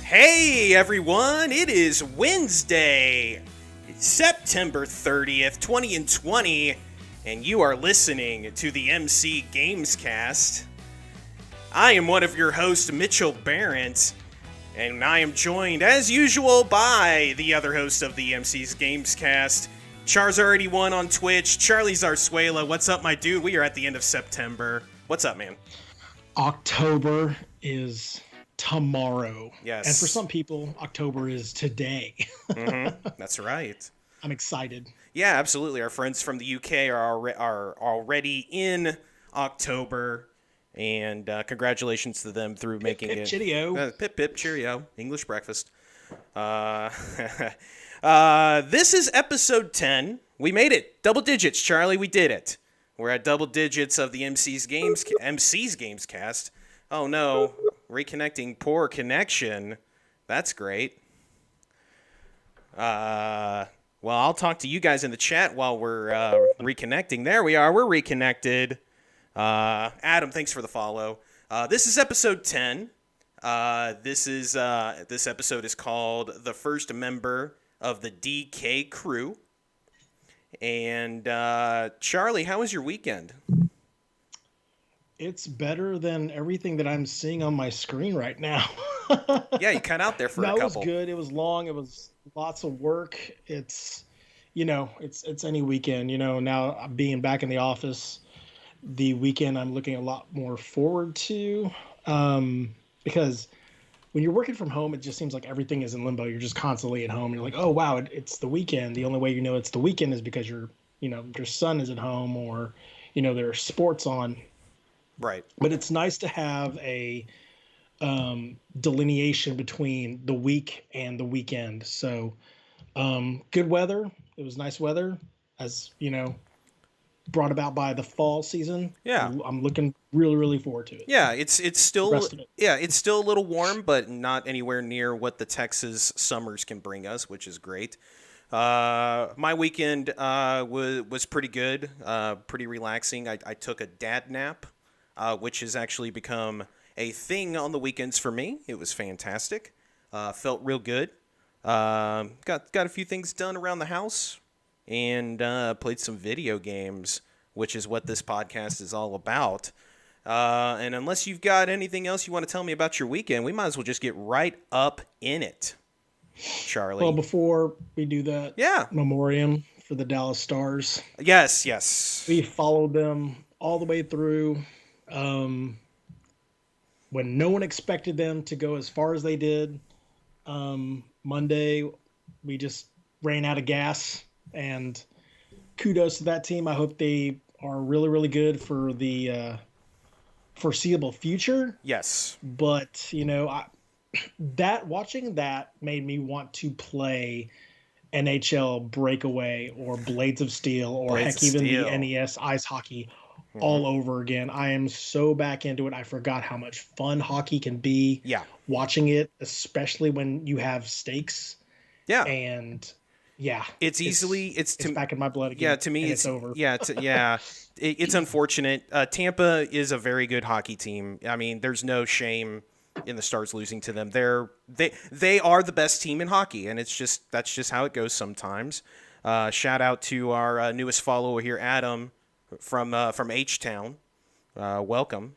Hey everyone, it is Wednesday, September 30th, 2020, and you are listening to the MC Gamescast. I am one of your hosts, Mitchell Barrett, and I am joined, as usual, by the other host of the MC's Gamescast, Charzar81 on Twitch, Charlie Zarzuela. What's up, my dude? We are at the end of September. What's up, man? October is tomorrow. Yes. And for some people, October is today. That's right. I'm excited. Yeah, absolutely. Our friends from the UK are already in October, and congratulations to them through making it. Cheerio. Pip pip cheerio. English breakfast. This is episode 10. We made it. Double digits, Charlie. We did it. We're at double digits of the MC's Gamescast. Oh no, reconnecting, poor connection. That's great. Well, I'll talk to you guys in the chat while we're reconnecting. There we are. We're reconnected. Adam, thanks for the follow. This is episode 10. This episode is called The First Member of the DK Crew. And Charlie, how was your weekend? It's better than everything that I'm seeing on my screen right now. Yeah, you cut out there for a couple. It was good. It was long. It was lots of work. It's any weekend. Now being back in the office, the weekend I'm looking a lot more forward to, because when you're working from home, it just seems like everything is in limbo. You're just constantly at home. You're like, oh wow, it's the weekend. The only way you know it's the weekend is because your son is at home, or there are sports on. Right. But it's nice to have a delineation between the week and the weekend. So good weather. It was nice weather, as brought about by the fall season. Yeah. I'm looking really, really forward to it. Yeah, it's still it's still a little warm, but not anywhere near what the Texas summers can bring us, which is great. My weekend was pretty good, pretty relaxing. I took a dad nap, which has actually become a thing on the weekends for me. It was fantastic. Felt real good. Got a few things done around the house, and played some video games, which is what this podcast is all about. And unless you've got anything else you want to tell me about your weekend, we might as well just get right up in it, Charlie. Well, before we do that, memoriam for the Dallas Stars. Yes. We followed them all the way through. When no one expected them to go as far as they did. Monday, we just ran out of gas, and kudos to that team. I hope they are really, really good for the foreseeable future. Yes. But, watching that made me want to play NHL Breakaway or Blades of Steel or the NES Ice Hockey all over again. I am so back into it. I forgot how much fun hockey can be. Yeah. Watching it, especially when you have stakes. Yeah. And it's back in my blood again. Yeah, to me it's over. It's unfortunate. Tampa is a very good hockey team. I mean, there's no shame in the Stars losing to them. They are the best team in hockey, and that's just how it goes sometimes. Shout out to our newest follower here, Adam, from H-Town. Welcome.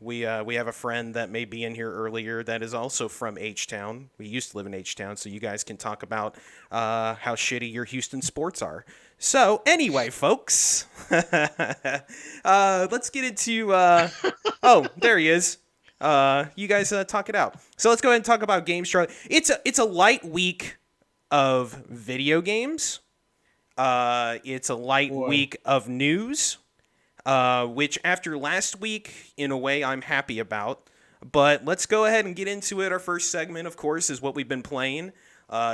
We have a friend that may be in here earlier that is also from H-Town. We used to live in H-Town, so you guys can talk about how shitty your Houston sports are. So anyway, folks, let's get into. Oh, there he is. You guys talk it out. So let's go ahead and talk about games, Charlie. It's a light week of video games. It's a light week of news, which after last week, in a way, I'm happy about. But let's go ahead and get into it. Our first segment, of course, is what we've been playing.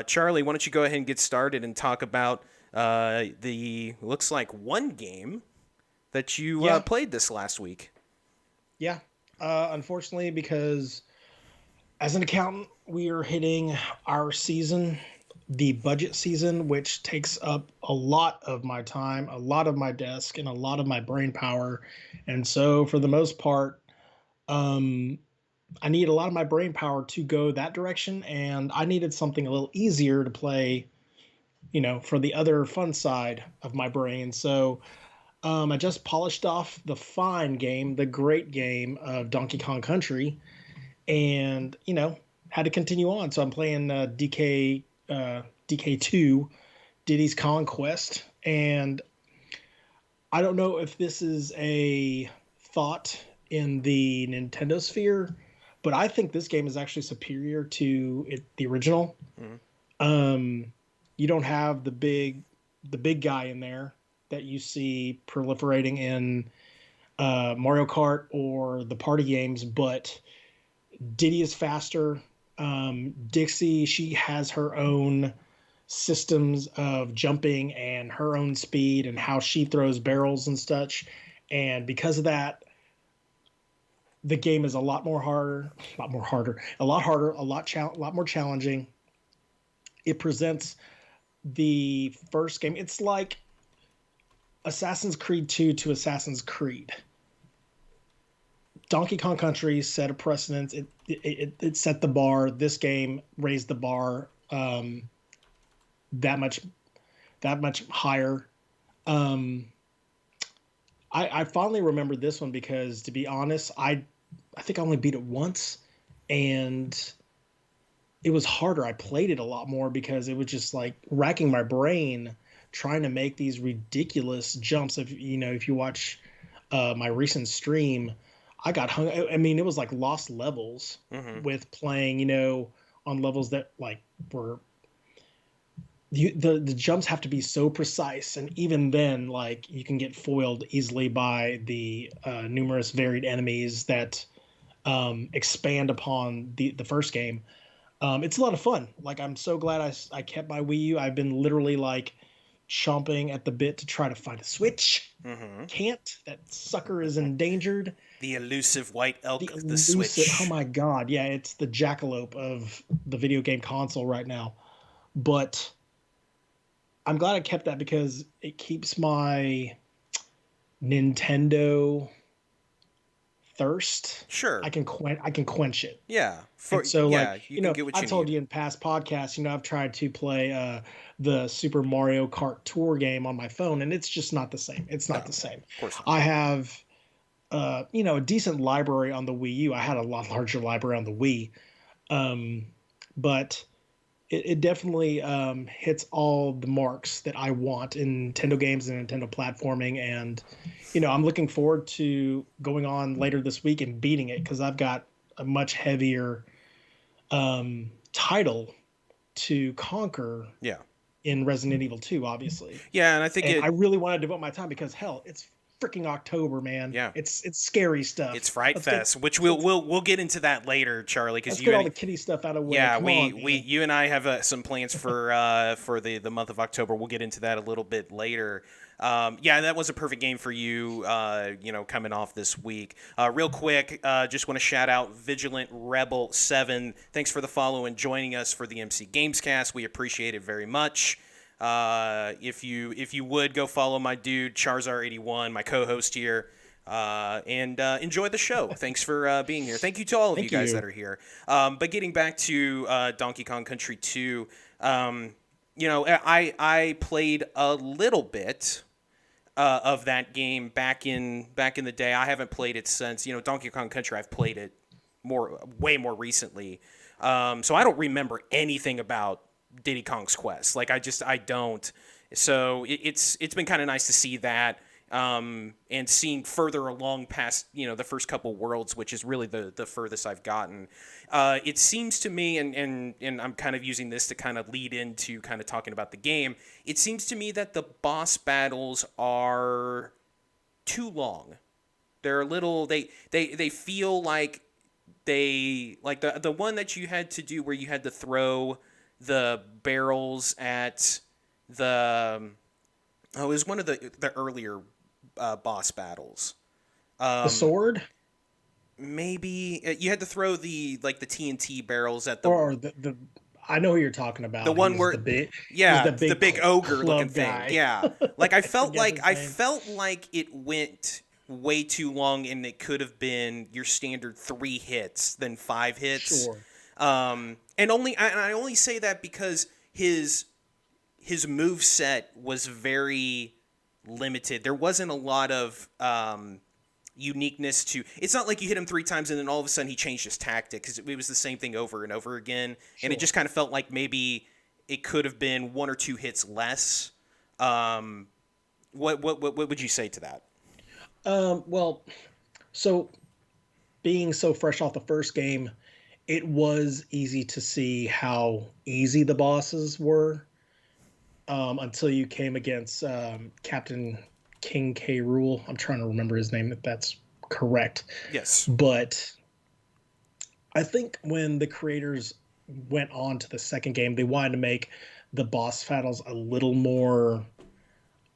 Charlie, why don't you go ahead and get started and talk about looks like one game that you played this last week. Yeah. Unfortunately, because as an accountant, we are hitting our season, the budget season, which takes up a lot of my time, a lot of my desk, and a lot of my brain power. And so for the most part, I need a lot of my brain power to go that direction, and I needed something a little easier to play, for the other fun side of my brain. So I just polished off the fine game, the great game of Donkey Kong Country, and had to continue on. So I'm playing DK2, Diddy's Conquest, and I don't know if this is a thought in the Nintendo sphere, but I think this game is actually superior to the original. Mm-hmm. You don't have the big guy in there that you see proliferating in Mario Kart or the party games, but Diddy is faster. Dixie, she has her own systems of jumping and her own speed and how she throws barrels and such. And because of that, the game is a lot more harder, a lot more challenging. It presents the first game. It's like Assassin's Creed 2 to Assassin's Creed. Donkey Kong Country set a precedent. It set the bar. This game raised the bar that much higher. Um, I finally remembered this one because, to be honest, I think I only beat it once, and it was harder. I played it a lot more because it was just like racking my brain trying to make these ridiculous jumps. If you watch my recent stream, I got hung. I mean, it was like lost levels Mm-hmm. with playing, on levels that like were the jumps have to be so precise, and even then, like you can get foiled easily by the numerous varied enemies that expand upon the first game. It's a lot of fun. Like I'm so glad I kept my Wii U. I've been literally like chomping at the bit to try to find a Switch. Mm-hmm. Can't. That sucker is endangered. The elusive white elk The of the elusive. Oh Switch. my god, yeah, it's the jackalope of the video game console right now. But I'm glad I kept that because it keeps my Nintendo thirst. Sure. I can quench it. Yeah. And so, like, You can get what I've you told need. you in past podcasts, I've tried to play the Super Mario Kart Tour game on my phone, and it's just not the same. It's No, not the same. of course not. I have, a decent library on the Wii U. I had a lot larger library on the Wii, um, but it definitely hits all the marks that I want in Nintendo games and Nintendo platforming. And, I'm looking forward to going on later this week and beating it because I've got a much heavier title to conquer Yeah. in Resident Evil 2, obviously. Yeah, and I think And it. I really want to devote my time because hell, it's freaking October, man. Yeah. It's scary It's stuff. Fright Let's get Fest, which let's, we'll get into that later, Charlie, because let's you get all and the kitty stuff out of the way. yeah, Come on, we man. you and I have some plans for the month of October. We'll get into that a little bit later. Yeah, that was a perfect game for you. Coming off this week. Real quick, just want to shout out Vigilant Rebel 7. Thanks for the follow and joining us for the MC Gamescast. We appreciate it very much. If you would go follow my dude Charzar81, my co-host here. And enjoy the show. Thanks for being here. Thank you to all of you Thank guys you. that are here. But getting back to Donkey Kong Country 2, I played a little bit of that game back in the day. I haven't played it since Donkey Kong Country. I've played it way more recently. So I don't remember anything about Diddy Kong's Quest. Like I don't. So it's been kind of nice to see that. And seeing further along past the first couple worlds, which is really the furthest I've gotten. It seems to me, and I'm kind of using this to kind of lead into kind of talking about the game. It seems to me that the boss battles are too long. They're a little they feel like the one that you had to do where you had to throw the barrels at the it was one of the earlier boss battles. The Um, sword Maybe you had to throw the TNT barrels at or the I know who you're talking the about. one where He's yeah, the the big big ogre looking club thing. guy. Yeah. Like I I felt forget like his name. it went way too long, and it could have been your standard 3 hits than 5 hits. Sure. And I only say that because his move set was very limited. There wasn't a lot of uniqueness to. It's not like you hit him 3 times and then all of a sudden he changed his tactic, because it was the same thing over and over again, and it Sure. just kind of felt like maybe it could have been 1 or 2 hits less. Um, what would you say to that? Well, so being so fresh off the first game, it was easy to see how easy the bosses were, until you came against Captain King K. Rule. I'm trying to remember his name, if that's correct. Yes. But I think when the creators went on to the second game, they wanted to make the boss battles a little more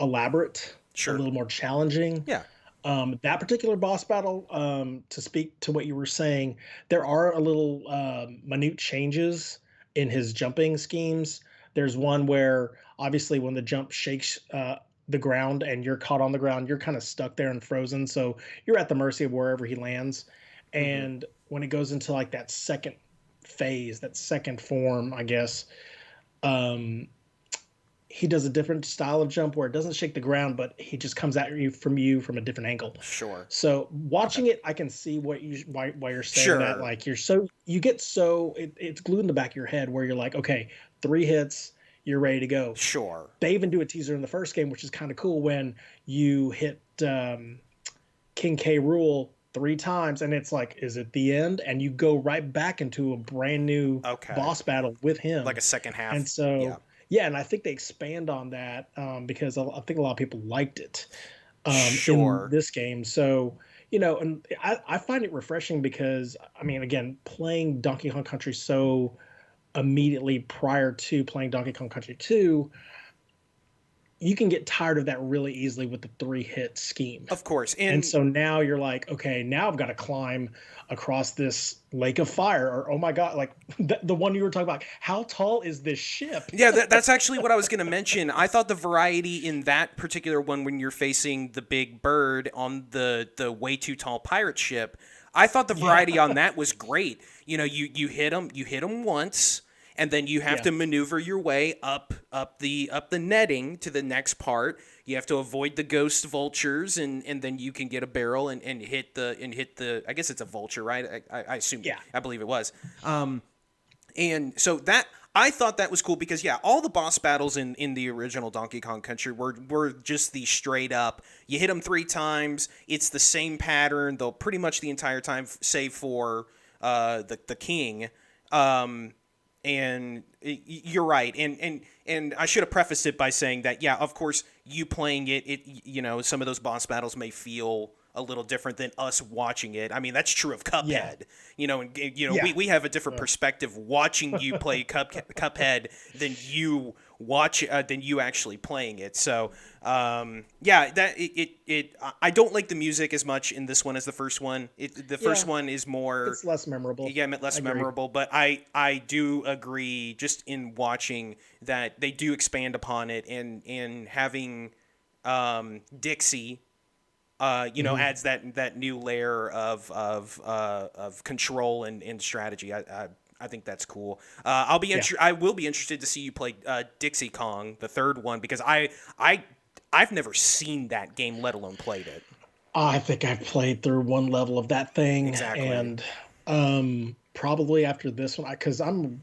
elaborate, a Sure. little more challenging. Yeah. That particular boss battle, to speak to what you were saying, there are a little minute changes in his jumping schemes. There's one where obviously when the jump shakes the ground and you're caught on the ground, you're kind of stuck there and frozen. So you're at the mercy of wherever he lands. Mm-hmm. And when it goes into like that second phase, that second form, I guess, um, he does a different style of jump where it doesn't shake the ground, but he just comes at you from a different angle. Sure. So Okay. watching it, I can see why you're saying that. Sure. Like you get so it's glued in the back of your head where you're like, okay, 3 hits, you're ready to go. Sure. They even do a teaser in the first game, which is kind of cool when you hit King K. Rule 3 times, and it's like, is it the end? And you go right back into a brand new Okay. boss battle with Like him. a second And half. Yeah. so, yeah, and I think they expand on that, because I think a lot of people liked it in Sure. this game. So, and I find it refreshing because, I mean, again, playing Donkey Kong Country so immediately prior to playing Donkey Kong Country 2, you can get tired of that really easily with the 3 hit scheme. Of course. And And so now you're like, okay, now I've got to climb across this lake of fire, or oh my god, like the one you were talking about. How tall is this ship? yeah, that's actually what I was going to mention. I thought the variety in that particular one, when you're facing the big bird on the way too tall pirate ship, I thought the Yeah, variety on that was great. You hit them once, and then you have yeah, to maneuver your way up the netting to the next part. You have to avoid the ghost vultures, and then you can get a barrel and hit the. I guess it's a vulture, right? I assume. yeah, I believe it was. And so that, I thought that was cool because, yeah, all the boss battles in the original Donkey Kong Country were just the straight up. You hit them 3 times. It's the same pattern, though, pretty much the entire time, save for the king. Um, and you're right, and I should have prefaced it by saying that, yeah, of course, you playing it, some of those boss battles may feel a little different than us watching it. I mean, that's true of yeah, Cuphead. And yeah. we have a different Uh, perspective watching you play Cuphead than you actually playing it. So yeah, I don't like the music as much in this one as the first one. The first yeah, one is more, it's less memorable. yeah, I less agree. memorable, but I do agree, just in watching, that they do expand upon it, and having Dixie, Hmm. adds that new layer of control and strategy. I think that's cool. Yeah. I will be interested to see you play Dixie Kong, the third one, because I've never seen that game, let alone played it. I think I've played through one level of that thing, Exactly. and probably after this one, because I'm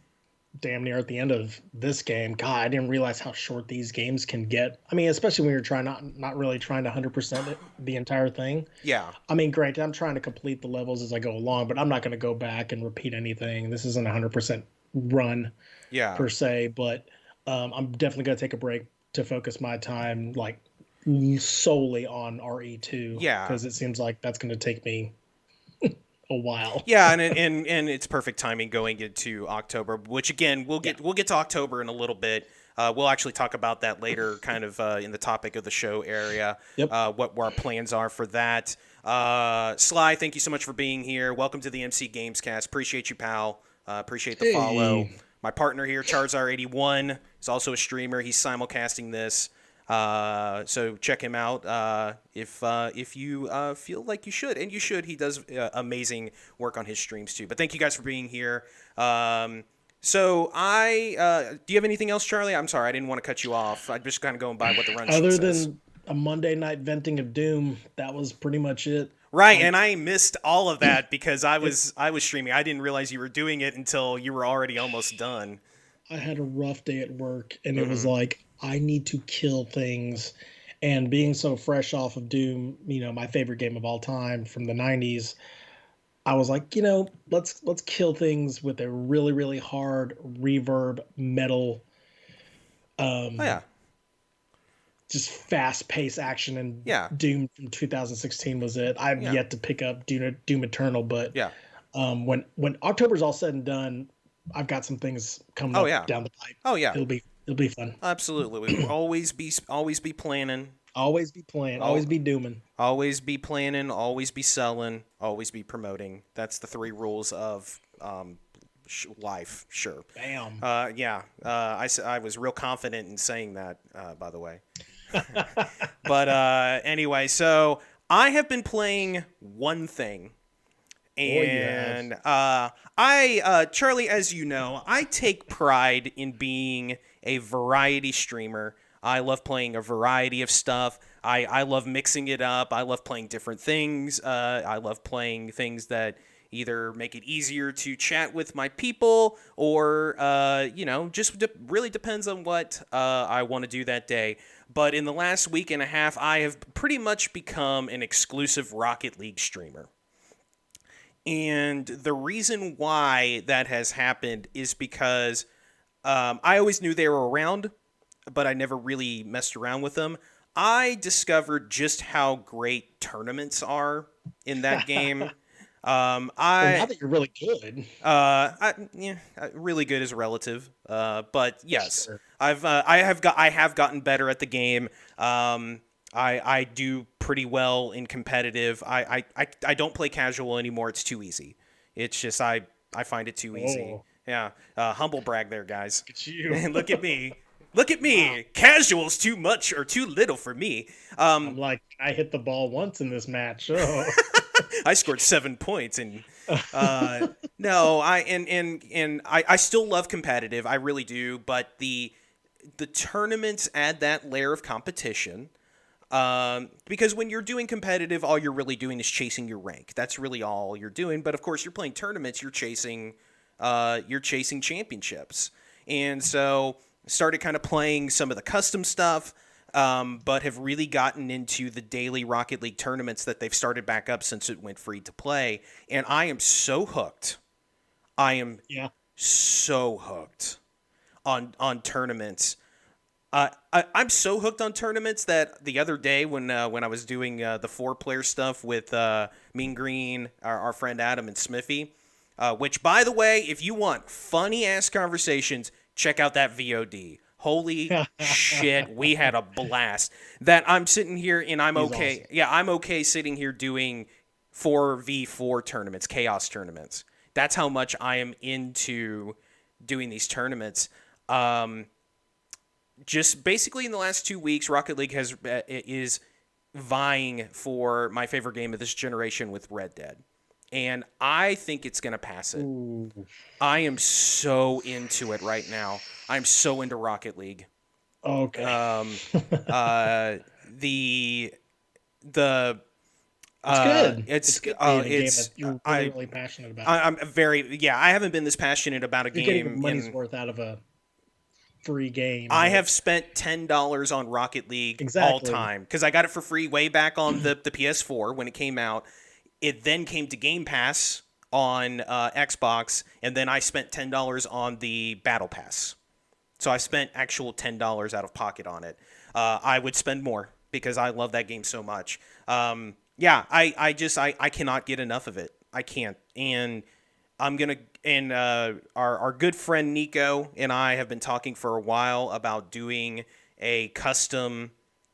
damn near at the end of this game. God, I didn't realize how short these games can get. I mean, especially when you're trying not really trying to 100% the entire thing. Yeah. I mean, granted, I'm trying to complete the levels as I go along, but I'm not going to go back and repeat anything. This isn't a 100% run Yeah. per se, but I'm definitely going to take a break to focus my time like solely on RE2 Yeah. because it seems like that's going to take me a while. Yeah, and it's perfect timing going into October, which, again, we'll Yeah. get to October in a little bit. We'll actually talk about that later, kind of in the topic of the show area, Yep. what our plans are for that. Sly, thank you so much for being here. Welcome to the MC Gamescast. Appreciate you, pal. Appreciate the follow. Hey. My partner here, Charizard81, is also a streamer. He's simulcasting this. So check him out if you feel like you should, and you should. He does amazing work on his streams too. But thank you guys for being here. So do you have anything else, Charlie? I'm sorry, I didn't want to cut you off. I'm just kind of going by what the run sheet Other says. than a Monday night venting of doom, that was pretty much it. Right, I and I missed all of that because I it, was I was streaming. I didn't realize you were doing it until you were already almost done. I had a rough day at work, and it was Mm-hmm. like I need to kill things. And being so fresh off of Doom, my favorite game of all time from the '90s, I was like, let's kill things with a really really hard reverb metal, Oh um, yeah, just fast paced action. And yeah, Doom from 2016 was it. I've yeah, yet to pick up Doom Eternal, but yeah. when October's all said and done, I've got some things coming Oh up yeah, down the pipe. oh yeah. It'll be fun. Absolutely, we always be planning. Always be playing, always Al be dooming. Always be planning. Always be selling. Always be promoting. That's the three rules of life. Sure. Bam. Yeah. I was real confident in saying that. By the way. But anyway, so I have been playing one thing. Boy, you have. And Charlie, as you know, I take pride in being a variety streamer. I love playing a variety of stuff. I love mixing it up. I love playing different things. I love playing things that either make it easier to chat with my people or, just really depends on what I want to do that day. But in the last week and a half, I have pretty much become an exclusive Rocket League streamer. And the reason why that has happened is because I always knew they were around, but I never really messed around with them. I discovered just how great tournaments are in that game. Well, now that you're really good, Yeah, really good is relative. But yes, sure. I have gotten better at the game. I do pretty well in competitive. I don't play casual anymore. It's too easy. It's just I find it too easy. Oh, Yeah, humble brag there, guys. it's you. And look at me. Look at Wow. me. Casual's too much or too little for me. I'm like, I hit the ball once in this match. Oh. I scored 7 points and no, I still love competitive. I really do, but the tournaments add that layer of competition. Because when you're doing competitive, all you're really doing is chasing your rank. That's really all you're doing. But of course, you're playing tournaments. You're chasing championships. And so started kind of playing some of the custom stuff, but have really gotten into the daily Rocket League tournaments that they've started back up since it went free to play. And I am so hooked. I am Yeah. so hooked on tournaments. I'm so hooked on tournaments that the other day when I was doing the 4-player stuff with Mean Green, our friend Adam and Smithy, which by the way, if you want funny ass conversations, check out that VOD. Holy shit, we had a blast. That I'm sitting here and I'm He's okay. awesome. Yeah, I'm okay sitting here doing 4v4 tournaments, chaos tournaments. That's how much I am into doing these tournaments. Just basically in the last 2 weeks, Rocket League is vying for my favorite game of this generation with Red Dead, and I think it's gonna pass it. Ooh. I am so into it right now. I'm so into Rocket League. Okay. Um, uh, the the It's good. It's it's good being a game that it's you're really, really passionate about. I'm very yeah. I haven't been this passionate about a You're getting your game money's in. worth out of a free game, I but have spent $10 on Rocket League all exactly. time because I got it for free way back on the PS4 when it came out. It then came to Game Pass on Xbox, and then I spent $10 on the Battle Pass. So I spent actual $10 out of pocket on it. I would spend more because I love that game so much. Yeah, I cannot get enough of it. I can't, and I'm gonna and our good friend Nico and I have been talking for a while about doing a custom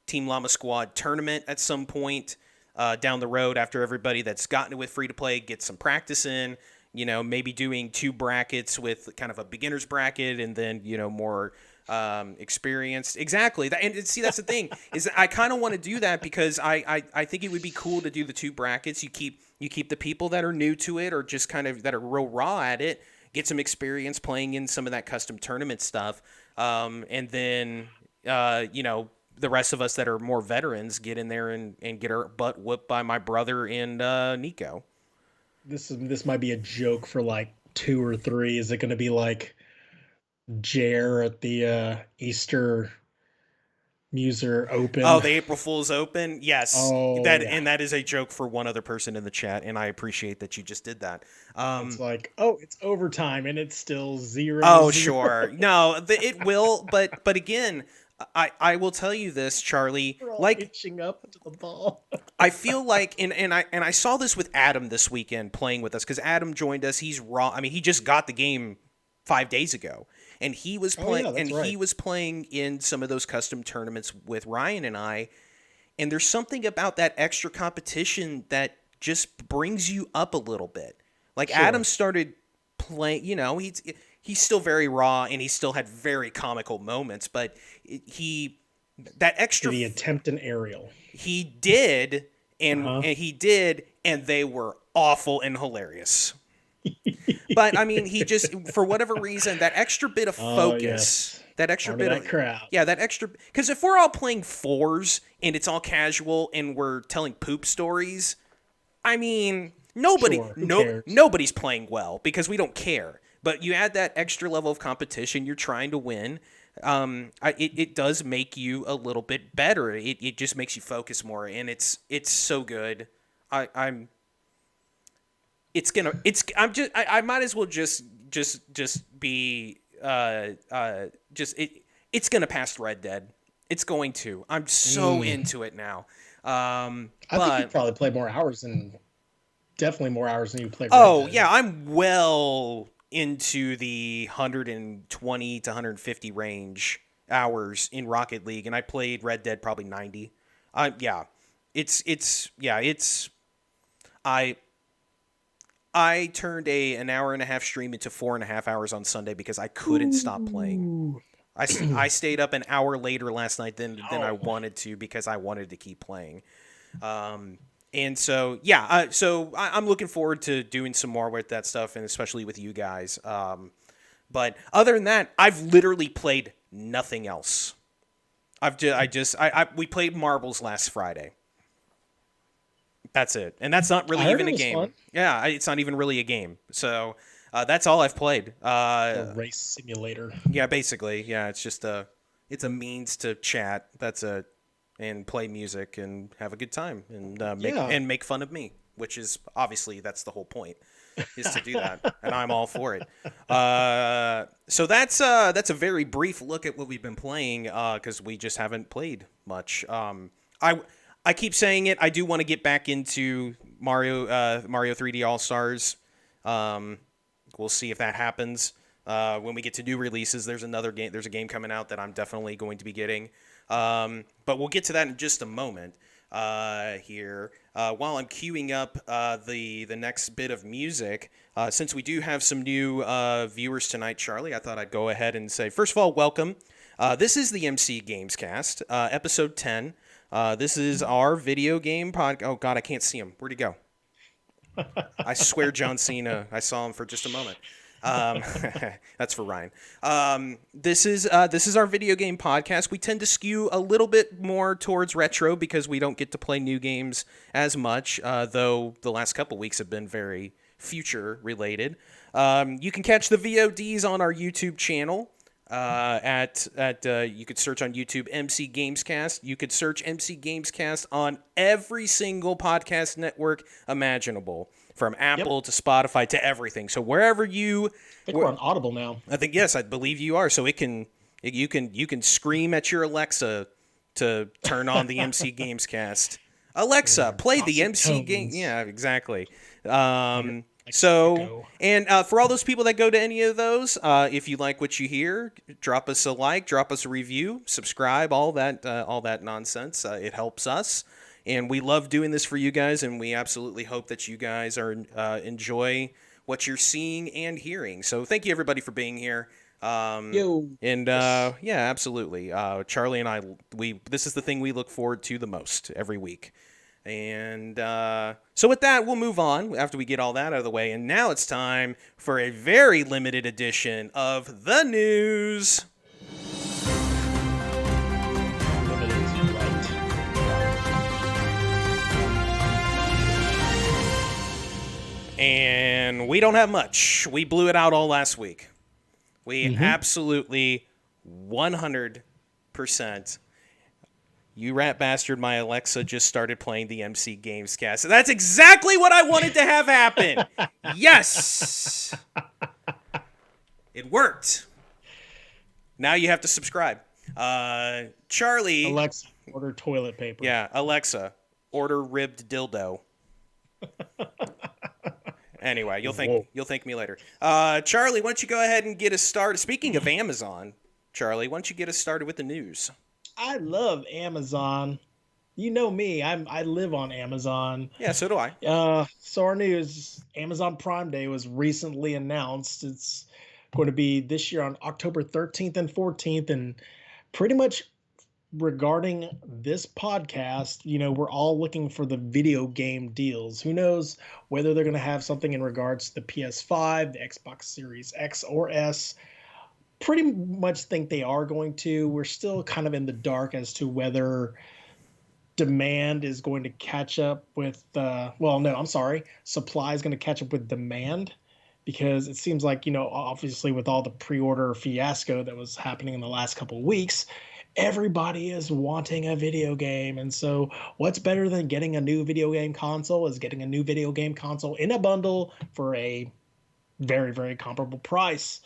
Team Llama Squad tournament at some point down the road after everybody that's gotten it with free to play gets some practice in. Maybe doing two brackets with kind of a beginner's bracket and then more experienced. Exactly. And see, that's the thing is I kind of want to do that because I think it would be cool to do the two brackets. You keep the people that are new to it or just kind of that are real raw at it, get some experience playing in some of that custom tournament stuff, and then the rest of us that are more veterans get in there and get our butt whooped by my brother and Nico. This might be a joke for like two or three. Is it going to be like Jer at the Easter Muser Oh, Open? the April Fool's Open. Yes, Oh that yeah. and that is a joke for one other person in the chat, and I appreciate that you just did that. It's like, oh, it's overtime and it's still 0 Oh, 0. sure. No, it will, but again, I will tell you this, Charlie. We're all Like inching up to the ball. I feel like, and I saw this with Adam this weekend playing with us because Adam joined us. He's raw. I mean, he just got the game 5 days ago, and he was Oh playing, yeah, and that's he right. was playing in some of those custom tournaments with Ryan and I. And there's something about that extra competition that just brings you up a little bit. Like Adam Sure. started playing, he's still very raw and he still had very comical moments, but he that extra Did he attempt an aerial? he did and Uh-huh. and he did and they were awful and hilarious. But I mean, he just for whatever reason that extra bit of Oh focus, yes. that extra Part of bit that of crowd. yeah, that extra because if we're all playing fours and it's all casual and we're telling poop stories, I mean, Sure. Who cares? nobody's playing well because we don't care. But you add that extra level of competition, you're trying to win. It does make you a little bit better. It just makes you focus more, and it's so good. I'm I'm just I might as well just be just it's gonna pass Red Dead. It's going to. I'm so Mm. into it now. I think you But probably play more hours than definitely more hours than you play Red oh Dead. yeah, I'm well into the 120 to 150 range hours in Rocket League, and I played Red Dead probably 90. Yeah, it's I I turned an hour and a half stream into 4.5 hours on Sunday because I couldn't stop playing. Ooh. I stayed up an hour later last night than I Oh. wanted to because I wanted to keep playing. And so yeah, I'm looking forward to doing some more with that stuff, and especially with you guys. But other than that, I've literally played nothing else. We played marbles last Friday. That's it, and that's not I really heard even it a was fun. game. Yeah, it's not even really a game. So that's all I've played. A race simulator. Yeah, basically, yeah, it's a means to chat. That's a and play music and have a good time and Yeah. make fun of me, which is obviously that's the whole point is to do that, and I'm all for it. So that's a very brief look at what we've been playing because we just haven't played much. I I keep saying it. I do want to get back into Mario 3D All Stars. Um, we'll see if that happens. When we get to new releases, there's another game. There's a game coming out that I'm definitely going to be getting. But we'll get to that in just a moment. Here, while I'm queuing up the next bit of music, since we do have some new viewers tonight, Charlie, I thought I'd go ahead and say first of all, welcome. This is the MC Gamescast, episode 10. This is our video game podcast. Oh God, I can't see him. Where'd he go? I swear, John Cena. I saw him for just a moment. Um, that's for Ryan. This is our video game podcast. We tend to skew a little bit more towards retro because we don't get to play new games as much. Though the last couple weeks have been very future related. You can catch the VODs on our YouTube channel. You could search on YouTube MC Gamescast. You could search MC Gamescast on every single podcast network imaginable, from Yep. Apple to Spotify to everything. So wherever you, I think we're on Audible now. I think yes, I believe you are. So you can scream at your Alexa to turn on the MC Gamescast. Alexa, Yeah. play the Dulcet MC game. tones. Yeah, exactly. Like So, echo. and for all those people that go to any of those, if you like what you hear, drop us a like, drop us a review, subscribe, all that nonsense. It helps us, and we love doing this for you guys, and we absolutely hope that you guys are enjoy what you're seeing and hearing. So, thank you everybody for being here. Yo. And Yes. yeah, absolutely. Charlie and I, this is the thing we look forward to the most every week. And so with that, we'll move on after we get all that out of the way. And now it's time for a very limited edition of the news. Limited, right. And we don't have much. We blew it out all last week. We Mm-hmm. absolutely 100%. You rat bastard, my Alexa just started playing the MC Gamescast. That's exactly what I wanted to have happen. Yes. It worked. Now you have to subscribe. Charlie. Alexa, order toilet paper. Yeah, Alexa, order ribbed dildo. Anyway, you'll thank me later. Charlie, why don't you go ahead and get us started? Speaking of Amazon, Charlie, why don't you get us started with the news? I love Amazon. You know me. I live on Amazon. Yeah, so do I. So our news, Amazon Prime Day was recently announced. It's going to be this year on October 13th and 14th. And pretty much regarding this podcast, we're all looking for the video game deals. Who knows whether they're going to have something in regards to the PS5, the Xbox Series X or S. Pretty much think they are going to. We're still kind of in the dark as to whether demand is going to catch up with supply is going to catch up with demand, because it seems like, obviously with all the pre-order fiasco that was happening in the last couple of weeks, everybody is wanting a video game. And so what's better than getting a new video game console is getting a new video game console in a bundle for a very, very comparable price.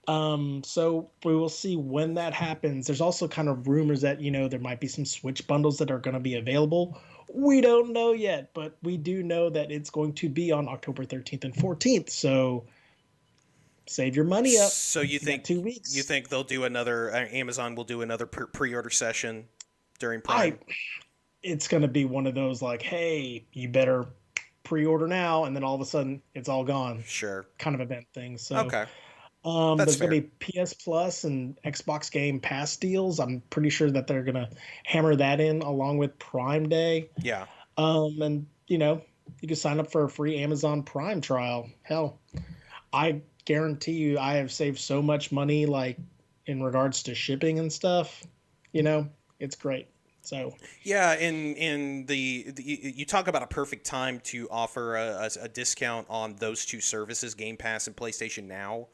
So we will see when that happens. There's also kind of rumors that, there might be some Switch bundles that are going to be available. We don't know yet, but we do know that it's going to be on October 13th and 14th. So save your money up. So you think 2 weeks? You think they'll do another? Amazon will do another pre-order session during Prime? It's going to be one of those like, hey, you better pre-order now, and then all of a sudden it's all gone. Sure. Kind of event thing. So okay. There's going to be PS Plus and Xbox Game Pass deals. I'm pretty sure that they're going to hammer that in along with Prime Day. Yeah. And you can sign up for a free Amazon Prime trial. Hell, I guarantee you, I have saved so much money, like in regards to shipping and stuff. It's great. So yeah, in you talk about a perfect time to offer a discount on those two services, Game Pass and PlayStation Now.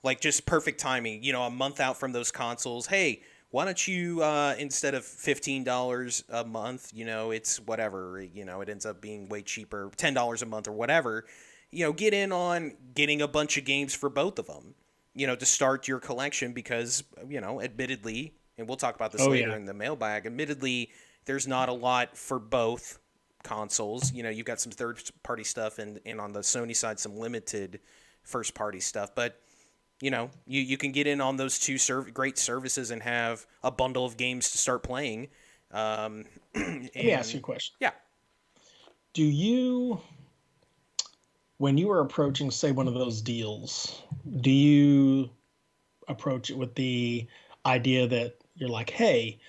Like, just perfect timing, a month out from those consoles. Hey, why don't you, instead of $15 a month, it's whatever, it ends up being way cheaper, $10 a month or whatever, get in on getting a bunch of games for both of them, to start your collection because, admittedly, and we'll talk about this later in the mailbag, admittedly, there's not a lot for both consoles. You've got some third-party stuff and on the Sony side, some limited first-party stuff, but you can get in on those two great services and have a bundle of games to start playing. Let me ask you a question. Yeah. Do you, when you are approaching, say, one of those deals, do you approach it with the idea that you're like, hey,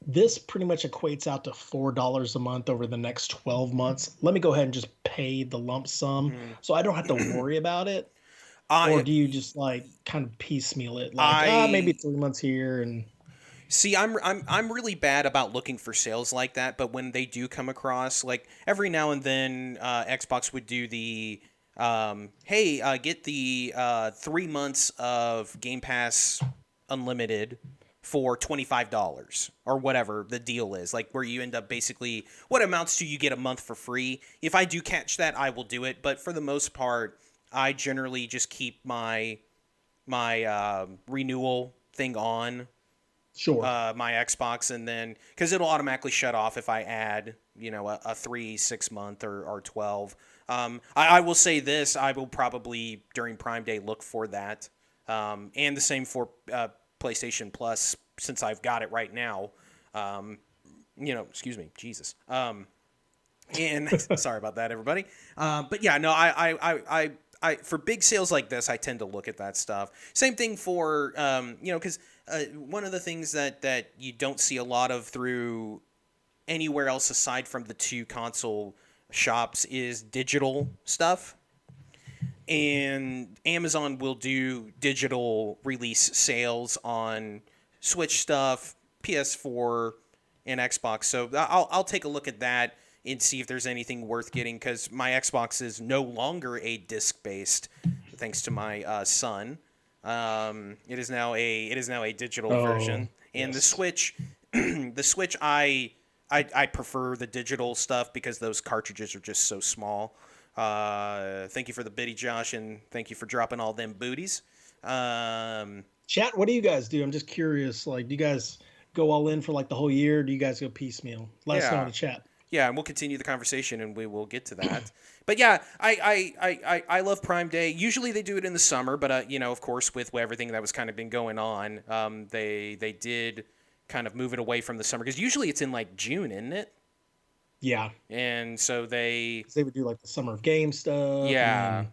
this pretty much equates out to $4 a month over the next 12 months. Let me go ahead and just pay the lump sum so I don't have to worry about it? Or do you just like kind of piecemeal it, like maybe 3 months here and? See, I'm really bad about looking for sales like that, but when they do come across, like every now and then, Xbox would do the, hey, get the 3 months of Game Pass Unlimited for $25 or whatever the deal is, like where you end up basically what amounts to you get a month for free. If I do catch that, I will do it, but for the most part, I generally just keep my renewal thing on my Xbox, and then because it'll automatically shut off if I add a 3, 6 month or 12. I will say this: I will probably during Prime Day look for that, and the same for PlayStation Plus since I've got it right now. Excuse me, Jesus. And sorry about that, everybody. But yeah, no, for big sales like this, I tend to look at that stuff. Same thing for because one of the things that you don't see a lot of through anywhere else aside from the two console shops is digital stuff. And Amazon will do digital release sales on Switch stuff, PS4, and Xbox. So I'll take a look at that and see if there's anything worth getting, because my Xbox is no longer a disc based, thanks to my son. It is now a digital Oh, version, and the yes. Switch, the Switch I prefer the digital stuff because those cartridges are just so small. Thank you for the biddy, Josh, and thank you for dropping all them booties. Um, Chat, what do you guys do? I'm just curious. Like, do you guys go all in for like the whole year? Or do you guys go piecemeal? Let us know in yeah, the chat. yeah, and we'll continue the conversation, and we will get to that. But yeah, I love Prime Day. Usually they do it in the summer, but of course, with everything that was kind of been going on, they did kind of move it away from the summer, because usually it's in like June, isn't it? Yeah, And so they, 'cause they would do like the summer of game stuff, and yeah,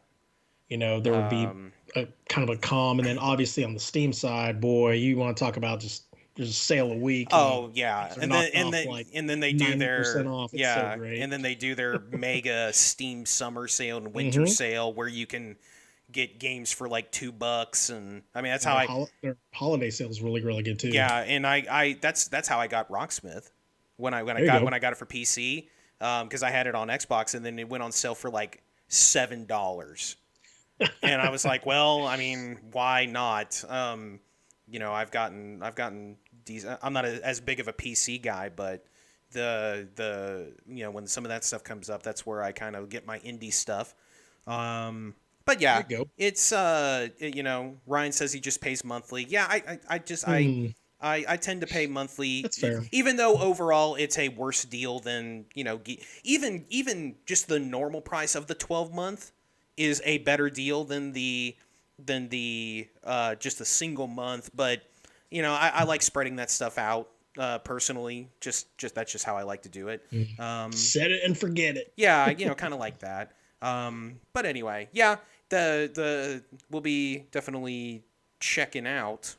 then there would be a kind of a calm, and then obviously on the Steam side, boy, you want to talk about just there's a sale a week, and oh yeah, games are and then knocked and off then like and then they do 90% their, off. It's so yeah, great. and then they do their mega Steam summer sale and winter Mm-hmm. sale where you can get games for like $2, and I mean that's And how I, their holiday sale is really really good too. yeah, and I that's how I got Rocksmith when I when I There you got go. when I got it for PC, because I had it on Xbox, and then it went on sale for like $7. And I was like, well, I mean, why not? I've gotten these. I'm not as big of a PC guy, but when some of that stuff comes up, that's where I kind of get my indie stuff. But There yeah, you go. it's Ryan says he just pays monthly. Yeah, I just Hmm, I tend to pay monthly, that's fair. even though overall it's a worse deal than even just the normal price of the 12 month is a better deal than the just a single month. But I like spreading that stuff out, personally. Just that's just how I like to do it. Mm. Um, Set it and forget it. yeah, kind of like that. But anyway, yeah, the we'll be definitely checking out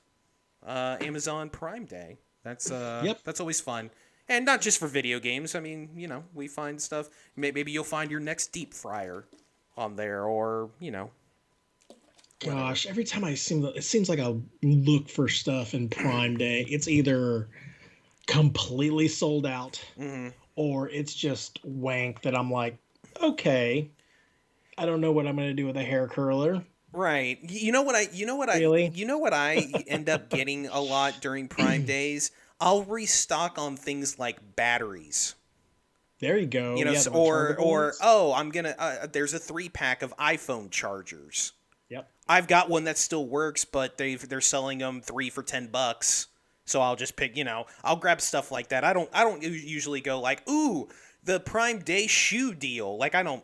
Amazon Prime Day. Yep. That's always fun, and not just for video games. I mean, we find stuff. Maybe you'll find your next deep fryer on there, or whatever. Gosh, every time it seems like I look for stuff in Prime Day, it's either completely sold out Hmm. or it's just wank that I'm like, okay, I don't know what I'm gonna do with a hair curler. Right. Really? You know what I end up getting a lot during Prime days? I'll restock on things like batteries. There you go. Yeah, the rechargeable Or ones. oh, there's a 3-pack of iPhone chargers. Yep. I've got one that still works, but they're selling them 3 for $10. So I'll just pick, I'll grab stuff like that. I don't usually go like, "Ooh, the Prime Day shoe deal." Like I don't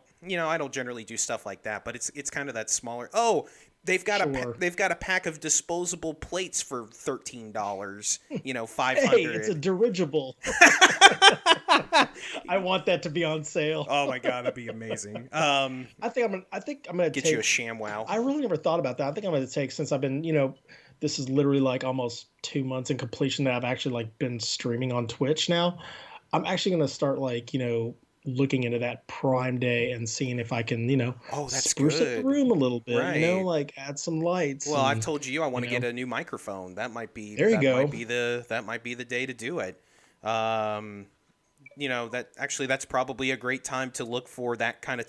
generally do stuff like that, but it's kind of that smaller. Oh, Sure. they've got a pack of disposable plates for $13, Hey, it's a 500. dirigible. I want that to be on sale. Oh my god, that'd be amazing. I think I'm gonna Get you a take. ShamWow. I really never thought about that. I think I'm gonna take, since I've been, this is literally like almost 2 months in completion that I've actually like been streaming on Twitch now. I'm actually gonna start like, looking into that Prime Day and seeing if I can, Oh, that's spruce up the good. room a little bit, Right. like add some lights Well, I've and, told you I want you to get know, a new microphone. That might be there you go. the day to do it. Um, that's probably a great time to look for that kind of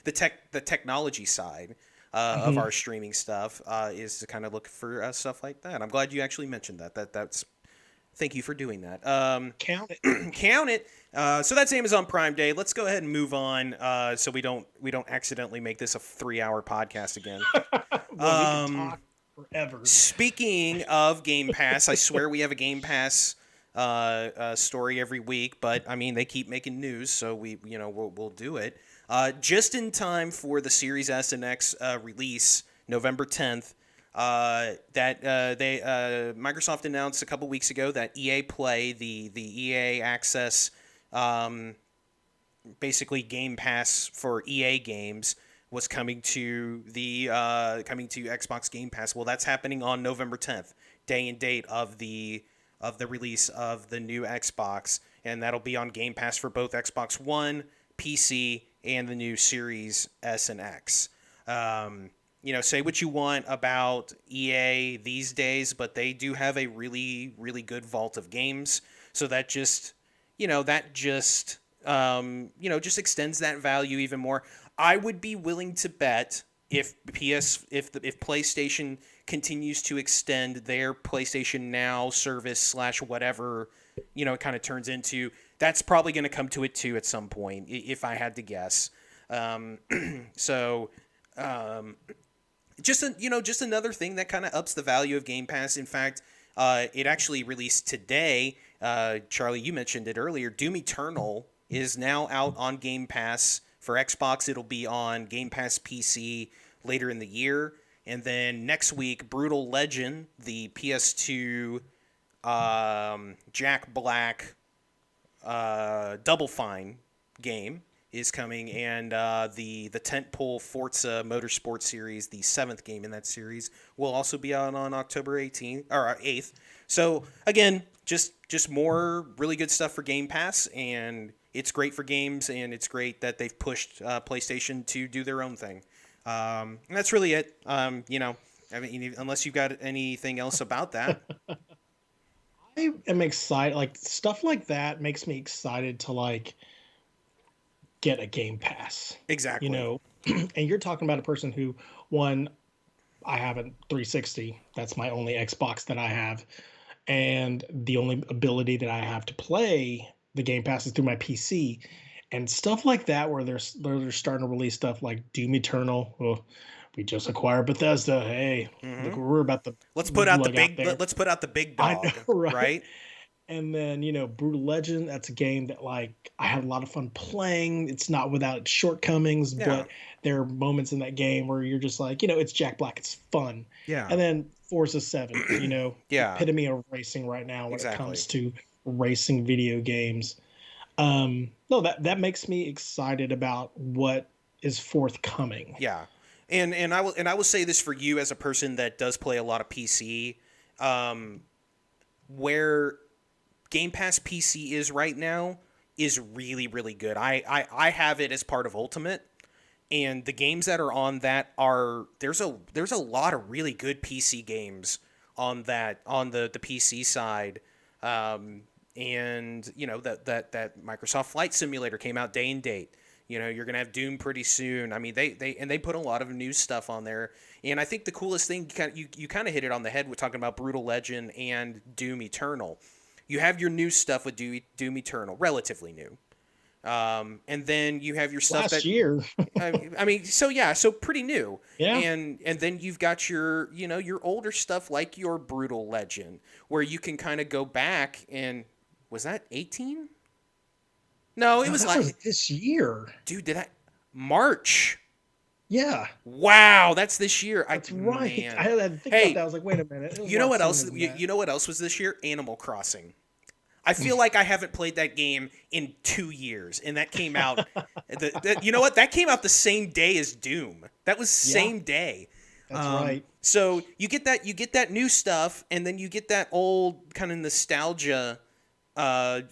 the technology side of Hmm. our streaming stuff, is to kind of look for stuff like that. I'm glad you actually mentioned that. That's Thank you for doing that. Count it. Count it. So that's Amazon Prime Day. Let's go ahead and move on, so we don't accidentally make this a 3-hour podcast again. Well, we could Um, talk forever. Speaking of Game Pass, I swear we have a Game Pass story every week, but I mean they keep making news, so we'll do it just in time for the Series S and X release November 10th. That they Microsoft announced a couple weeks ago that EA Play, the EA Access, basically Game Pass for EA games, was coming to Xbox Game Pass. Well, that's happening on November 10th, day and date of the release of the new Xbox, and that'll be on Game Pass for both Xbox One, PC, and the new Series S and X. Say what you want about EA these days, but they do have a really, really good vault of games. So that just extends that value even more. I would be willing to bet if PlayStation continues to extend their PlayStation Now service slash whatever, it kind of turns into, that's probably going to come to it too at some point, if I had to guess. Um, so just another thing that kind of ups the value of Game Pass. In fact, it actually released today. Charlie, you mentioned it earlier. Doom Eternal is now out on Game Pass for Xbox. It'll be on Game Pass PC later in the year. And then next week, Brutal Legend, the PS2 Jack Black Double Fine game, is coming, and the tentpole Forza Motorsport series, the seventh game in that series, will also be out on October 18th or 8th. So again, just more really good stuff for Game Pass, and it's great for games, and it's great that they've pushed PlayStation to do their own thing. And that's really it. I mean, unless you've got anything else about that. I am excited. Like stuff like that makes me excited to like get a Game Pass. You Exactly. know, and you're talking about a person who one I have a 360. That's my only Xbox that I have, and the only ability that I have to play the Game Pass is through my PC. And stuff like that, where they're starting to release stuff like Doom Eternal. Well, we just acquired Bethesda. Hey, look Hmm. what we're about to Let's put out the lug out big. there. Let's put out the big I know, dog, right? right? And then, Brutal Legend, that's a game that like I had a lot of fun playing. It's not without its shortcomings, Yeah. but there are moments in that game where you're just like, it's Jack Black, it's fun. Yeah. And then Forza 7, Yeah. epitome of racing right now when it Exactly. comes to racing video games. No, that makes me excited about what is forthcoming. Yeah. And I will say this for you as a person that does play a lot of PC, um, where Game Pass PC is right now is really, really good. I have it as part of Ultimate, and the games that are on that are there's a lot of really good PC games on the PC side. And that Microsoft Flight Simulator came out day and date. You're gonna have Doom pretty soon. I mean, they put a lot of new stuff on there, and I think the coolest thing, you kind of hit it on the head with talking about Brutal Legend and Doom Eternal. You have your new stuff with Doom Eternal, relatively new, and then you have your stuff Last that year, I mean, so yeah, so pretty new, yeah, and then you've got your older stuff like your Brutal Legend, where you can kind of go back and was that 18? No, it no, was that was like, this year. dude, did I March? Yeah, Wow, that's this year. that's right. I Man, had to think about that. I hey, was like, wait a minute, it was a you know lot what sooner else? than You that. know what else was this year? Animal Crossing. I feel like I haven't played that game in 2 years, and that came out. You know what? That came out the same day as Doom. That was Yeah, same day. that's right. So you get that new stuff, and then you get that old kind of nostalgia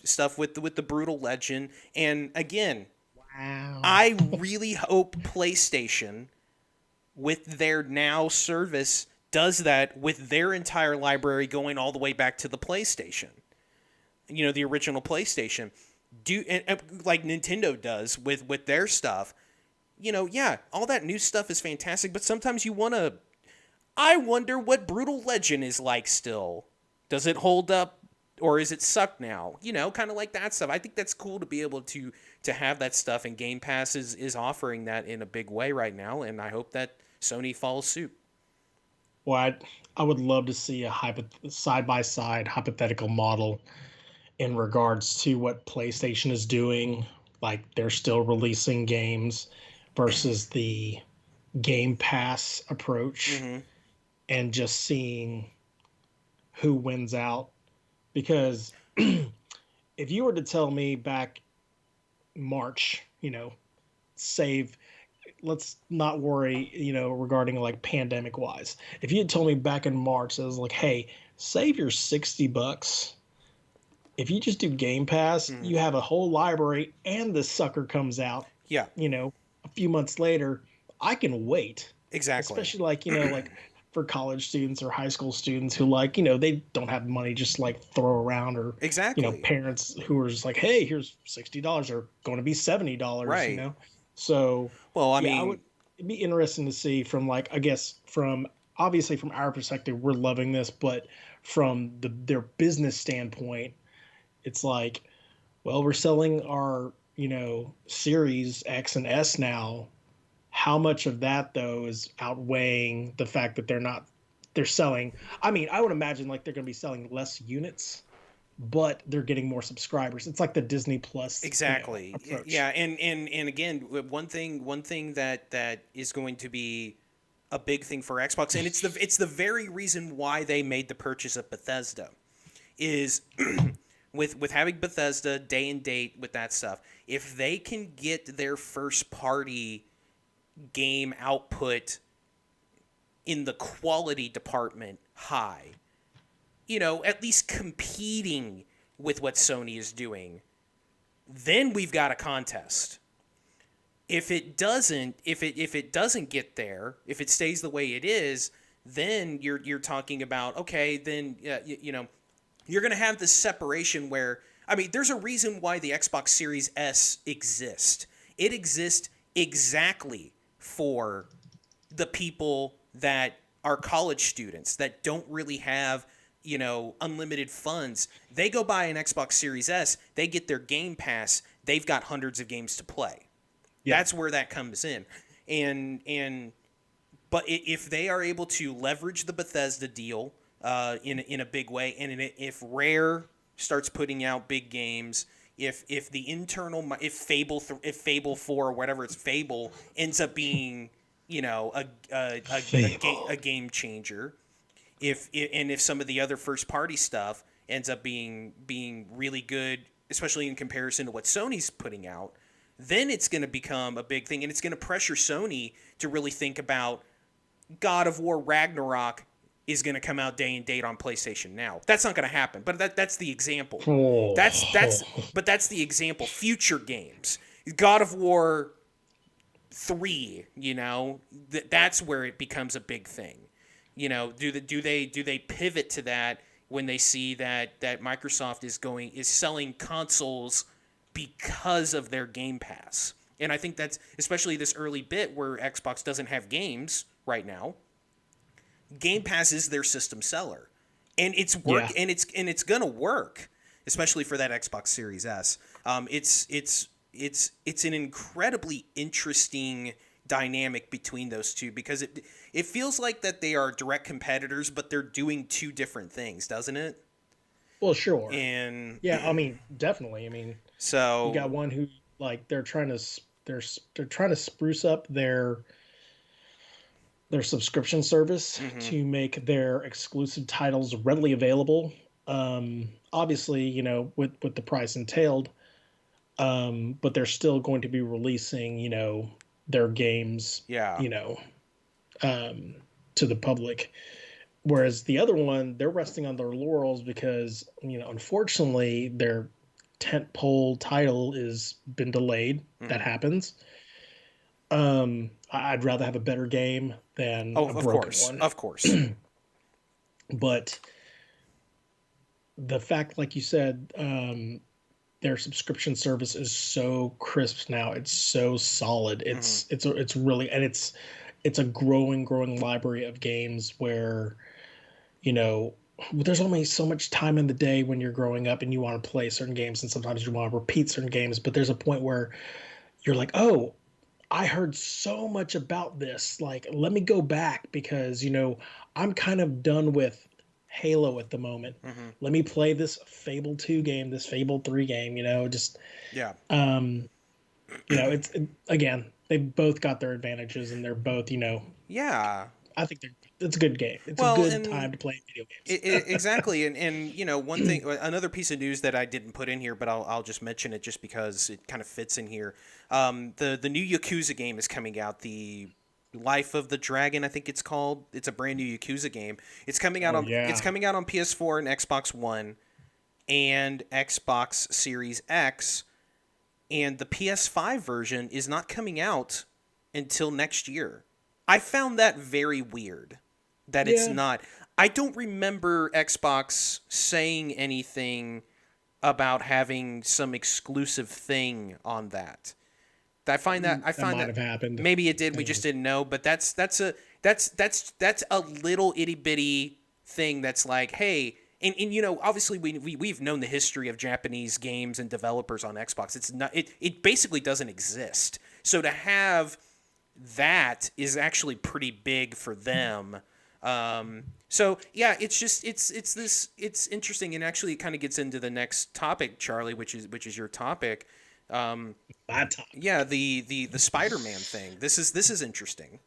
stuff with the Brutal Legend. And again, Wow. I really hope PlayStation, with their Now service, does that with their entire library going all the way back to the PlayStation. The original PlayStation, and like Nintendo does with their stuff. Yeah, all that new stuff is fantastic, but sometimes you want to. I wonder what Brutal Legend is like still. Does it hold up, or is it sucked now? Kind of like that stuff. I think that's cool to be able to have that stuff, and Game Pass is offering that in a big way right now, and I hope that Sony follows suit. Well, I would love to see a side by side hypothetical model in regards to what PlayStation is doing. Like they're still releasing games versus the Game Pass approach, Mm-hmm. and just seeing who wins out. Because if you were to tell me back March, save let's not worry, regarding like pandemic wise. If you had told me back in March, I was like, hey, save your $60. If you just do Game Pass, Mm, you have a whole library and the sucker comes out, yeah, a few months later. I can wait. exactly. Especially like, like for college students or high school students who like, they don't have money just like throw around, or, Exactly. parents who are just like, hey, here's $60 or going to be $70. Right. So Well, I yeah, mean, it'd be interesting to see from like, I guess from obviously from our perspective, we're loving this, but from their business standpoint, it's like, well, we're selling our, series X and S now. How much of that though is outweighing the fact that they're selling, I mean, I would imagine like they're going to be selling less units, but they're getting more subscribers. It's like the Disney Plus, exactly. approach. Yeah, and again, one thing that is going to be a big thing for Xbox, and it's the very reason why they made the purchase of Bethesda, is with having Bethesda day and date with that stuff. If they can get their first party game output in the quality department high, at least competing with what Sony is doing, then we've got a contest. If it doesn't get there, if it stays the way it is, then you're talking about, okay, then you're going to have this separation where, I mean, there's a reason why the Xbox Series S exists. It exists exactly for the people that are college students that don't really have, unlimited funds. They go buy an Xbox Series S, they get their Game Pass, they've got hundreds of games to play. Yeah. That's where that comes in. And but if they are able to leverage the Bethesda deal in a big way, and if Rare starts putting out big games, if the internal, if Fable 4 or whatever it's Fable ends up being, a Fable. game changer, if some of the other first party stuff ends up being really good, especially in comparison to what Sony's putting out, then it's going to become a big thing, and it's going to pressure Sony to really think about God of War Ragnarok is going to come out day and date on PlayStation Now. That's not going to happen, but that's the example. That's Oh. that's but that's the example. Future games, God of War 3, that's where it becomes a big thing. Do they pivot to that when they see that Microsoft is selling consoles because of their Game Pass? And I think that's especially this early bit where Xbox doesn't have games right now. Game Pass is their system seller, and Yeah. it's gonna work, especially for that Xbox Series S. It's an incredibly interesting dynamic between those two, because it feels like that they are direct competitors, but they're doing two different things, doesn't it? Well, sure. And Yeah, I mean, definitely. I mean, you got so, one who like they're trying to spruce up their subscription service mhm, to make their exclusive titles readily available. Obviously, with the price entailed, but they're still going to be releasing, their games, yeah, um, to the public. Whereas the other one, they're resting on their laurels because, unfortunately, their tentpole title is been delayed. That mhm. happens. I'd rather have a better game than Oh, a of broken course, one. of course. But the fact, like you said, their subscription service is so crisp now. It's so solid. Mhm. It's really, and it's a growing library of games where, you know there's only so much time in the day when you're growing up and you want to play certain games, and sometimes you want to repeat certain games, but there's a point where you're like, oh, I heard so much about this. Like, let me go back because, I'm kind of done with Halo at the moment. Mhm. Let me play this Fable 2 game, this Fable 3 game, just Yeah. um, again, they both got their advantages and they're both, Yeah. I think they're it's a good game. It's a Well, good and time to play video games. exactly, and one thing, another piece of news that I didn't put in here, but I'll just mention it just because it kind of fits in here. The new Yakuza game is coming out. The Life of the Dragon, I think it's called. It's a brand new Yakuza game. Oh It's yeah. coming out on PS4 and Xbox One and Xbox Series X, and the PS5 version is not coming out until next year. I found that very weird that it's Yeah. not. I don't remember Xbox saying anything about having some exclusive thing on that. I That find might that have happened. maybe it did. We Yeah. just didn't know. But that's a little itty bitty thing. That's like, hey, and obviously we've known the history of Japanese games and developers on Xbox. It's not it basically doesn't exist. So to have that is actually pretty big for them. So yeah, it's interesting, and actually it kind of gets into the next topic, Charlie, which is your topic. That time. Yeah, the Spider-Man thing. This is interesting.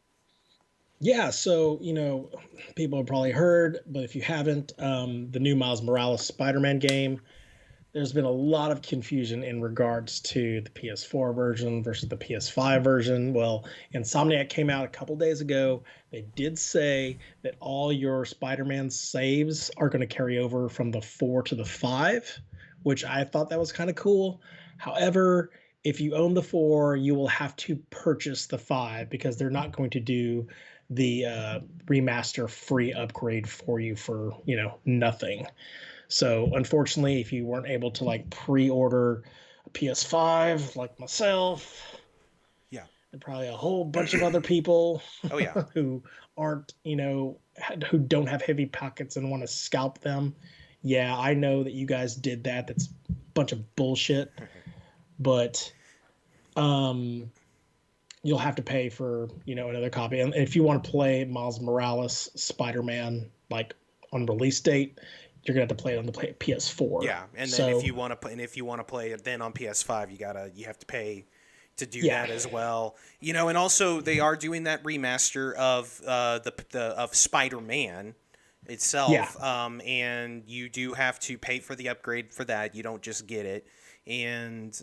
Yeah, so people have probably heard, but if you haven't, the new Miles Morales Spider-Man game, there's been a lot of confusion in regards to the PS4 version versus the PS5 version. Well, Insomniac came out a couple days ago. They did say that all your Spider-Man saves are going to carry over from the 4 to the 5, which I thought that was kind of cool. However, if you own the 4, you will have to purchase the 5 because they're not going to do the remaster free upgrade for you for, nothing. So unfortunately, if you weren't able to like pre-order a PS5 like myself Yeah. and probably a whole bunch of other people Oh yeah. who aren't, who don't have heavy pockets and want to scalp them. Yeah, I know that you guys did that. That's a bunch of bullshit, but um you'll have to pay for, another copy. And if you want to play Miles Morales Spider-Man like on release date, you're gonna have to play it on the PS4. Yeah, and then So if you want to play it then on PS5, you have to pay to do yeah, that as well. And also they are doing that remaster of of Spider-Man yeah, itself, and you do have to pay for the upgrade for that. You don't just get it. And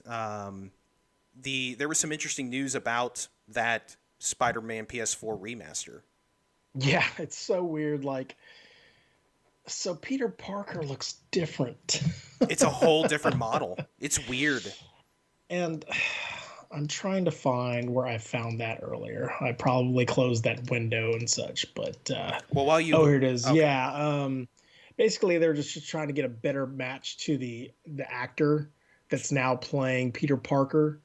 there was some interesting news about that Spider-Man PS4 remaster. yeah. It's so weird. Like, so Peter Parker looks different, It's a whole different model. It's weird. and I'm trying to find where I found that earlier. I probably closed that window and such, but Well, while oh, you here it is. okay, Yeah. Basically, they're just trying to get a better match to the actor that's now playing Peter Parker.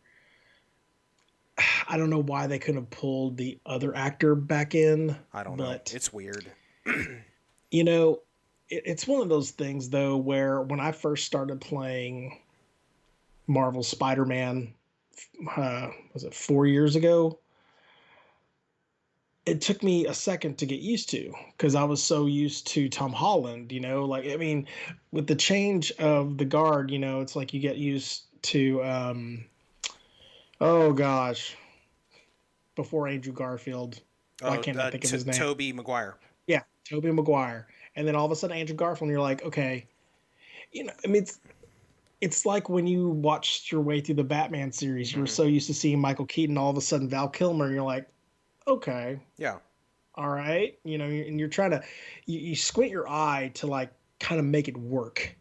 I don't know why they couldn't have pulled the other actor back in, I don't know. but It's weird. you know, it's one of those things though where when I first started playing Marvel Spider-Man, was it 4 years ago? It took me a second to get used to because I was so used to Tom Holland. Like I mean, with the change of the guard, it's like you get used to. Oh gosh, before Andrew Garfield, why Oh, can't I think of his name? Toby Maguire. Yeah, Tobey Maguire, and then all of a sudden Andrew Garfield, and you're like, okay, I mean, it's like when you watched your way through the Batman series, you were Hmm. so used to seeing Michael Keaton, all of a sudden Val Kilmer, and you're like, okay, Yeah, all right, and you're trying to, you squint your eye to like kind of make it work.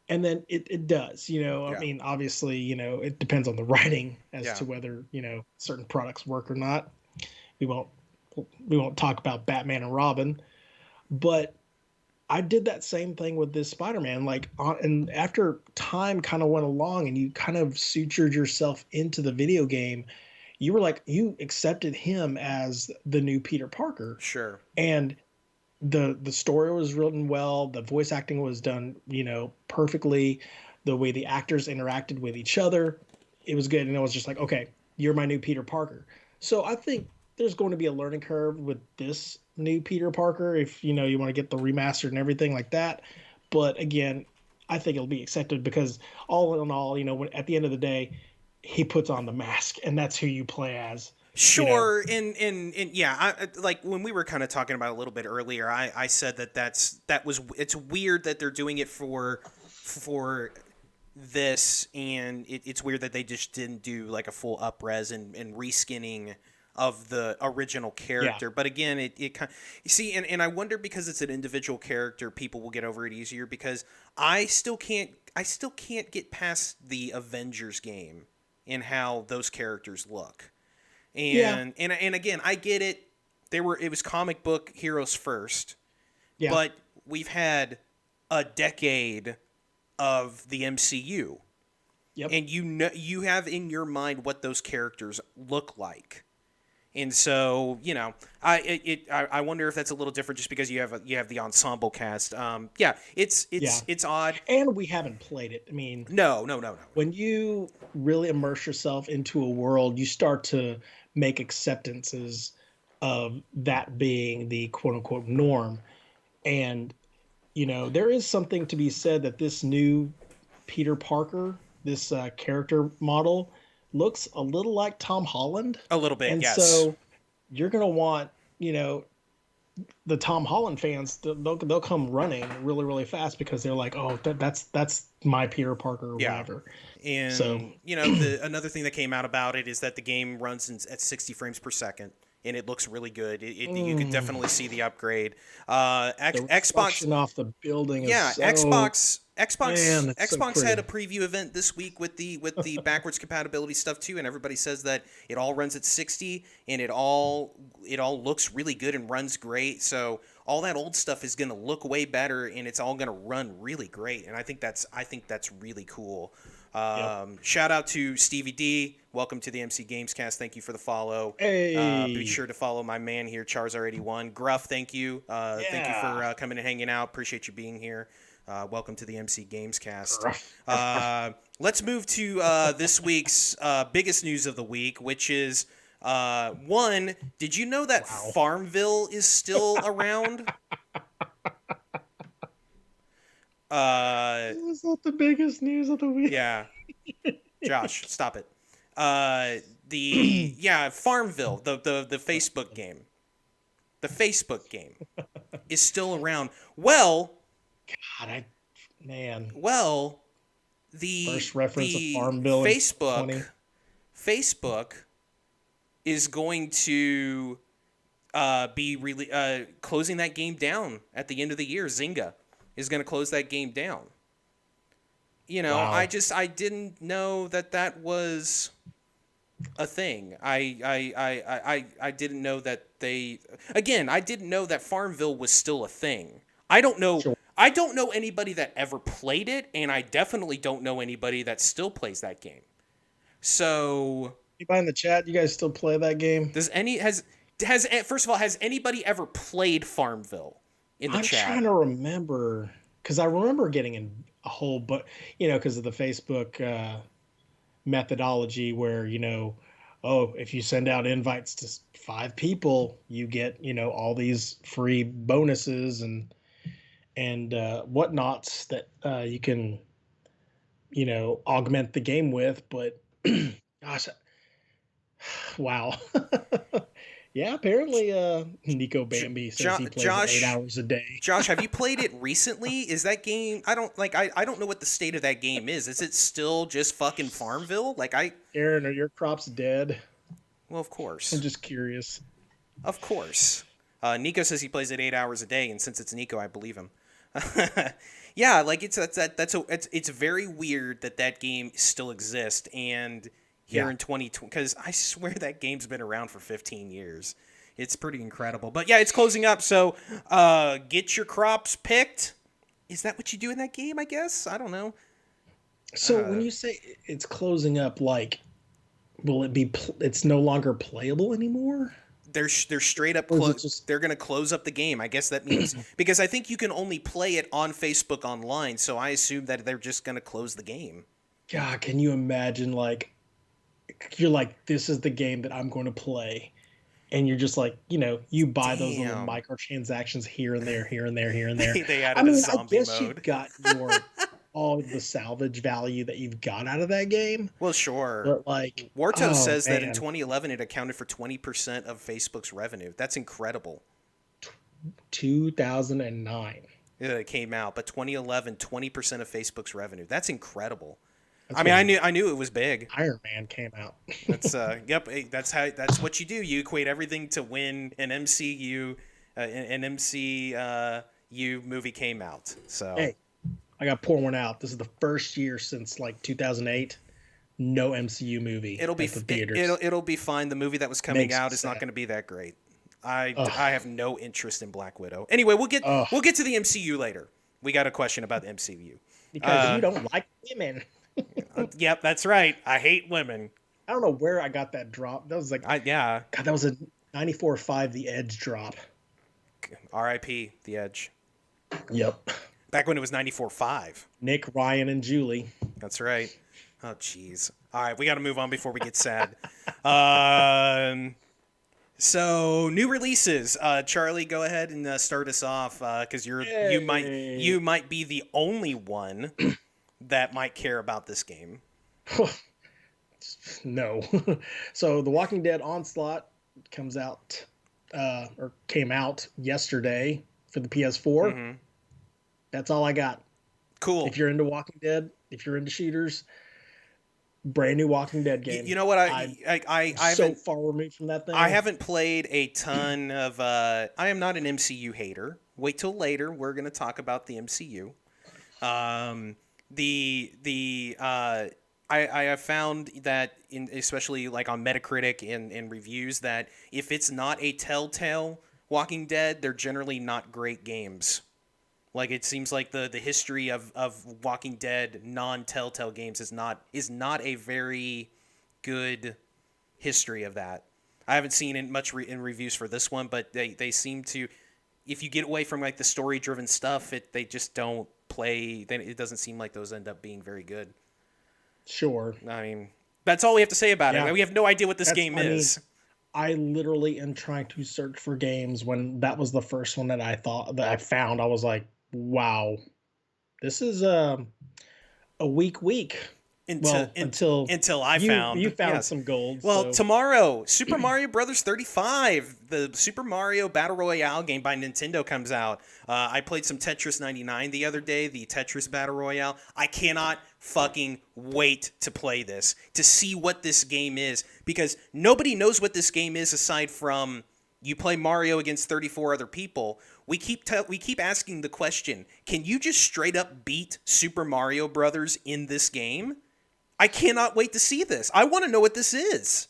And then it does, I yeah, mean, obviously, it depends on the writing as yeah. to whether, certain products work or not. We won't, we won't talk about Batman and Robin, but I did that same thing with this Spider-Man. Like, and after time kind of went along, and you kind of sutured yourself into the video game, you were like, you accepted him as the new Peter Parker, Sure. and the story was written well. The voice acting was done, perfectly. The way the actors interacted with each other, it was good, and it was just like, okay, you're my new Peter Parker. So I think there's going to be a learning curve with this new Peter Parker if you want to get the remastered and everything like that. But again, I think it'll be accepted because all in all, when at the end of the day, he puts on the mask and that's who you play as. you know. Sure, and yeah, like when we were kind of talking about it a little bit earlier, I said it's weird that they're doing it for this, and it's weird that they just didn't do like a full upres and reskinning of the original Yeah. character. But again, it kind you see, and I wonder, because it's an individual character, people will get over it easier, because I still can't get past the Avengers game and how those characters look. Yeah. And again, I get it. It was comic book heroes first, Yeah. but we've had a decade of the MCU, Yep. and you have in your mind what those characters look like. And so, I wonder if that's a little different just because you have the ensemble cast. Yeah, Yeah. it's odd. And we haven't played it. I mean, No, no, no, no. when you really immerse yourself into a world, you start to make acceptances of that being the quote unquote norm. And, there is something to be said that this new Peter Parker, this character model, looks a little like Tom Holland. A little bit, And yes. so you're going to want, the Tom Holland fans, they'll come running really, really fast because they're like, oh, that's my Peter Parker or Yeah. whatever. So And another thing that came out about it is that the game runs at 60 frames per second, and it looks really good. You could definitely see the upgrade. the Xbox, reflection off the building is yeah, so, man, it's so Xbox had a pretty. preview event this week with the backwards compatibility stuff too, and everybody says that it all runs at 60, and it all looks really good and runs great. So all that old stuff is going to look way better, and it's all going to run really great. And I think that's really cool. Yep. Shout out to Stevie D. Welcome to the MC Gamescast. Thank you for the follow. Be Hey, sure to follow my man here, Charizard81. Gruff, thank you. Thank you for yeah. coming and hanging out. Appreciate you being here. Welcome to the MC Gamescast. Gruff, gruff, gruff. Let's move to this week's biggest news of the week, which is one, did you know that Wow. Farmville is still around? Uh, Is that the biggest news of the week? yeah. Josh, stop it. Farmville, the Facebook game. The Facebook game is still around. Well, God, man. well, the First reference of the Farmville in 20. Facebook is going to be really closing that game down at the end of the year. Zynga is going to close that game down. Wow. I didn't know that was a thing. I didn't know that I didn't know that Farmville was still a thing. Sure. I don't know anybody that ever played it, and I definitely don't know anybody that still plays that game. So, Anybody in the chat, you guys still play that game? first of all, has anybody ever played Farmville in the I'm chat? trying to remember because I remember getting in a whole, but because of the Facebook methodology where oh, if you send out invites to 5 people, you get all these free bonuses and whatnots that you can augment the game with. But gosh, wow. Yeah, apparently Nico J- Bambi says jo- he plays it eight Josh, hours a day. Josh, have you played it recently? Is that game? I don't know what the state of that game is. Is it still just fucking Farmville? Aaron, are your crops dead? Well, of I'm course, just curious. of course. Nico says he plays it 8 hours a day, and since it's Nico, I believe him. Yeah, like it's very weird that game still exists, and here Yeah. in 2020, because I swear that game's been around for 15 years. It's pretty incredible. But yeah, it's closing up, so get your crops picked. Is that what you do in that game, I guess? I don't know. So when you say it's closing up, like, will it be? It's no longer playable anymore, They're straight up or is it just? they're going to close up the game. I guess that means because I think you can only play it on Facebook online, so I assume that they're just going to close the game. God, can you imagine? Like, you're like, this is the game that I'm going to play, and you're just like, you buy those little Damn. microtransactions here and there, here and there, here and there. They I added a mean, I zombie guess mode. you've got your all the salvage value that you've got out of that game. Well, sure. But like, Warto oh says that in man, 2011 it accounted for 20% of Facebook's revenue. That's incredible. 2009. It came out, but 2011, 20% of Facebook's revenue. That's incredible. That's I mean, when I knew it was big. Iron Man came out. Yep, that's what you do. You equate everything to when an MCU movie came out. So, Hey, I got to pour one out. This is the first year since like 2008, no MCU movie at the theaters. it'll be fine. The movie that was coming Makes me out is not sad. going to be that great. Ugh, I have no interest in Black Widow. Anyway, ugh. we'll get to the MCU later. We got a question about the MCU. Because you don't like women. Yep, that's right. I hate women. I don't know where I got that drop. That was like, Yeah. God, that was a 94.5 The Edge drop. R.I.P. The Edge. Yep. Back when it was 94.5. Nick, Ryan, and Julie. That's right. Oh, jeez. All right, we got to move on before we get sad. So new releases. Charlie, go ahead and start us off because you might be the only one that might care about this game. No. So The Walking Dead Onslaught comes out or came out yesterday for the PS4. Mm-hmm. That's all I got. Cool. If you're into Walking Dead, if you're into shooters, brand new Walking Dead game. You know what? I so far removed from that thing. I haven't played a ton of. I am not an MCU hater. Wait till later. We're going to talk about the MCU. I have found that especially like on Metacritic and reviews that if it's not a Telltale Walking Dead, they're generally not great games. Like it seems like the history of Walking Dead non-Telltale games is not a very good history of that. I haven't seen it much in reviews for this one, but they seem to, if you get away from like the story driven stuff, they just don't play. Then it doesn't seem like those end up being very good. Sure. I mean, that's all we have to say about Yeah. it. We have no idea what this game is. I literally am trying to search for games when that was the first one that I found. I was like, wow, this is a weak week. Until I found you found yes. some gold. Well, so. tomorrow, Super Mario Brothers 35, the Super Mario Battle Royale game by Nintendo comes out. I played some Tetris 99 the other day, the Tetris Battle Royale. I cannot fucking wait to play this, to see what this game is, because nobody knows what this game is aside from you play Mario against 34 other people. We keep asking the question, can you just straight up beat Super Mario Brothers in this game? I cannot wait to see this. I want to know what this is.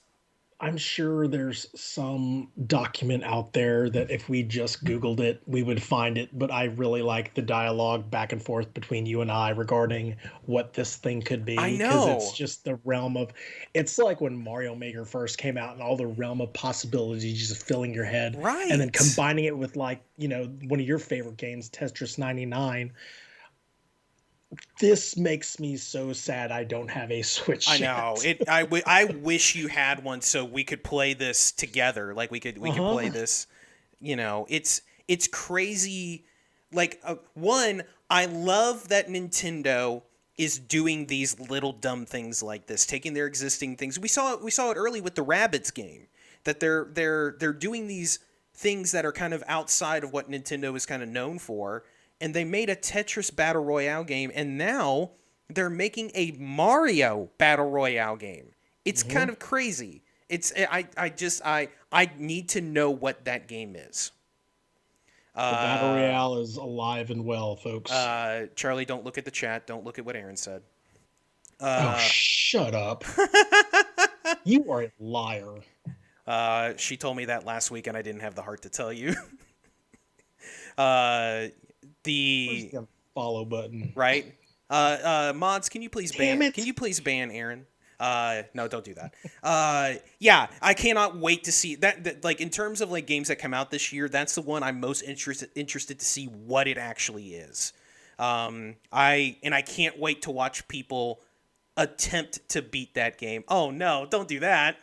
I'm sure there's some document out there that if we just Googled it, we would find it. But I really like the dialogue back and forth between you and I regarding what this thing could be. I know. Because it's just the realm of, it's like when Mario Maker first came out and all the realm of possibilities just filling your head. Right. And then combining it with like, one of your favorite games, Tetris 99. This makes me so sad I don't have a Switch. I know. I wish you had one so we could play this together. Like we could play this. It's crazy. Like one, I love that Nintendo is doing these little dumb things like this, taking their existing things. We saw it early with the Rabbids game, that they're doing these things that are kind of outside of what Nintendo is kind of known for. And they made a Tetris Battle Royale game, and now they're making a Mario Battle Royale game. It's kind of crazy. I need to know what that game is. The Battle Royale is alive and well, folks. Charlie, don't look at the chat. Don't look at what Aaron said. Oh, shut up. You are a liar. She told me that last week, and I didn't have the heart to tell you. Where's the follow button? Right. Mods, can you please ban Aaron? No, don't do that. Yeah, I cannot wait to see that. Like in terms of like games that come out this year, that's the one I'm most interested to see what it actually is. I can't wait to watch people attempt to beat that game. Oh no, don't do that.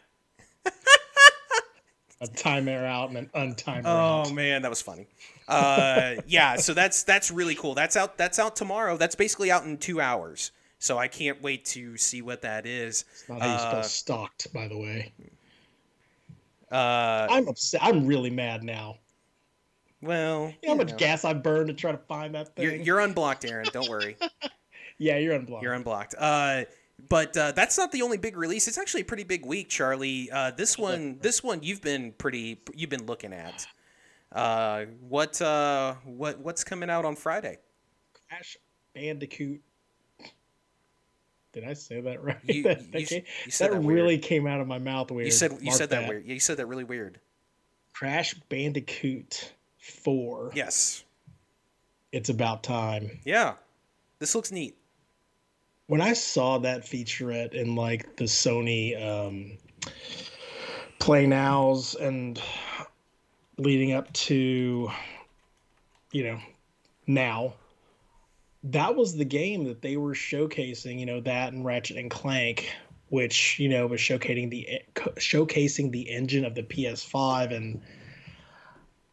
A timer out and an untimer Oh out. man, that was funny. Yeah, so that's really cool. That's out tomorrow. That's basically out in 2 hours. So I can't wait to see what that is. It's not how you spell stalked, by the way. Uh, I'm upset. I'm really mad now. well, You know how much gas I burned to try to find that thing? you're unblocked, Aaron. Don't worry, Yeah, you're you're unblocked. unblocked. But that's not the only big release. It's actually a pretty big week, Charlie. This one you've been looking at. What's coming out on Friday? Crash Bandicoot. Did I say that right? You you you said That that weird. really came out of my mouth weird. You Mark said that that. weird. Yeah, you said that really weird. Crash Bandicoot 4. Yes. It's about time. Yeah. This looks neat. When I saw that featurette in like the Sony Play Nows and leading up to, you know, now, that was the game that they were showcasing, that and Ratchet and Clank, which, was showcasing the engine of the PS5. And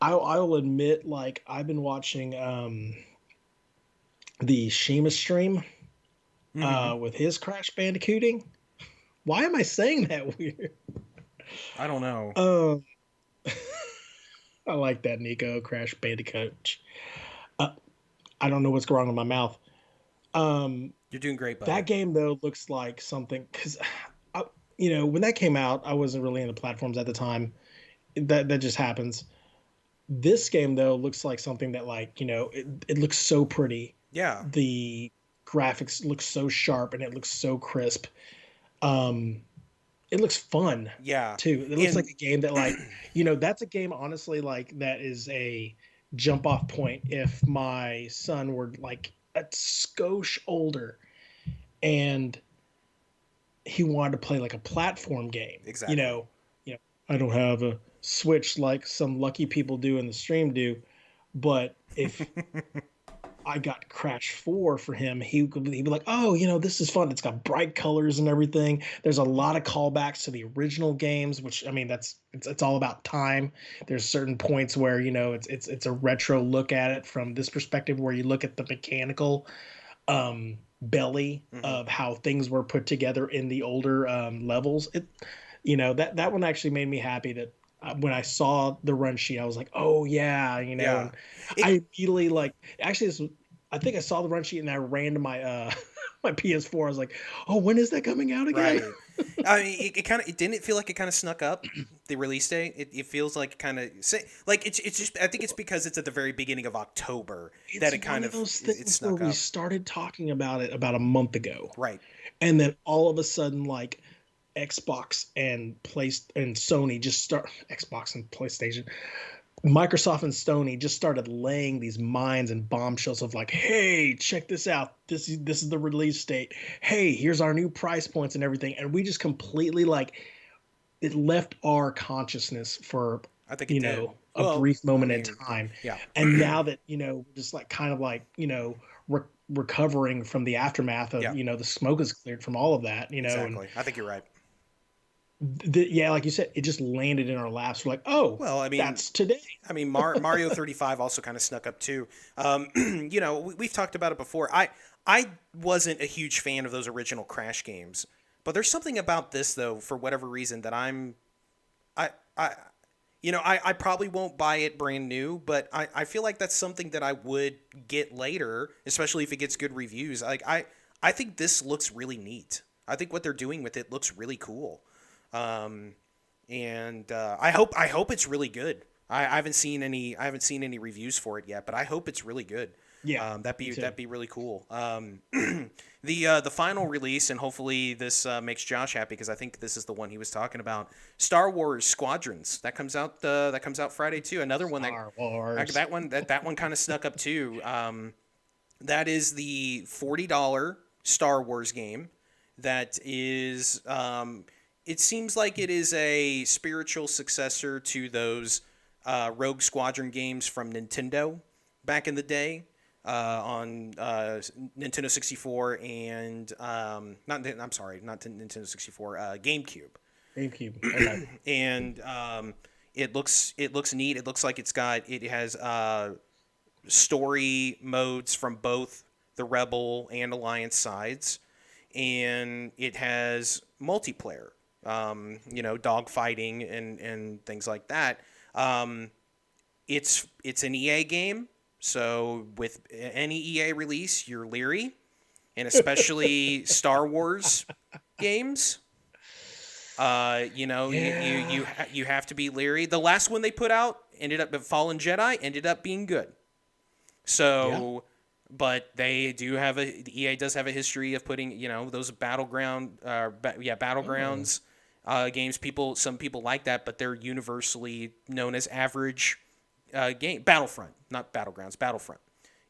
I'll admit, like, I've been watching the Shima stream Mm-hmm. with his Crash Bandicooting. Why am I saying that weird? I don't know. Um, I like that, Nico. Crash Bandicoot. Uh, I don't know what's wrong with my mouth. Um, You're doing great, buddy. that game though looks like something because, when that came out, I wasn't really into platforms at the time. That just happens. This game though looks like something that it looks so pretty. Yeah. The graphics look so sharp and it looks so crisp. Um, it looks fun Yeah. too. It looks like a game that that's a game honestly like that is a jump off point if my son were like a skosh older and he wanted to play like a platform game. Exactly. I don't have a Switch like some lucky people do in the stream do, but if I got Crash 4 for him, he'd be like, "Oh, this is fun. It's got bright colors and everything. There's a lot of callbacks to the original games, which I mean, it's all about time. There's certain points where it's a retro look at it from this perspective, where you look at the mechanical belly Mm-hmm. of how things were put together in the older levels. That one actually made me happy that when I saw the run sheet, I was like, oh yeah, Yeah. and It I immediately actually I think I saw the run sheet and I ran to my my PS4. I was like, oh, when is that coming out again? right. I mean, it didn't feel like it kind of snuck up the release date. It feels like kind of like it's just I think it's because it's at the very beginning of October that It's it one kind of of those it things where snuck we up. started talking about it about a month ago, Right. and then all of a sudden, like Xbox and Sony just start Xbox and PlayStation, Microsoft and Sony just started laying these mines and bombshells of like, hey, check this out. This is the release date. Hey, here's our new price points and everything. And we just completely it left our consciousness for I think it did. a Well, brief I moment in mean, time. yeah. And now that just like kind of like recovering from the aftermath of Yeah. the smoke is cleared from all of that. And Exactly. I think you're right. yeah, like you said, it just landed in our laps. We're like, oh, Well, that's today. Mario 35 also kind of snuck up too. We've talked about it before. I wasn't a huge fan of those original Crash games, but there's something about this though, for whatever reason, that I I I probably won't buy it brand new, but I feel like that's something that I would get later, especially if it gets good reviews. I think this looks really neat. I think what they're doing with it looks really cool. Um, and I hope it's really good. I haven't seen any reviews for it yet, but I hope it's really good. Yeah, me too. That'd be really cool. The final release, and hopefully this makes Josh happy because I think this is the one he was talking about. Star Wars Squadrons that comes out Friday too. Another one Star Wars. that one kind of snuck up too. That is the $40 Star Wars game. That is it seems like it is a spiritual successor to those Rogue Squadron games from Nintendo back in the day on Nintendo 64 and not Nintendo 64, GameCube. GameCube. Okay. And It looks neat. It looks like it has story modes from both the Rebel and Alliance sides, and it has multiplayer. Dogfighting and things like that. Um, it's an EA game, so with any EA release, you're leery, and especially Star Wars games. Yeah. You have to be leery. The last one they put out ended up Fallen Jedi ended up being good. Yeah. So, but they do have the EA does have a history of putting those Oh. battlegrounds games. Some people like that, but they're universally known as average game. Battlefront, not battlegrounds. Battlefront.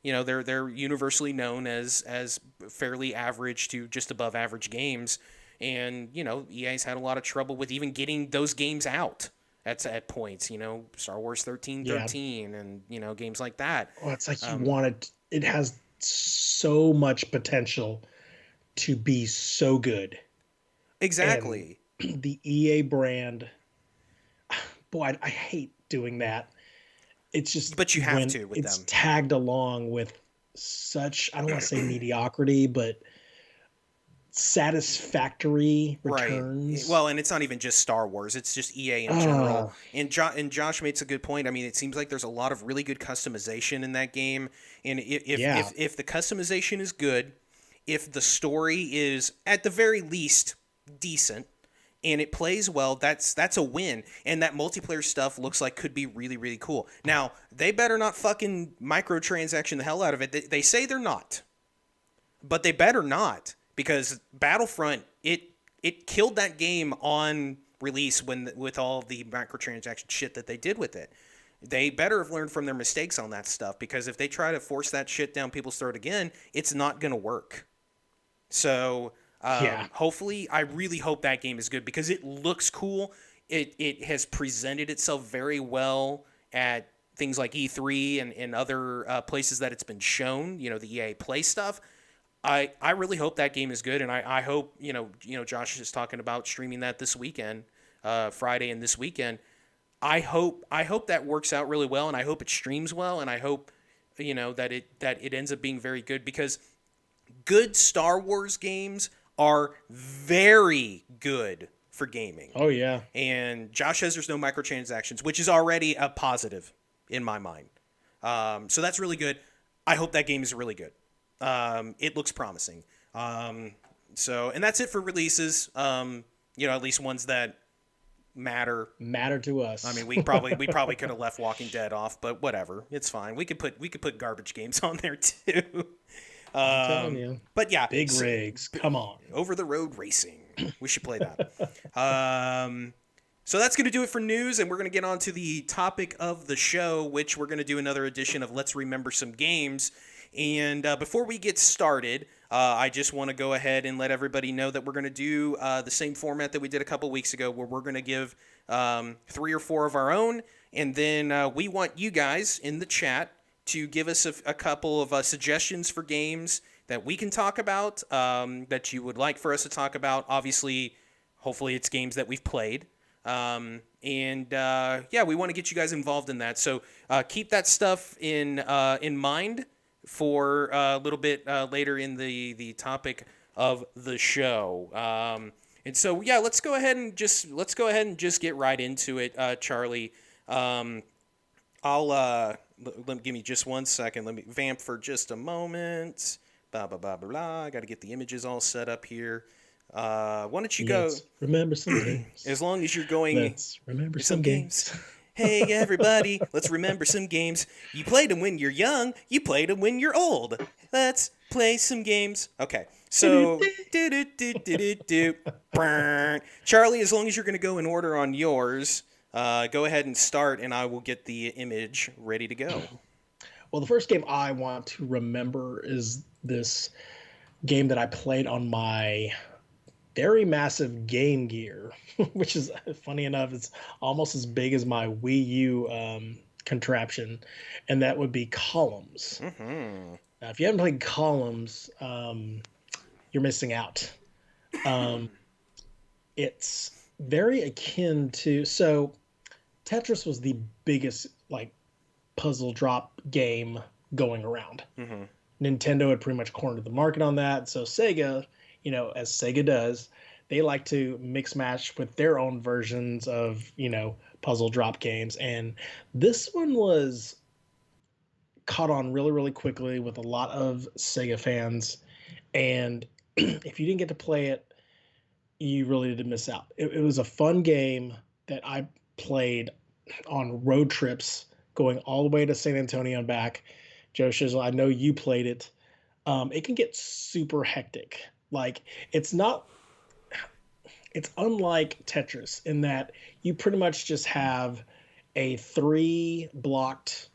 They're universally known as fairly average to just above average games, and EA's had a lot of trouble with even getting those games out at points. Star Wars thirteen Yeah. thirteen and games like that. Oh, it's like you Um, wanted. It has so much potential to be so good, and exactly, the EA brand. Boy, I hate doing that. It's just but you have when to with it's them. tagged along with such, I don't want to say mediocrity, but satisfactory Right. returns. Well, and it's not even just Star Wars; it's just EA in general. Oh, And Josh makes a good point. I mean, it seems like there's a lot of really good customization in that game, and yeah. if the customization is good, if the story is at the very least decent, and it plays well, that's a win. And that multiplayer stuff looks like could be really really cool. Now they better not fucking microtransaction the hell out of it. They say they're not, but they better not, because Battlefront it killed that game on release when with all the microtransaction shit that they did with it. They better have learned from their mistakes on that stuff, because if they try to force that shit down people's throat again, it's not going to work. So Yeah. hopefully, I really hope that game is good because it looks cool. It has presented itself very well at things like E3 and other places that it's been shown. The EA Play stuff. I really hope that game is good, and I hope Josh is talking about streaming that this weekend, Friday and this weekend. I hope that works out really well, and I hope it streams well, and I hope that it ends up being very good, because good Star Wars games are very good for gaming. Oh yeah. And Josh says there's no microtransactions, which is already a positive in my mind. So that's really good. I hope that game is really good. It looks promising. And that's it for releases. At least ones that matter. Matter to I us. mean, we probably could have left Walking Dead off, but whatever, it's fine. We could put garbage games on there too. I'm telling you. But yeah, Big rigs. Come on. over the road racing. We should play that. So that's going to do it for news, and we're going to get on to the topic of the show, which we're going to do another edition of Let's Remember Some Games. And before we get started, I just want to go ahead and let everybody know that we're going to do the same format that we did a couple weeks ago, where we're going to give 3 or 4 of our own, and then we want you guys in the chat to give us a couple of suggestions for games that we can talk about, that you would like for us to talk about. Obviously, hopefully it's games that we've played. Yeah, we want to get you guys involved in that. So keep that stuff in mind for a little bit later in the topic of the show. And so yeah, let's go ahead and just get right into it, Charlie. I'll give me just 1 second. Let me vamp for just a moment. Blah blah blah blah blah. I got to get the images all set up here. Why don't you go? Let's remember some games. As long as you're going, Let's remember some some games. games. Hey everybody, let's remember some games. You played them when you're young. You played them when you're old. Let's play some games. Okay, so do do do do do do. Charlie, as long as you're going to go in order on yours, go ahead and start, and I will get the image ready to go. Well, the first game I want to remember is this game that I played on my very massive Game Gear, which is funny enough, it's almost as big as my Wii U contraption, and that would be Columns. Mm-hmm. Now, if you haven't played Columns, you're missing out. Um, it's very akin to, so Tetris was the biggest like puzzle drop game going around. Mm-hmm. Nintendo had pretty much cornered the market on that. So Sega, as Sega does, they like to mix match with their own versions of, puzzle drop games. And this one was caught on really, really quickly with a lot of Sega fans. And if you didn't get to play it, you really did miss out. It was a fun game that I played on road trips going all the way to San Antonio and back. Joe Shizzle, I know you played it. It can get super hectic. Like it's not it's unlike Tetris in that you pretty much just have a three blocked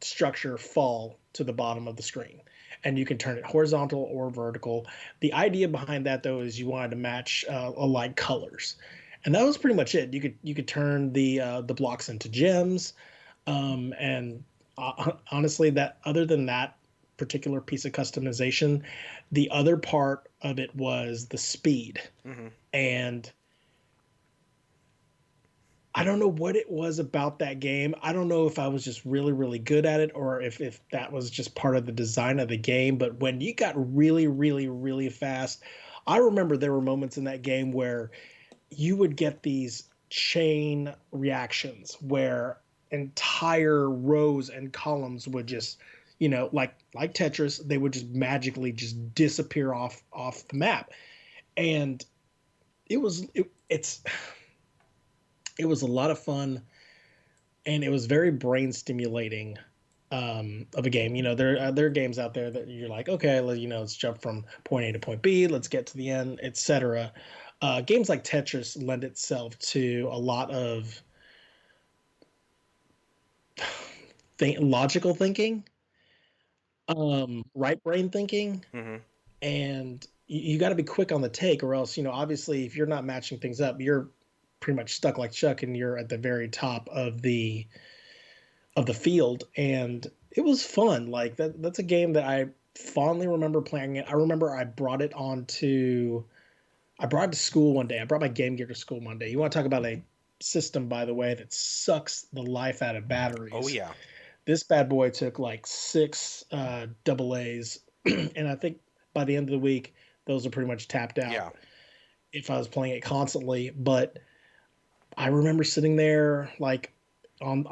structure fall to the bottom of the screen, and you can turn it horizontal or vertical. The idea behind that though is you wanted to match alike colors, and that was pretty much it. You could turn the blocks into gems, and honestly, that other than that particular piece of customization, the other part of it was the speed. Mm-hmm. And I don't know what it was about that game. I don't know if I was just really, really good at it or if that was just part of the design of the game. But when you got really, really, really fast, I remember there were moments in that game where you would get these chain reactions where entire rows and columns would just, like Tetris, they would just magically just disappear off the map. And it was a lot of fun, and it was very brain stimulating of a game. There are games out there that you're like, okay, let's jump from point A to point B, let's get to the end, etc. Games like Tetris lend itself to a lot of logical thinking, right brain thinking, Mm-hmm. and you got to be quick on the take, or else, obviously, if you're not matching things up, you're pretty much stuck like Chuck, and you're at the very top of the field. And it was fun. Like that's a game that I fondly remember playing it. I remember I brought it to school one day. I brought my Game Gear to school one day. You want to talk about a system, by the way, that sucks the life out of Oh batteries. yeah. This bad boy took like six double A's, and I think by the end of the week, those are pretty much tapped out Yeah. if I was playing it constantly. But I remember sitting there like on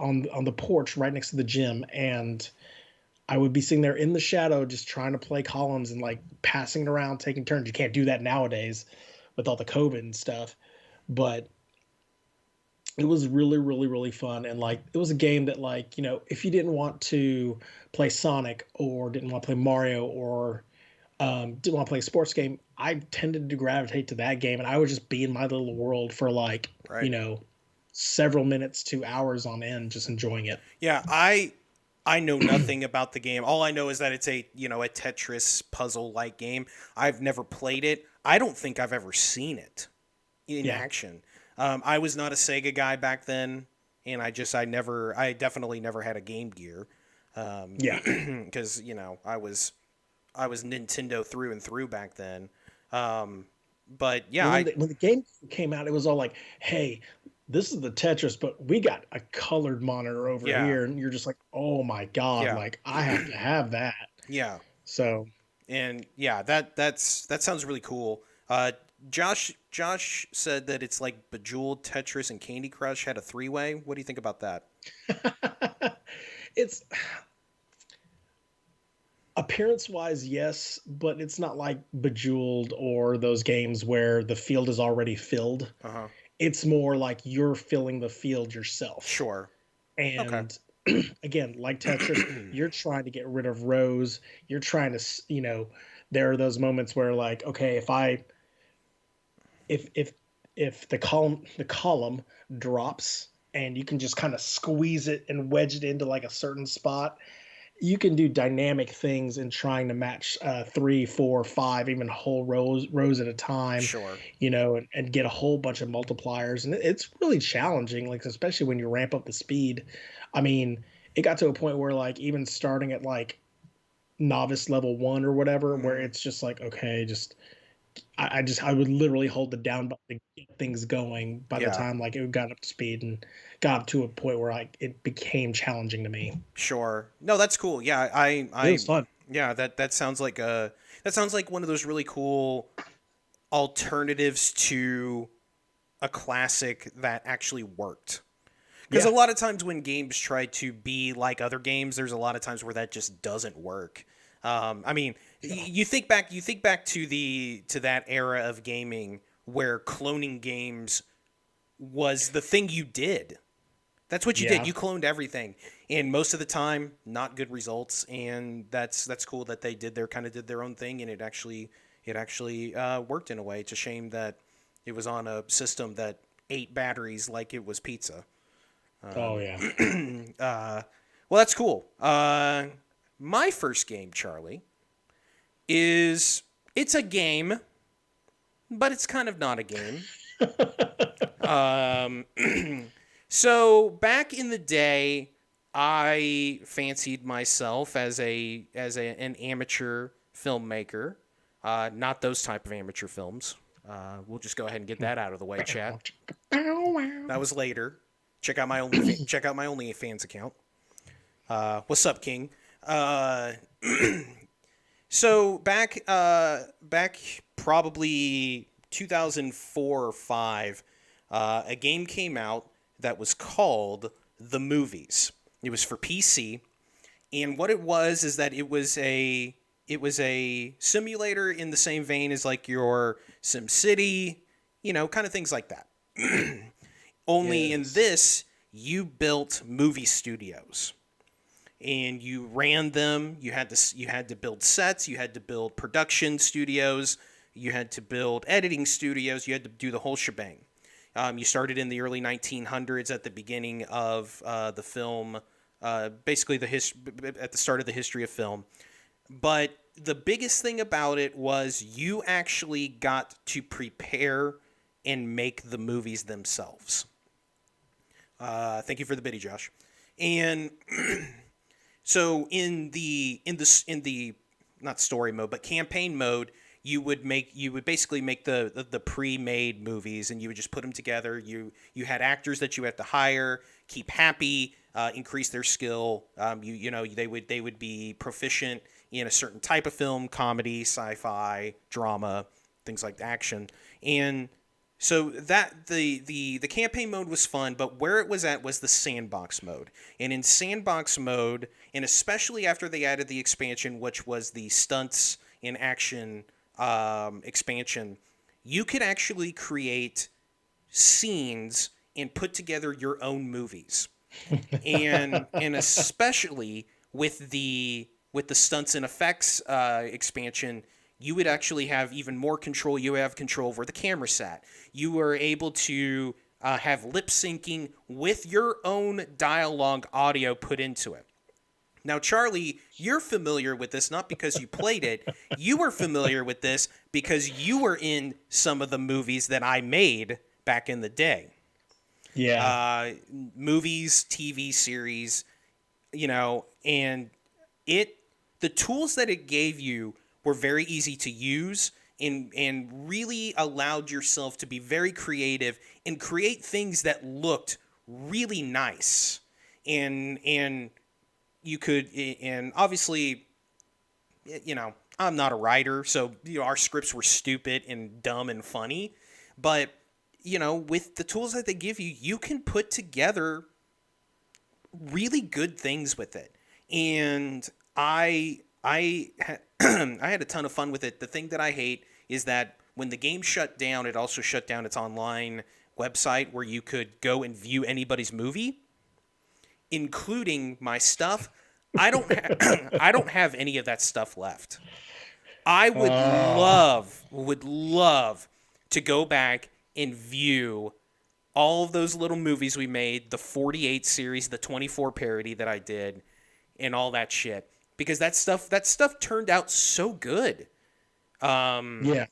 the porch right next to the gym, and I would be sitting there in the shadow just trying to play columns and like passing it around, taking turns. You can't do that nowadays with all the COVID and stuff. But it was really, really, really fun. And like it was a game that, like, if you didn't want to play Sonic or didn't want to play Mario or didn't want to play a sports game, I tended to gravitate to that game, and I would just be in my little world for like, Right. several minutes to hours on end, just enjoying it. Yeah. I know nothing about the game. All I know is that it's a Tetris puzzle like game. I've never played it. I don't think I've ever seen it in Yeah. action. I was not a Sega guy back then, and I definitely never had a Game Gear, Yeah. because I was Nintendo through and through back then. But yeah, Well, when I the game came out, it was all like, "Hey, this is the Tetris, but we got a colored monitor over yeah, here," and you're just like, "Oh my god! yeah, Like I have to have that." yeah, So and yeah, that sounds really cool. Josh said that it's like Bejeweled, Tetris, and Candy Crush had a three-way. What do you think about that? it's appearance wise, yes, but it's not like Bejeweled or those games where the field is already filled. Uh huh. It's more like you're filling the field yourself. Sure. Okay. And again, like Tetris, you're trying to get rid of rows. You're trying to, there are those moments where like, okay, if if the column drops and you can just kind of squeeze it and wedge it into like a certain spot, you can do dynamic things in trying to match three, four, five, even whole rows at a time, Sure. and get a whole bunch of multipliers. And it's really challenging, like especially when you ramp up the speed. I mean, it got to a point where like even starting at like novice level 1 or whatever, where Mm, it's just like, okay, just I would literally hold the down button to get things going by the Yeah. time like it got up to speed and got up to a point where like it became challenging to me. Sure. No, that's cool. Yeah, It was fun. yeah, that sounds like one of those really cool alternatives to a classic that actually worked. Because a Yeah. lot of times when games try to be like other games, there's a lot of times where that just doesn't work. I mean, Yeah. you think back to that era of gaming where cloning games was the thing you did. That's what you did. Yeah. You cloned everything, and most of the time, not good results. And that's cool that they did their own thing, and it actually worked in a way. It's a shame that it was on a system that ate batteries like it was pizza. Oh yeah. Well, that's cool. My first game, Charlie, is it's a game, but it's kind of not a game. Um, so back in the day, I fancied myself as an amateur filmmaker. Not those type of amateur films. We'll just go ahead and get that out of the way, chat. That was later. Check out my OnlyFans account. What's up, King? Uh, so back probably 2004 or five, a game came out that was called The Movies. It was for PC, and what it was is that it was a simulator in the same vein as like your SimCity, kind of things like that. Only in Yes. this, you built movie studios and you ran them. You had to build sets. You had to build production studios. You had to build editing studios. You had to do the whole shebang. You started in the early 1900s at the beginning of the film, basically at the start of the history of film. But the biggest thing about it was you actually got to prepare and make the movies themselves. Thank you for the biddy, Josh. And so in the not story mode, but campaign mode, you would basically make the pre-made movies, and you would just put them together. You had actors that you had to hire, keep happy, increase their skill. They would be proficient in a certain type of film: comedy, sci-fi, drama, things like action. And so that the campaign mode was fun, but where it was at was the sandbox mode. And in sandbox mode, and especially after they added the expansion, which was the stunts in action expansion, you could actually create scenes and put together your own movies. And especially with the stunts and effects expansion, you would actually have even more control. You have control over the camera sat. You were able to have lip syncing with your own dialogue audio put into it. Now, Charlie, you're familiar with this not because you played it. You were familiar with this because you were in some of the movies that I made back in the day. Yeah. Uh, Movies, TV series, and it the tools that it gave you were very easy to use and really allowed yourself to be very creative and create things that looked really nice. And you could, and obviously, I'm not a writer, so our scripts were stupid and dumb and funny, but with the tools that they give you, you can put together really good things with it. And I had a ton of fun with it. The thing that I hate is that when the game shut down, it also shut down its online website where you could go and view anybody's movie, including my stuff. I don't have any of that stuff left. I Oh. would love to go back and view all of those little movies we made, the 48 series, the 24 parody that I did, and all that shit. Because that stuff turned out so good. Yeah.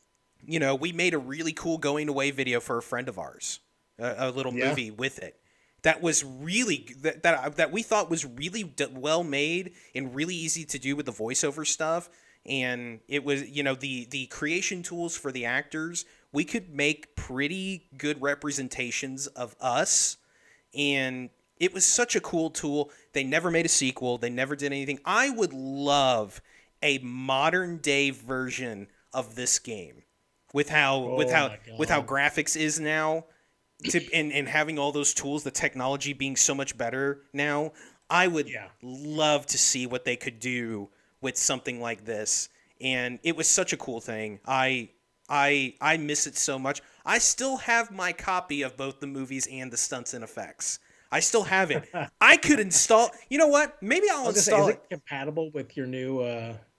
We made a really cool going away video for a friend of ours, a little Yeah. movie with it. That was really that we thought was really well made and really easy to do with the voiceover stuff. and it was, the creation tools for the actors. We could make pretty good representations of us, and it was such a cool tool. They never made a sequel. They never did anything. I would love a modern day version of this game with how with Oh how my with how God. graphics is now, and having all those tools, the technology being so much better now. I would Yeah. love to see what they could do with something like this. And it was such a cool thing. I miss it so much. I still have my copy of both the movies and the stunts and effects. I still have it. I I could install. You know what? Maybe I'll was gonna say, is install it. it compatible with your new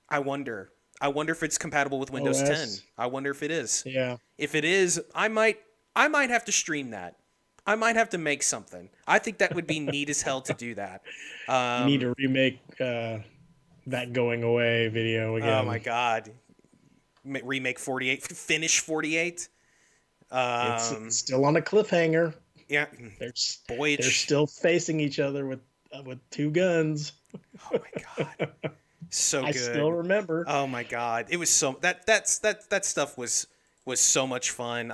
I wonder. I wonder if it's compatible with Windows 10. OS? I wonder if it is. Yeah. If it is, I might have to stream that. I might have to make something. I think that would be neat as hell to do that. You need Um, to remake that going away video oh my again. god, remake 48, finish 48. It's Um, still on a cliffhanger. yeah, They're boy, they're still facing each other with two guns. oh my god, so I still good. remember. Oh my god, it was so that stuff was so much fun.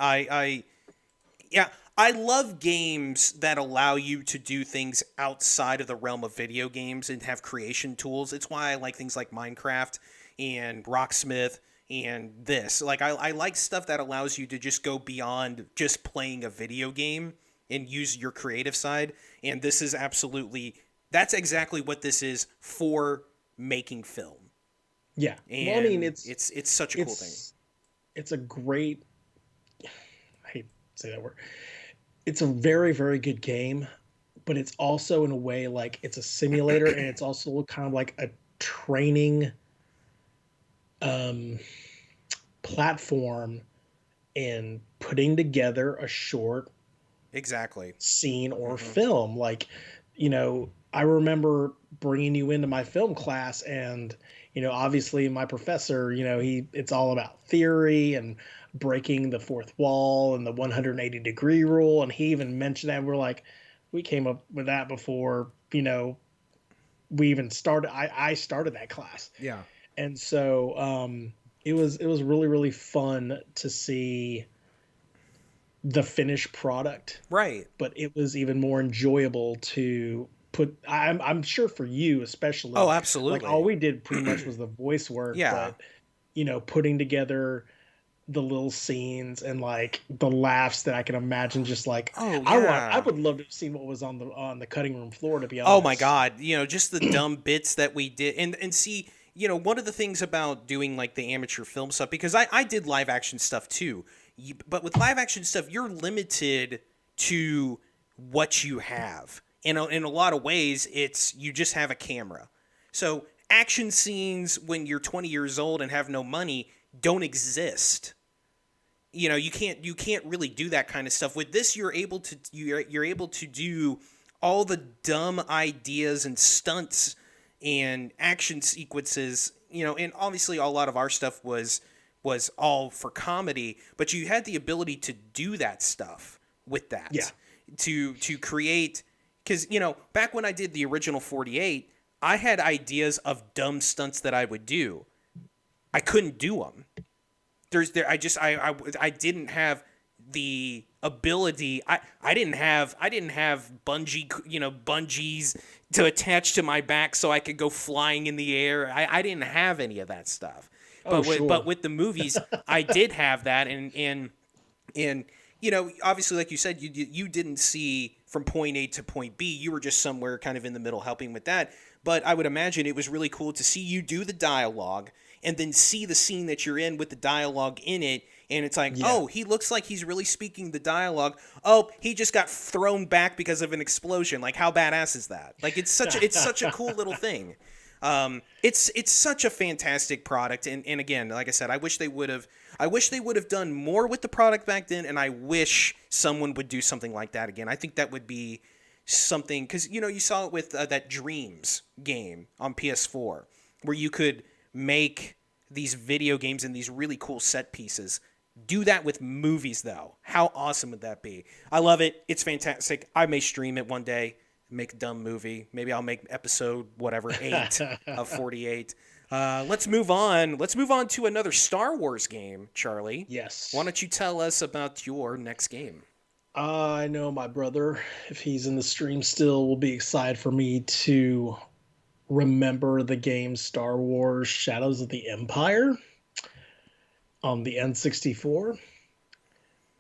Yeah, I love games that allow you to do things outside of the realm of video games and have creation tools. It's why I like things like Minecraft and Rocksmith and this. Like, I like stuff that allows you to just go beyond just playing a video game and use your creative side. And this is that's exactly what this is for making film. Yeah. Well, I mean, And it's such a cool thing. it's a great. I hate to say that word. It's a very very good game, but it's also in a way like it's a simulator, and it's also kind of like a training um, platform in putting together a short Exactly. scene or Hmm. film. Like, I remember bringing you into my film class, and obviously my professor, it's all about theory and breaking the fourth wall and the 180-degree rule, and he even mentioned that. We're like, we came up with that before, we even started. I started that class, Yeah. and so it was really really fun to see the finished product, Right. but it was even more enjoyable to put. I'm sure for you Oh, especially, like all absolutely. we did pretty much was the voice work, Yeah. but putting together the little scenes and like the laughs that I can imagine, just like Oh, I yeah. would love to have seen what was on the cutting room floor, to be Oh my honest. God. Just the dumb bits that we did, and see, one of the things about doing like the amateur film stuff, because I did live action stuff too, but with live action stuff, you're limited to what you have. In a lot of ways, it's you just have a camera. So action scenes when you're 20 years old and have no money don't exist. You can't really do that kind of stuff with this. You're able to do all the dumb ideas and stunts and action sequences, and obviously a lot of our stuff was all for comedy, but you had the ability to do that stuff with Yeah. that, to create, because back when I did the original 48, I had ideas of dumb stunts that I would do. I couldn't do them. I didn't have the ability. I didn't have bungees to attach to my back so I could go flying in the air. I didn't have any of that stuff. Oh, But sure. with the movies, I did have that. And obviously, like you said, you didn't see from point A to point B. You were just somewhere kind of in the middle helping with that. But I would imagine it was really cool to see you do the dialogue and then see the scene that you're in with the dialogue in it. And it's like, Yeah. oh, he looks like he's really speaking the dialogue. Oh, he just got thrown back because of an explosion. Like, how badass is that? Like, it's such a cool little thing. It's such a fantastic product, and again, like I said, I wish they would have done more with the product back then, and I wish someone would do something like that again. I think that would be something, because you saw it with that Dreams game on PS4, where you could make these video games and these really cool set pieces. Do that with movies, though. How awesome would that be? I love it. It's fantastic. I may stream it one day, make a dumb movie. Maybe I'll make episode whatever 8 of 48. Let's move on. Let's move on to another Star Wars game, Charlie. Why Yes. don't you tell us about your next game? I know my brother, if he's in the stream still, will be excited for me to remember the game Star Wars Shadows of the Empire on the N64.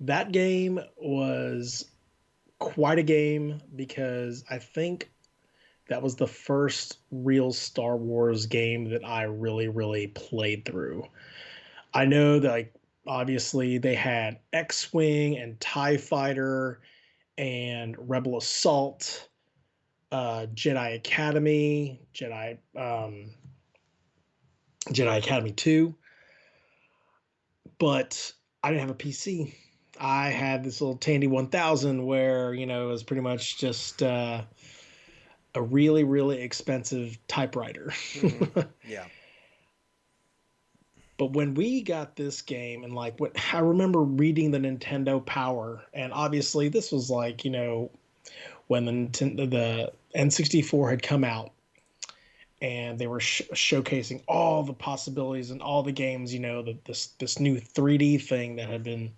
That game was quite a game because I think that was the first real Star Wars game that I really, really played through. I know that, like, obviously they had X-Wing and TIE Fighter and Rebel Assault, Jedi Academy, Jedi Academy 2, but I didn't have a PC. I had this little Tandy 1000 where, it was pretty much just a really, really expensive typewriter. Mm-hmm. Yeah. But when we got this game, and like what I remember reading the Nintendo Power, and obviously this was like, when the N64 had come out, and they were showcasing all the possibilities and all the games, this new 3D thing that had been,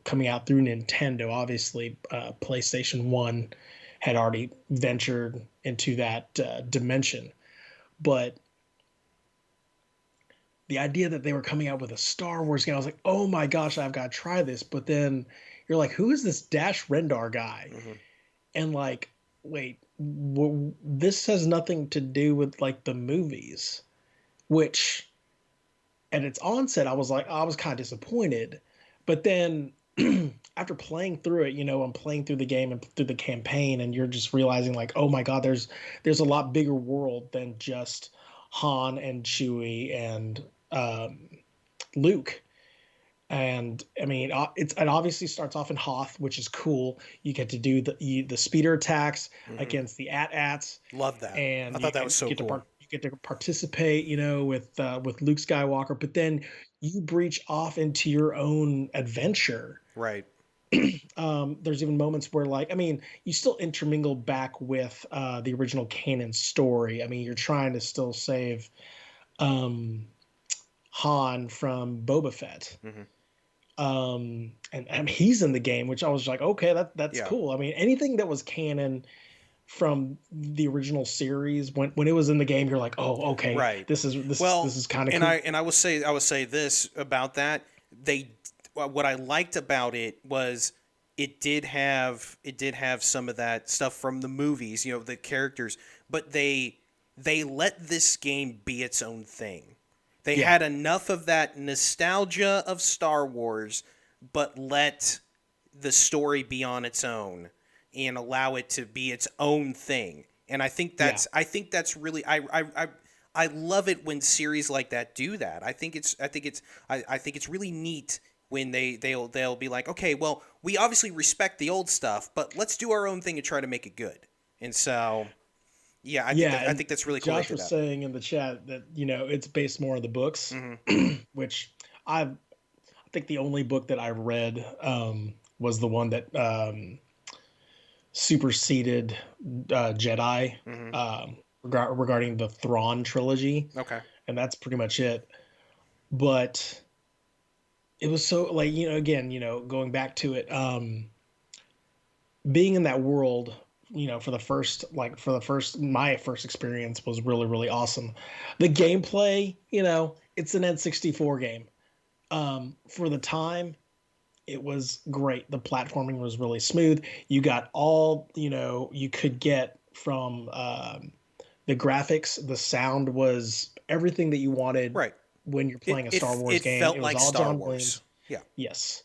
coming out through Nintendo. Obviously, PlayStation 1 had already ventured into that dimension, but the idea that they were coming out with a Star Wars game, I was like, oh my gosh, I've got to try this. But then you're like, who is this Dash Rendar guy? Mm-hmm. And like, wait, this has nothing to do with like the movies, which at its onset, I was like, I was kind of disappointed. But then after playing through it, I'm playing through the game and through the campaign, and you're just realizing like, oh my God, there's a lot bigger world than just Han and Chewie and um, Luke. And I mean, it obviously starts off in Hoth, which is cool. You get to do the speeder attacks Mm-hmm. against the AT-ATs, Love that. I and thought that was so cool. you get to participate, with Luke Skywalker. But then you breach off into your own adventure. Right. There's even moments where, like, I mean, you still intermingle back with the original canon story. I mean, you're trying to still save um, Han from Boba Fett. Mm-hmm. And he's in the game, which I was like, okay, that's Yeah. cool. I mean, anything that was canon from the original series, when it was in the game, you're like, oh, okay, Right. this Well, is kind of and cool. I will say this about that. What I liked about it was it did have some of that stuff from the movies, the characters, but they let this game be its own thing. They Yeah, had enough of that nostalgia of Star Wars, but let the story be on its own and allow it to be its own thing. And yeah, I think that's really I love it when series like that do that. I think it's really neat when they'll be like, okay, well, we obviously respect the old stuff, but let's do our own thing and try to make it good. And so, yeah, yeah. I And think that's really cool they Josh did was that. saying in the chat that it's based more on the books, Hmm. which I think the only book that I read was the one that superseded Jedi, Hmm. regarding the Thrawn trilogy, Okay. and that's pretty much it. But it was so, like, again, going back to it, being in that world, my first experience was really, really awesome. The gameplay, it's an N64 game. For the time, it was great. The platforming was really smooth. You got all you could get from the graphics. The sound was everything that you wanted Right. when you're playing a Star Wars It game. felt It was like all Star John Wars. Williams. Yeah. Yes.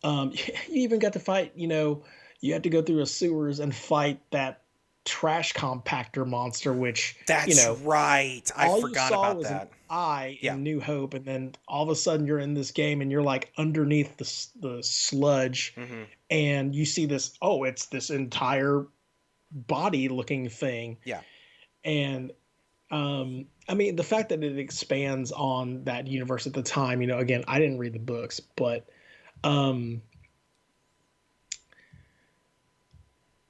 You even got to fight. You had to go through a sewers and fight that trash compactor monster, which That's right. I all you forgot saw about was an that. eye Yeah. in New Hope, and then all of a sudden you're in this game and you're like underneath the sludge, Hmm. and you see this. Oh, it's this entire body looking thing, Yeah. and I mean, the fact that it expands on that universe at the time. Again, I didn't read the books, but um,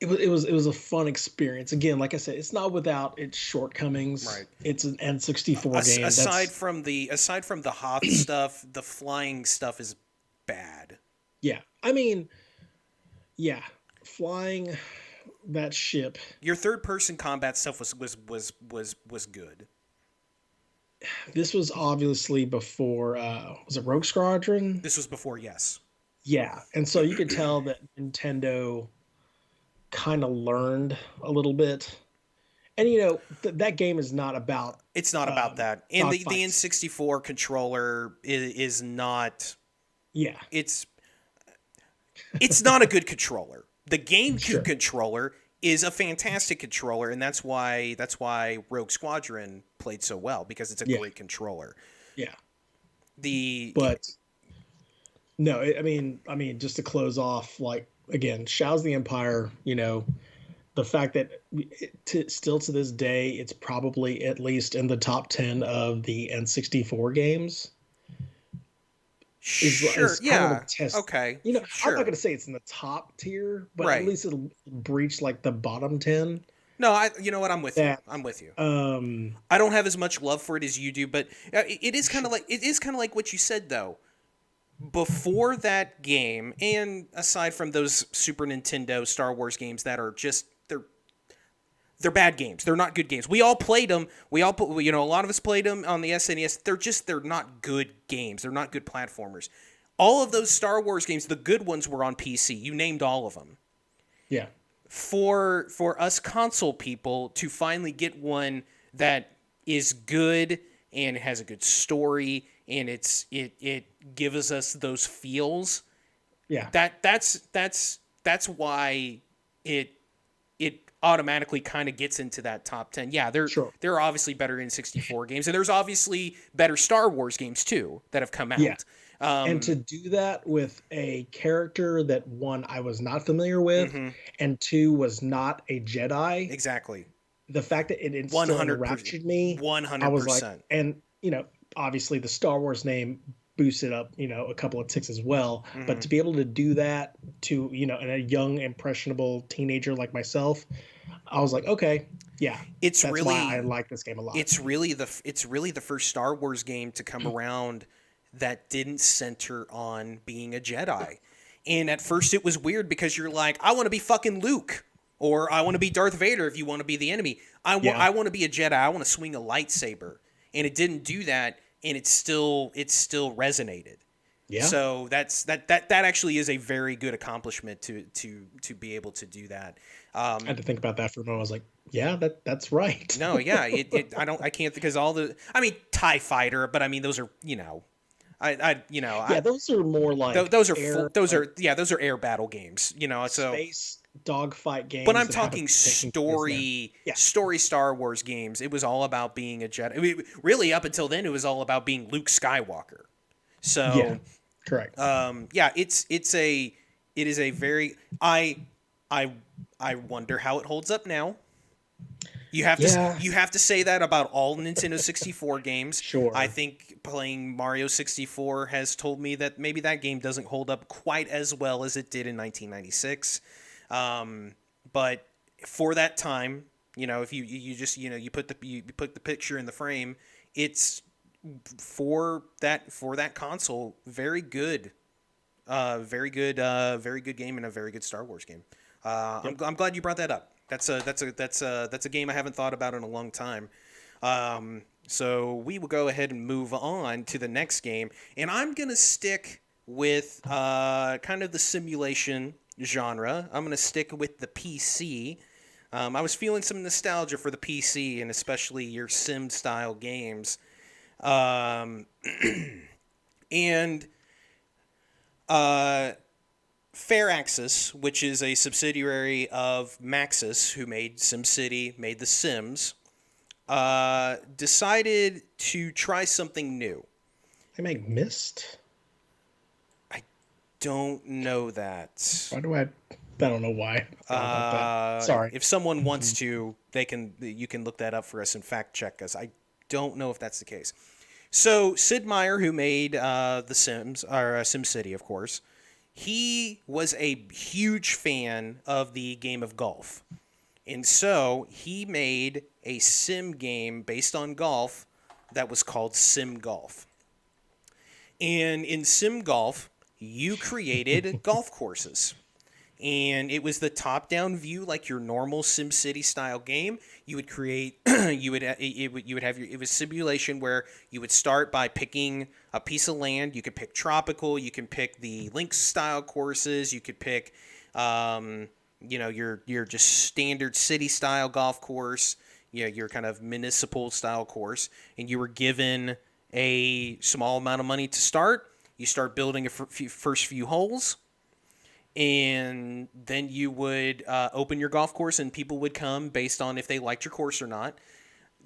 it was a fun experience. Again, like I said, it's not without its shortcomings. Right. It's an N64 game. Aside from the Hoth stuff, the flying stuff is bad. Yeah. I mean, yeah, flying that ship. Your third person combat stuff was good. This was obviously before. Was it Rogue Squadron? This was before, yes. Yeah, and so you could tell that Nintendo kind of learned a little bit. And that game is not about It's not about that. And the dogfights. N64 controller is not. Yeah, It's not a good controller. The GameCube sure. controller is a fantastic controller, and that's why Rogue Squadron played so well, because it's a Yeah, great controller. yeah. The But no, I mean, just to close off, like again, Shao's the Empire. The fact that still to this day, it's probably at least in the top 10 of the N64 games Sure, is kind of a yeah, test. okay, I'm not sure, going to say it's in the top tier, but at right. least it'll breach like the bottom 10. No, you know what? I'm with you. That I'm with you. um I don't have as much love for it as you do, but sure. it is kind of like what you said though. Before that game, and aside from those Super Nintendo Star Wars games that are just they're bad games. They're not good games. We all played them. A lot of us played them on the SNES. They're not good games. They're not good platformers. All of those Star Wars games, the good ones were on PC. You named all of them. Yeah, For us console people to finally get one that is good and has a good story and it gives us those feels, yeah, that's why it it automatically kind of gets into that top 10. Yeah, sure. there are obviously better N64 games, and there's obviously better Star Wars games too that have come Yeah. out. And to do that with a character that one I was not familiar with, Mm-hmm. and two was not a Jedi, Exactly. the fact that it still 100%. enraptured me, I was like, 100%. and obviously the Star Wars name boosted up, a couple of ticks as well. But Mm-hmm. to be able to do that to, in a young, impressionable teenager like myself, I was like, okay, yeah, It's that's why I really like this game a lot. it's really the first Star Wars game to come around that didn't center on being a Jedi. And at first it was weird because you're like, I want to be fucking Luke, or I want to be Darth Vader if you want to be the enemy. Yeah, I want to be a Jedi. I want to swing a lightsaber. And it didn't do that, and it still resonated. yeah. So that actually is a very good accomplishment to be able to do that. I had to think about that for a moment. I was like, yeah, that's right. No, yeah, I can't, because all the, I mean, TIE Fighter, but I mean, those are, Yeah, those are more like those are air, those like are, yeah, those are air battle games, so, space dogfight but games I'm that happen talking taking place there. Yeah, story Star Wars games. It was all about being a Jedi. I mean, really, up until then, it was all about being Luke Skywalker. yeah, So, correct. yeah, it is a very, I I wonder how it holds up now. Yeah, You have to say that about all Nintendo 64 games. I sure. think playing Mario 64 has told me that maybe that game doesn't hold up quite as well as it did in 1996. But for that time, if you just, you put the picture in the frame, it's for that console, very good game, and a very good Star Wars game. Yep. I'm glad you brought that up. That's a game I haven't thought about in a long time. So we will go ahead and move on to the next game, and I'm gonna stick with kind of the simulation genre. I'm gonna stick with the PC. I was feeling some nostalgia for the PC, and especially your sim style games. Um, and uh, Fairaxis, which is a subsidiary of Maxis, who made SimCity, made The Sims, decided to try something new. They make Mist. I don't know that. Why do I? I don't know why I forgot about that. Sorry. If someone wants to, you can look that up for us and fact check us. I don't know if that's the case. So Sid Meier, who made The Sims, or SimCity, of course, He was a huge fan of the game of golf. And so he made a sim game based on golf that was called Sim Golf. And in Sim Golf, you created golf courses. And it was the top-down view, like your normal SimCity style game. You would create, you would have your, it was simulation where you would start by picking a piece of land. You could pick tropical. You can pick the links style courses. You could pick, your just standard city style golf course. Your kind of municipal style course, and you were given a small amount of money to start. You start building a first few holes, and then you would open your golf course and people would come based on if they liked your course or not.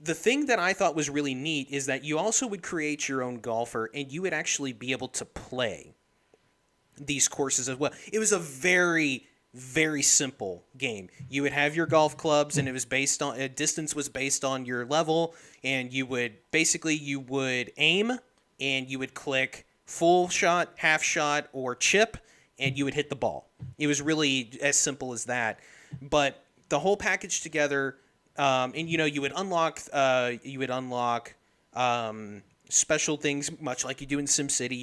The thing that I thought was really neat is that you also would create your own golfer and you would actually be able to play these courses as well. It was a very, very simple game. You would have your golf clubs and it was based on distance was based on your level, and you would aim and you would click full shot, half shot, or chip, and you would hit the ball. It was really as simple as that. But the whole package together, and you would unlock special things, much like you do in SimCity.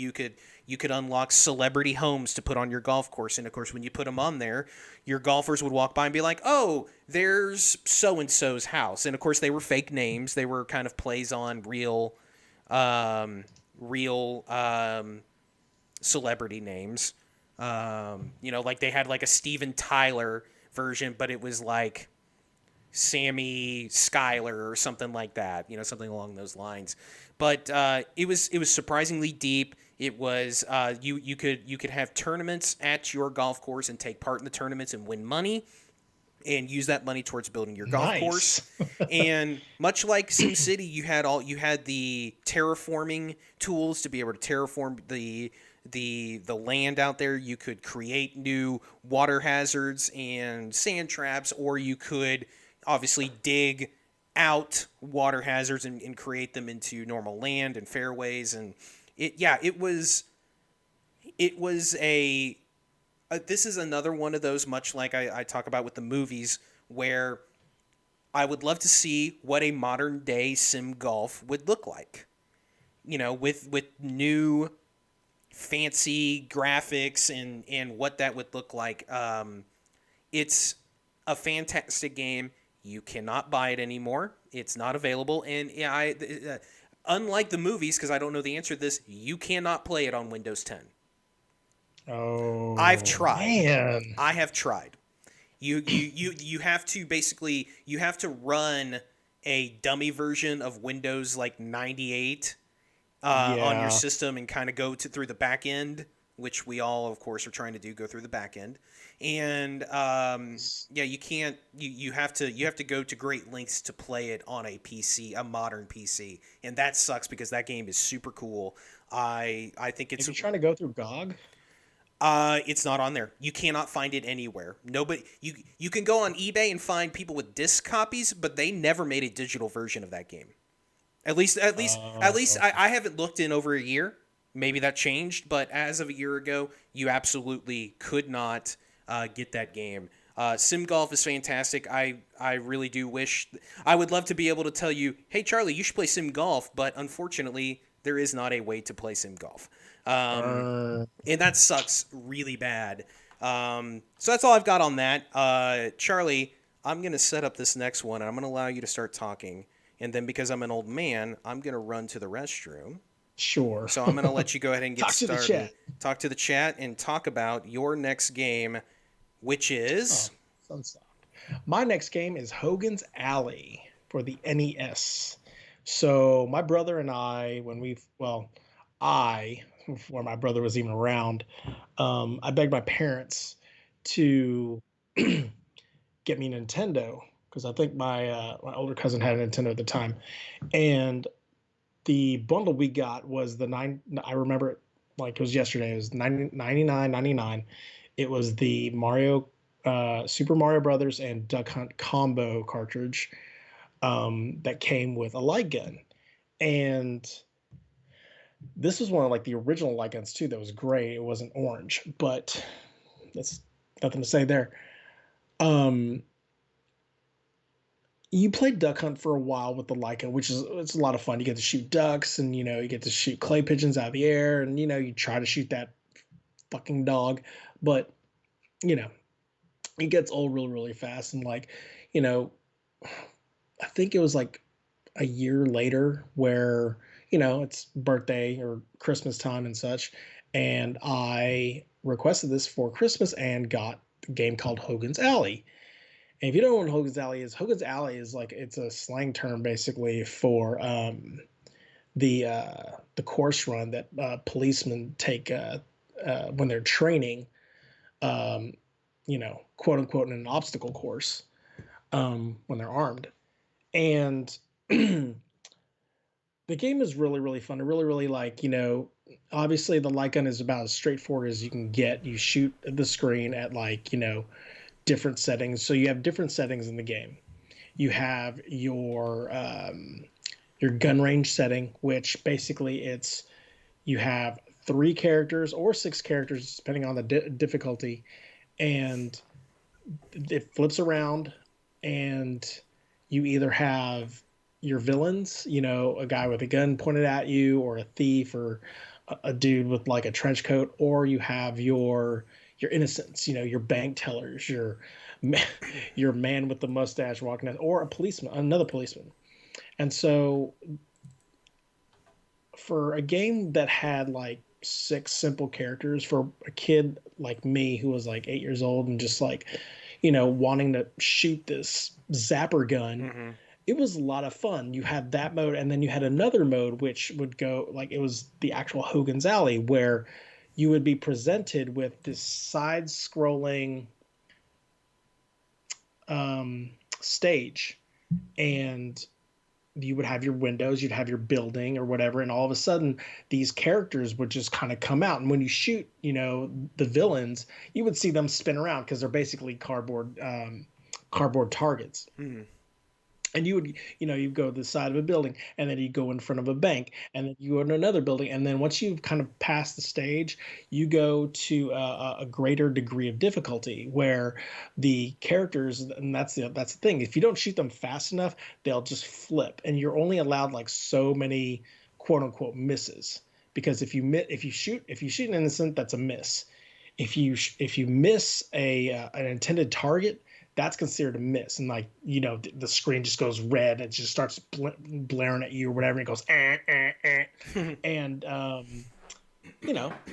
You could unlock celebrity homes to put on your golf course, and of course, when you put them on there, your golfers would walk by and be like, "Oh, there's so and so's house," and of course, they were fake names. They were kind of plays on real celebrity names. Like they had like a Steven Tyler version, but it was like Sammy Skyler or something like that. Something along those lines. But it was surprisingly deep. It was you could have tournaments at your golf course and take part in the tournaments and win money and use that money towards building your golf course. Nice. And much like SimCity, you had the terraforming tools to be able to terraform the land out there. You could create new water hazards and sand traps, or you could obviously dig out water hazards and create them into normal land and fairways. And it was a this is another one of those, much like I talk about with the movies, where I would love to see what a modern day sim golf would look like. With new fancy graphics and what that would look like. It's a fantastic game. You cannot buy it anymore. It's not available. And unlike the movies, because I don't know the answer to this, you cannot play it on Windows 10. I've Oh tried. man. I have tried. You have to basically run a dummy version of Windows like 98 on your Yeah. system and kind of go through the back end, which we all, of course, are trying to do. Go through the back end, and you can't. You have to go to great lengths to play it on a PC, a modern PC, and that sucks because that game is super cool. I think If it's you're trying to go through GOG, it's not on there. You cannot find it anywhere. Nobody. You can go on eBay and find people with disc copies, but they never made a digital version of that game. At least, I haven't looked in over a year. Maybe that changed, but as of a year ago, you absolutely could not get that game. Sim Golf is fantastic. I really do wish I would love to be able to tell you, hey Charlie, you should play Sim Golf, but unfortunately, there is not a way to play Sim Golf. uh, And that sucks really bad. So that's all I've got on that. Charlie, I'm going to set up this next one, and I'm going to allow you to start talking. And then because I'm an old man, I'm going to run to the restroom. sure. So I'm going to let you go ahead and get Talk to the started. chat. Talk to the chat and talk about your next game, which Oh, is. Sunstock. My next game is Hogan's Alley for the NES. So my brother and I, I, before my brother was even around, I begged my parents to get me a Nintendo because I think my older cousin had a Nintendo at the time, and the bundle we got was the nine. I remember it like it was yesterday. It was 99.99. It was the Super Mario Brothers and Duck Hunt combo cartridge that came with a light gun, and This was one of like the original light guns too that was gray. It wasn't orange, but that's nothing to say there. Um, you played Duck Hunt for a while with the Leica, which is it's a lot of fun. You get to shoot ducks, and you get to shoot clay pigeons out of the air, and you try to shoot that fucking dog, but you know it gets old really really fast. And like, you know, I think it was like a year later where it's birthday or Christmas time and such, and I requested this for Christmas and got a game called Hogan's Alley. And if you don't know what Hogan's Alley is like it's a slang term basically for the course run that policemen take when they're training, um, quote unquote, in an obstacle course when they're armed. And the game is really really fun. I really really like obviously the light gun is about as straightforward as you can get. You shoot the screen at like different settings. So you have different settings in the game. You have your gun range setting, which basically it's you have 3 characters or 6 characters depending on the difficulty, and it flips around, and you either have your villains, a guy with a gun pointed at you, or a thief, or a dude with like a trench coat, or you have your innocents, your bank tellers, your man with the mustache walking out, or a policeman, another policeman. And so for a game that had like 6 simple characters for a kid like me who was like 8 years old and just like wanting to shoot this zapper gun, Mm-hmm. it was a lot of fun. You had that mode, and then you had another mode which would go like it was the actual Hogan's Alley, where you would be presented with this side-scrolling stage, and you would have your windows, you'd have your building or whatever, and all of a sudden these characters would just kind of come out. And when you shoot, the villains, you would see them spin around because they're basically cardboard targets. Mm-hmm. And you would you go to the side of a building, and then you go in front of a bank, and then you go to another building, and then once you've kind of passed the stage, you go to a greater degree of difficulty where the characters, and that's the thing, if you don't shoot them fast enough, they'll just flip, and you're only allowed like so many quote unquote misses, because if you shoot an innocent, that's a miss. If you miss an intended target, that's considered a miss. And like the screen just goes red, and it just starts blaring at you or whatever, and it goes and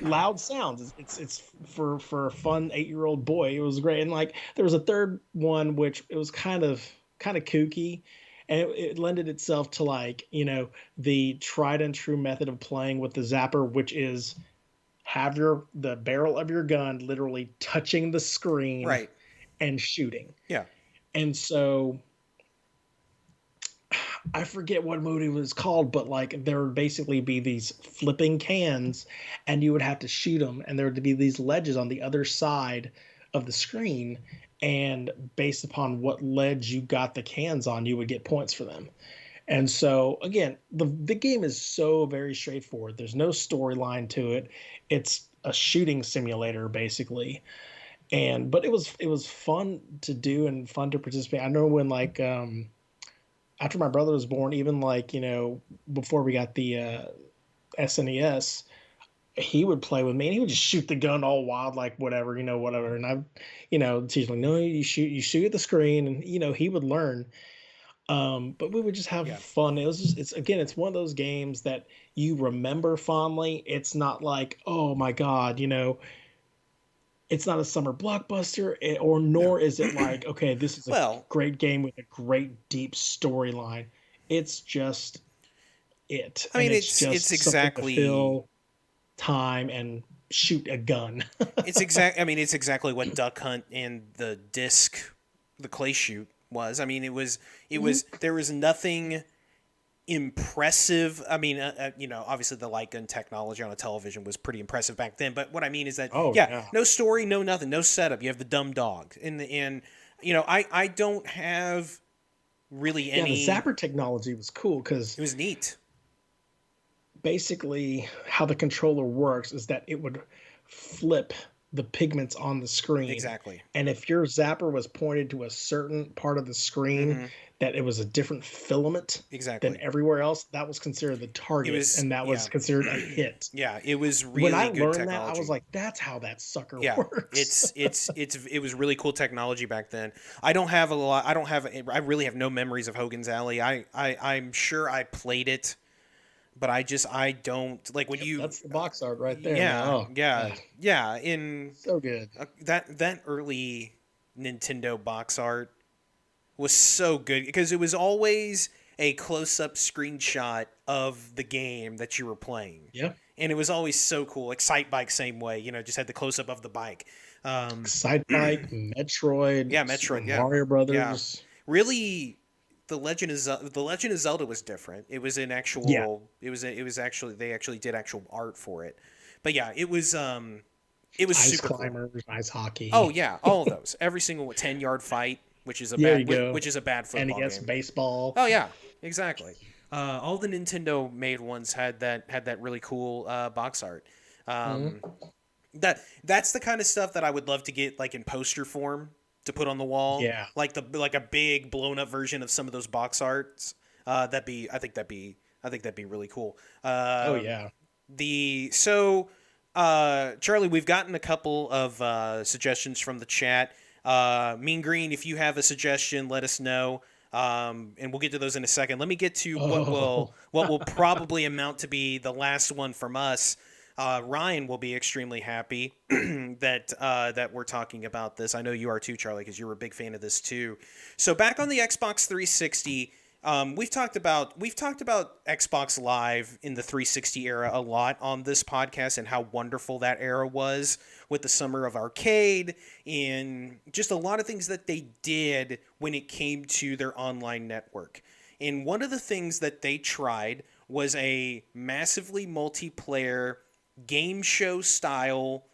loud sounds. It's for a fun 8-year-old boy, it was great. And like there was a third one which it was kind of kooky, and it lended itself to like the tried and true method of playing with the zapper, which is have the barrel of your gun literally touching the screen Right. and shooting. Yeah. And so I forget what mode it was called, but like there would basically be these flipping cans, and you would have to shoot them, and there would be these ledges on the other side of the screen, and based upon what ledge you got the cans on, you would get points for them. And so again, the game is so very straightforward. There's no storyline to it. It's a shooting simulator basically. But it was fun to do and fun to participate. I know when like after my brother was born, even like before we got the SNES, he would play with me, and he would just shoot the gun all wild, like whatever, whatever. And I, teach like, no, you shoot at the screen, and he would learn. But we would just have Yeah. fun. It's one of those games that you remember fondly. It's not like, oh my God, it's not a summer blockbuster, or No. nor is it like, okay, this is a Well, great game with a great deep storyline. It's just it, I and mean, it's it's just something to exactly fill time and shoot a gun. I mean, it's exactly what Duck Hunt and the disc, the clay shoot was. I mean, there was nothing impressive. I mean, obviously the light gun technology on a television was pretty impressive back then. But what I mean is that, Oh yeah, yeah, no story, no nothing, no setup. You have the dumb dog, and I don't have really yeah. The any. zapper technology was cool because It was neat. basically how the controller works is that it would flip the pigments on the screen. Exactly. And if your zapper was pointed to a certain part of the screen Mm-hmm. that it was a different filament than Exactly. everywhere else, that was considered the It target was, and that yeah. was considered a hit. Yeah, it was When I really good learned that, I was technology. like, that's how that sucker Yeah, works. it was really cool technology back then. I don't have a lot. I really have no memories of Hogan's Alley. I'm sure I played it, but I don't like when Yep, you. that's the box art right there, man. Yeah, Oh, yeah, God. yeah. In So good. that early Nintendo box art was so good because it was always a close-up screenshot of the game that you were playing, Yeah. and it was always so cool. Like Sight Bike, same way. Just had the close-up of the bike. Um, Side Bike, Metroid, yeah, Super Metroid. Yeah, Mario yeah. Brothers. Really, the Legend of Zelda was different. It was an Yeah. actual. It was actually they actually did actual art for it. But yeah, it was Ice super cool. Climbers, Ice Oh Hockey. yeah, all of those. Every single 10-yard fight, There you go. which is a bad football NES game. baseball. Oh yeah, exactly. All the Nintendo made ones had that really cool box art. Hmm. Um, that's the kind of stuff that I would love to get like in poster form to put on the wall, Yeah. like a big blown up version of some of those box arts. I think that'd be really cool. Oh Um, yeah. the so Charlie, we've gotten a couple of suggestions from the chat. Mean Green, if you have a suggestion, let us know. And we'll get to those in a second. Let me get to Oh. what will probably amount to be the last one from us. Ryan will be extremely happy that we're talking about this. I know you are too, Charlie, because you're a big fan of this too. So back on the Xbox 360, we've talked about Xbox Live in the 360 era a lot on this podcast and how wonderful that era was with the summer of arcade and just a lot of things that they did when it came to their online network. And one of the things that they tried was a massively multiplayer game show style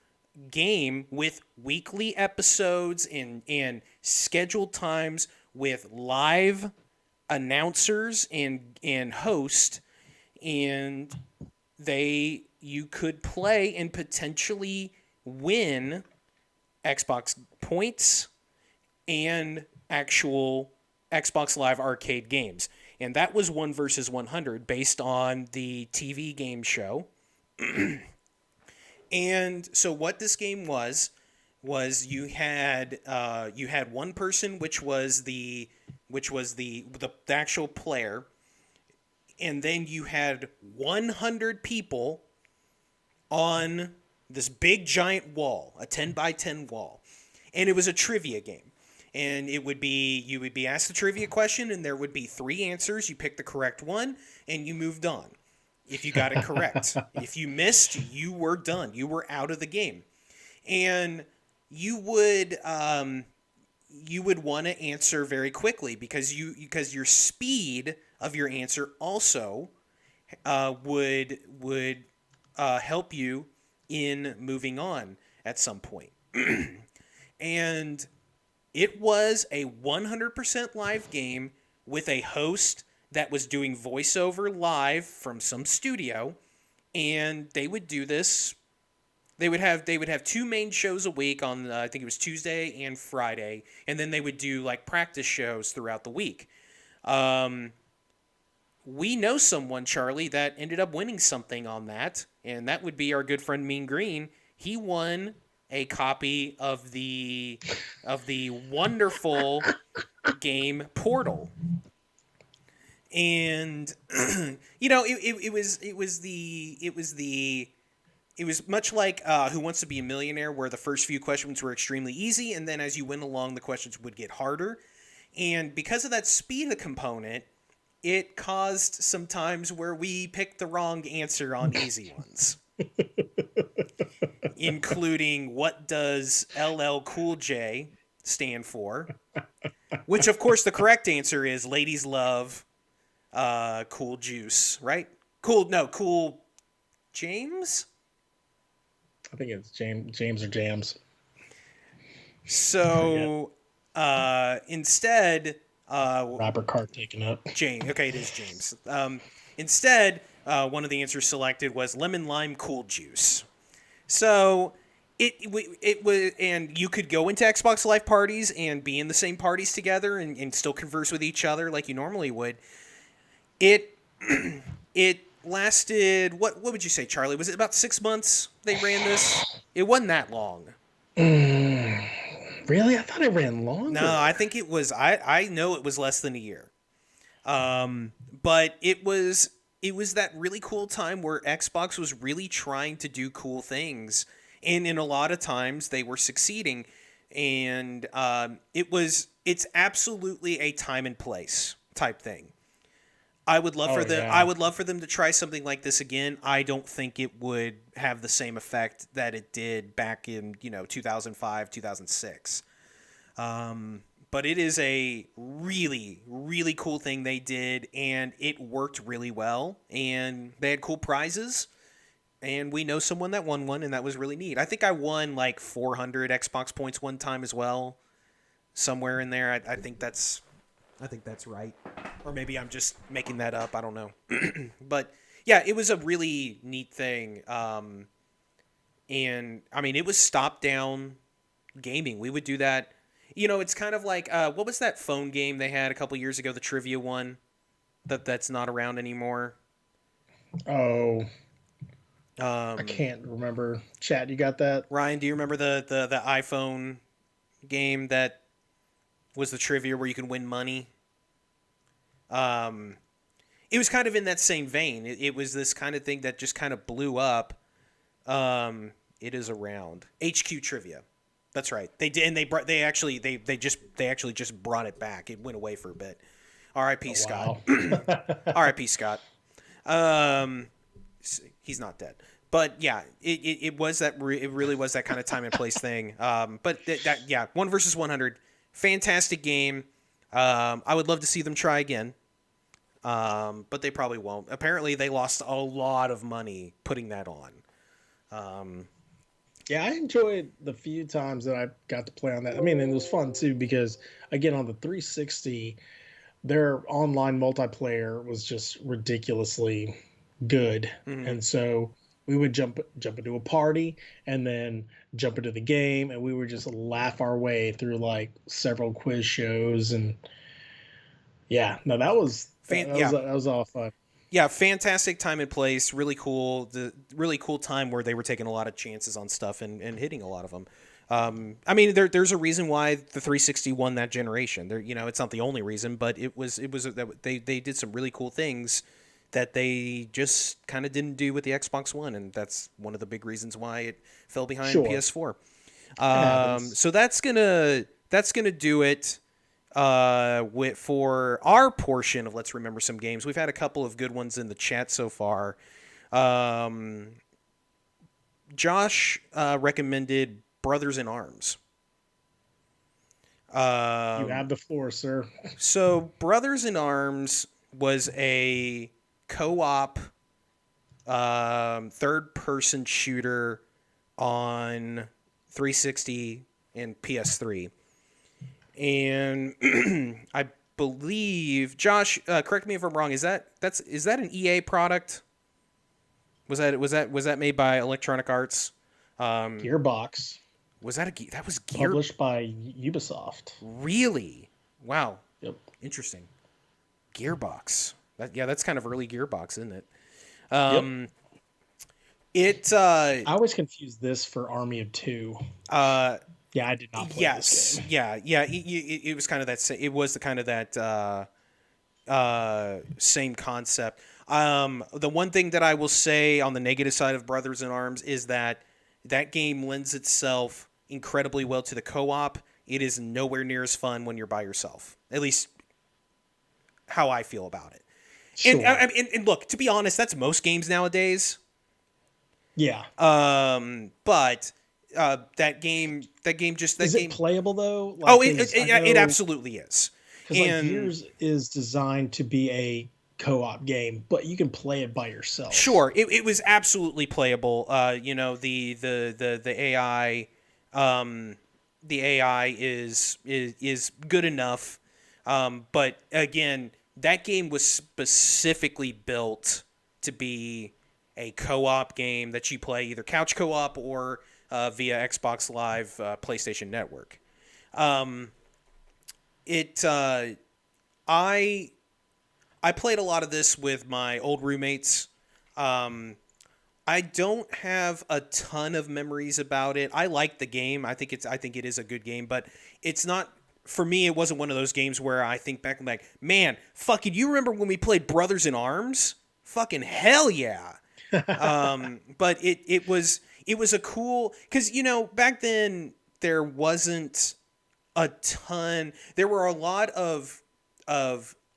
game with weekly episodes and scheduled times with live announcers and host, and they you could play and potentially win Xbox points and actual Xbox Live arcade games. And that was 1 versus 100 based on the TV game show. And so what this game was you had one person which was the actual player, and then you had 100 people on this big giant wall, a 10 by 10 wall. And it was a trivia game. And you would be asked a trivia question and there would be three answers. You picked the correct one and you moved on. If you got it correct. If you missed, you were done. You were out of the game. And you would you would want to answer very quickly because your speed of your answer also would help you in moving on at some point. And it was a 100% live game with a host that was doing voiceover live from some studio, and they would do this. They would have two main shows a week on I think it was Tuesday and Friday, and then they would do like practice shows throughout the week. Um, we know someone, Charlie, that ended up winning something on that, and that would be our good friend Mean Green. He won a copy of the wonderful game Portal. And it was much like Who Wants to Be a Millionaire, where the first few questions were extremely easy, and then as you went along, the questions would get harder. And because of that speed component, it caused some times where we picked the wrong answer on easy ones, including what does LL Cool J stand for? Which, of course, the correct answer is ladies love cool juice, right? Cool James? I think it's James or Jams. I forget. So instead, Rapper card taken up. James. Okay, it is James. Instead, One of the answers selected was lemon lime cool juice. So it was, and you could go into Xbox Live parties and be in the same parties together and still converse with each other like you normally would. It it lasted what would you say, Charlie? Was it about 6 months they ran this? It wasn't that long. Really? I thought it ran No, longer. I think it was. I know it was less than a year. But it was that really cool time where Xbox was really trying to do cool things, and in a lot of times they were succeeding. And it's absolutely a time and place type thing. I would love Oh for them. I yeah. would love for them to try something like this again. I don't think it would have the same effect that it did back in 2005, 2006. But it is a really, really cool thing they did, and it worked really well. And they had cool prizes, and we know someone that won one, and that was really neat. I think I won like 400 Xbox points one time as well, somewhere in there. I think that's right, or maybe I'm just making that up. I don't know, but yeah, it was a really neat thing. And I mean, it was stop down gaming. We would do that. It's kind of like what was that phone game they had a couple years ago, the trivia one that's not around anymore. Oh, I Um, can't remember. Chat, you got that? Ryan, do you remember the iPhone game that was the trivia where you can win money? Um, it was kind of in that same vein. It was this kind of thing that just kind of blew up. It is around HQ trivia. That's right. They did, and they actually just brought it back. It went away for a bit. R.I.P. Oh Scott. wow. R.I.P. Scott. Um, he's not dead. But yeah, it was that. It really was that kind of time and place thing. But yeah, 1 versus 100, fantastic game. I would love to see them try again. But they probably won't. Apparently, they lost a lot of money putting that on. Um, Yeah, I enjoyed the few times that I got to play on that. I mean, and it was fun too because again on the 360, their online multiplayer was just ridiculously good. mhm. And so we would jump into a party and then jump into the game and we would just laugh our way through like several quiz shows and yeah, no that was Yeah, that was all fun. yeah, fantastic time and place. Really cool. The really cool time where they were taking a lot of chances on stuff and hitting a lot of them. I mean, there's a reason why the 360 won that generation. It's not the only reason, but it was that they did some really cool things that they just kind of didn't do with the Xbox One, and that's one of the big reasons why it fell behind Sure. PS4. It happens. So that's gonna do it for our portion of Let's Remember Some Games. We've had a couple of good ones in the chat so far. Um, Josh recommended Brothers in Arms. You Um, have the floor, sir. so Brothers in Arms was a co-op third-person shooter on 360 and PS3. And I believe Josh, correct me if I'm wrong. Is that an EA product? Was that made by Electronic Arts? Um, Gearbox, that was Gear? published by Ubisoft. Really? Wow, Yep. interesting. Gearbox. Yeah, that's kind of early Gearbox, isn't it? Yep. Um, it I always confuse this for Army of Two. uh Yeah, I did not play this yes, game. yeah. It was kind of that. It was the kind of that same concept. The one thing that I will say on the negative side of Brothers in Arms is that that game lends itself incredibly well to the co-op. It is nowhere near as fun when you're by yourself. At least how I feel about it. And Sure. and look, to be honest, that's most games nowadays. Yeah. But that Is it game. playable though? Oh, Like, it, because I it, it know, absolutely is. because like And Gears is designed to be a co-op game, but you can play it by yourself. sure, it was absolutely playable. The AI, the AI is good enough. But again, that game was specifically built to be a co-op game that you play either couch co-op or via Xbox Live, PlayStation Network. Um, it I I played a lot of this with my old roommates. Um, I don't have a ton of memories about it. I like the game. I think it is a good game, but it's not for me. It wasn't one of those games where I think back and like, man, fucking, you remember when we played Brothers in Arms? Fucking hell yeah. But it was a cool because back then there wasn't a ton. There were a lot of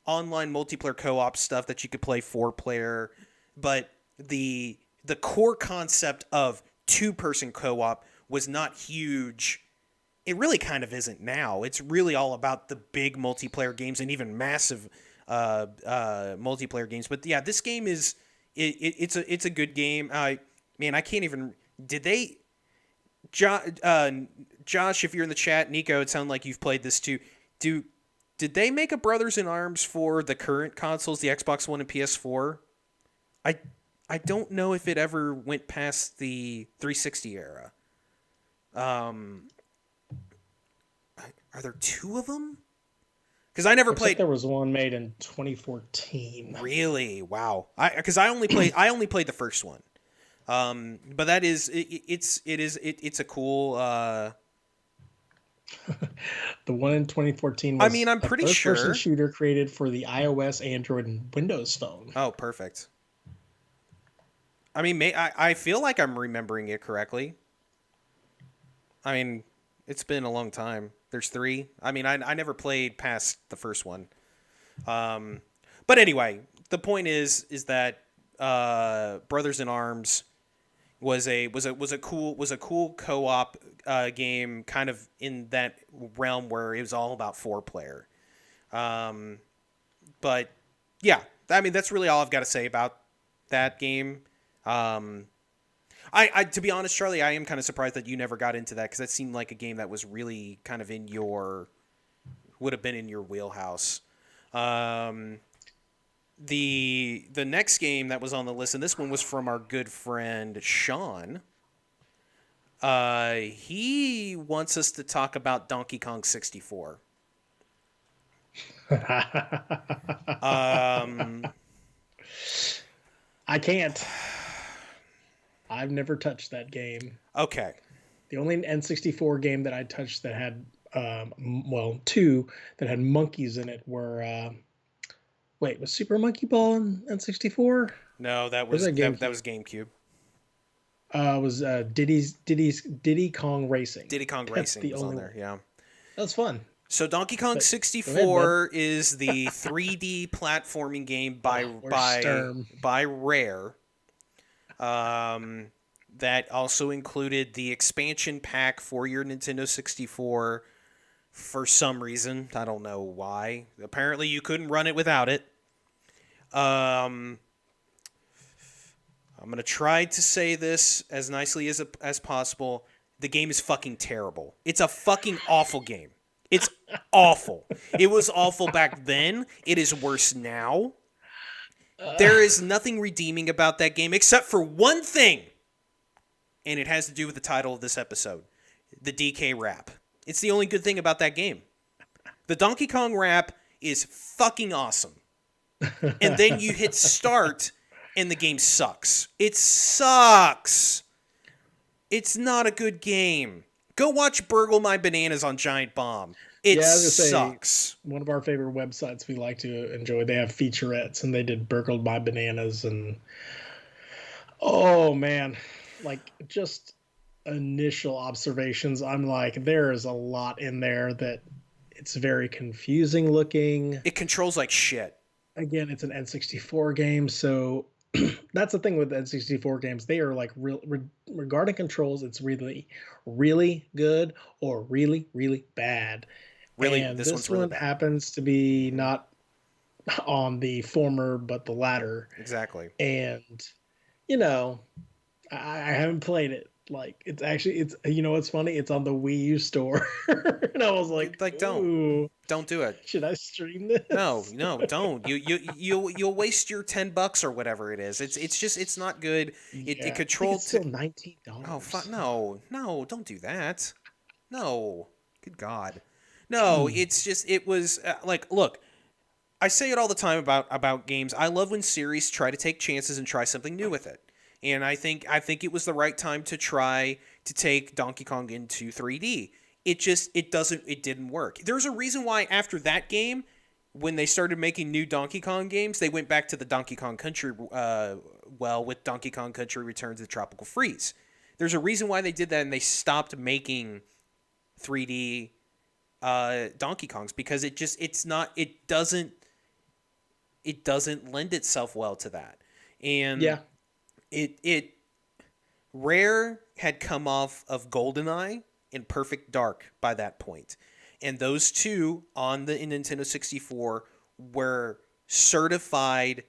online multiplayer co-op stuff that you could play 4-player, but the core concept of 2-person co-op was not huge. It really kind of isn't now. It's really all about the big multiplayer games and even massive multiplayer games. But yeah, this game it's a good game. Man, I can't even. Did they? Josh, if you're in the chat, Nico, it sounds like you've played this too. Did they make a Brothers in Arms for the current consoles, the Xbox One and PS4? I I don't know if it ever went past the 360 era. Um, are there two of them? Because I never Looks like played. there was one made in 2014. Really? Wow. Because I only played the first one. But that is it's a cool. The one in 2014 I was mean, I'm a pretty first-person sure. shooter created for the iOS, Android, and Windows Phone. Oh, perfect. I mean, I feel like I'm remembering it correctly. I mean, it's been a long time. There's three. I mean, I never played past the first one. Um, but anyway, the point is that Brothers in Arms was a cool co-op game, kind of in that realm where it was all about 4-player. Um, but yeah, I mean that's really all I've got to say about that game. Um, I to be honest, Charlie, I am kind of surprised that you never got into that because that seemed like a game that was really kind of in your would have been in your wheelhouse. Um, the next game that was on the list, and this one was from our good friend Sean. He wants us to talk about Donkey Kong 64. Um, I can't. I've never touched that game. okay. The only N64 game that I touched that had, well, two that had monkeys in it were, wait, was Super Monkey Ball in N64? No, Or was that that GameCube? was GameCube. Was Diddy Kong Racing. Diddy Kong That's Racing the was on only there. one. Yeah. That was fun. So Donkey Kong But go ahead, bud. 64 is the 3D platforming game Oh, we're Sturm. by Rare. That also included the expansion pack for your Nintendo 64 for some reason. I don't know why. Apparently you couldn't run it without it. Um, I'm going to try to say this as nicely as possible. The game is fucking terrible. It's a fucking awful game. It's awful. It was awful back then. It is worse now. There is nothing redeeming about that game except for one thing. And it has to do with the title of this episode. The DK rap. It's the only good thing about that game. The Donkey Kong rap is fucking awesome. And then you hit start and the game sucks. It sucks. It's not a good game. Go watch Burgle My Bananas on Giant Bomb. It sucks. Say, one of our favorite websites we like to enjoy, they have featurettes, and they did Burgled My Bananas, and oh man, like just initial observations, I'm like, there is a lot in there that it's very confusing looking. It controls like shit. Again, it's an N64 game, so that's the thing with N64 games. They are like regarding controls, it's really good or really bad. Really, And this this one's really one bad. happens to be not on the former but the latter. Exactly. And you know, I haven't played it, Like it's actually it's you know what's funny? It's on the Wii U store, and I was like, Like, ooh, don't do it. should I stream No, this? no, don't. You'll waste your $10 or whatever it is. It's just it's not good. It Yeah, I think controlled it's to. still $19. Oh fuck no, no, don't do that. No, good God, no. It's just it was like look. I say it all the time about games. I love when series try to take chances and try something new with it. And I think it was the right time to try to take Donkey Kong into 3D. It didn't work. There's a reason why after that game, when they started making new Donkey Kong games, they went back to the Donkey Kong Country with Donkey Kong Country Returns to the Tropical Freeze. There's a reason why they did that and they stopped making 3D Donkey Kongs because it doesn't lend itself well to that. And Yeah. it Rare had come off of GoldenEye and Perfect Dark by that point. And those two on the Nintendo 64 were certified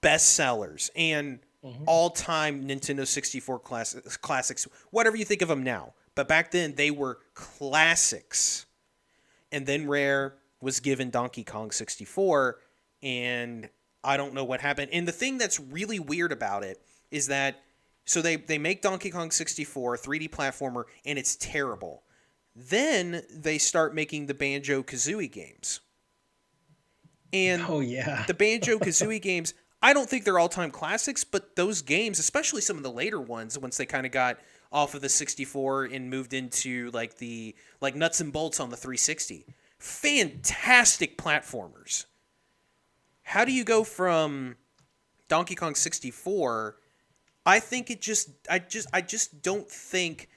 bestsellers and Hmm. all-time Nintendo 64 classics, whatever you think of them now. But back then they were classics. And then Rare was given Donkey Kong 64, and I don't know what happened. And the thing that's really weird about it is that so they make Donkey Kong 64, 3D platformer, and it's terrible. Then they start making the Banjo Kazooie games. And Oh yeah. the Banjo Kazooie games, I don't think they're all time classics, but those games, especially some of the later ones, once they kind of got off of the 64 and moved into like nuts and bolts on the 360, fantastic platformers. How do you go from Donkey Kong 64? I think I just don't think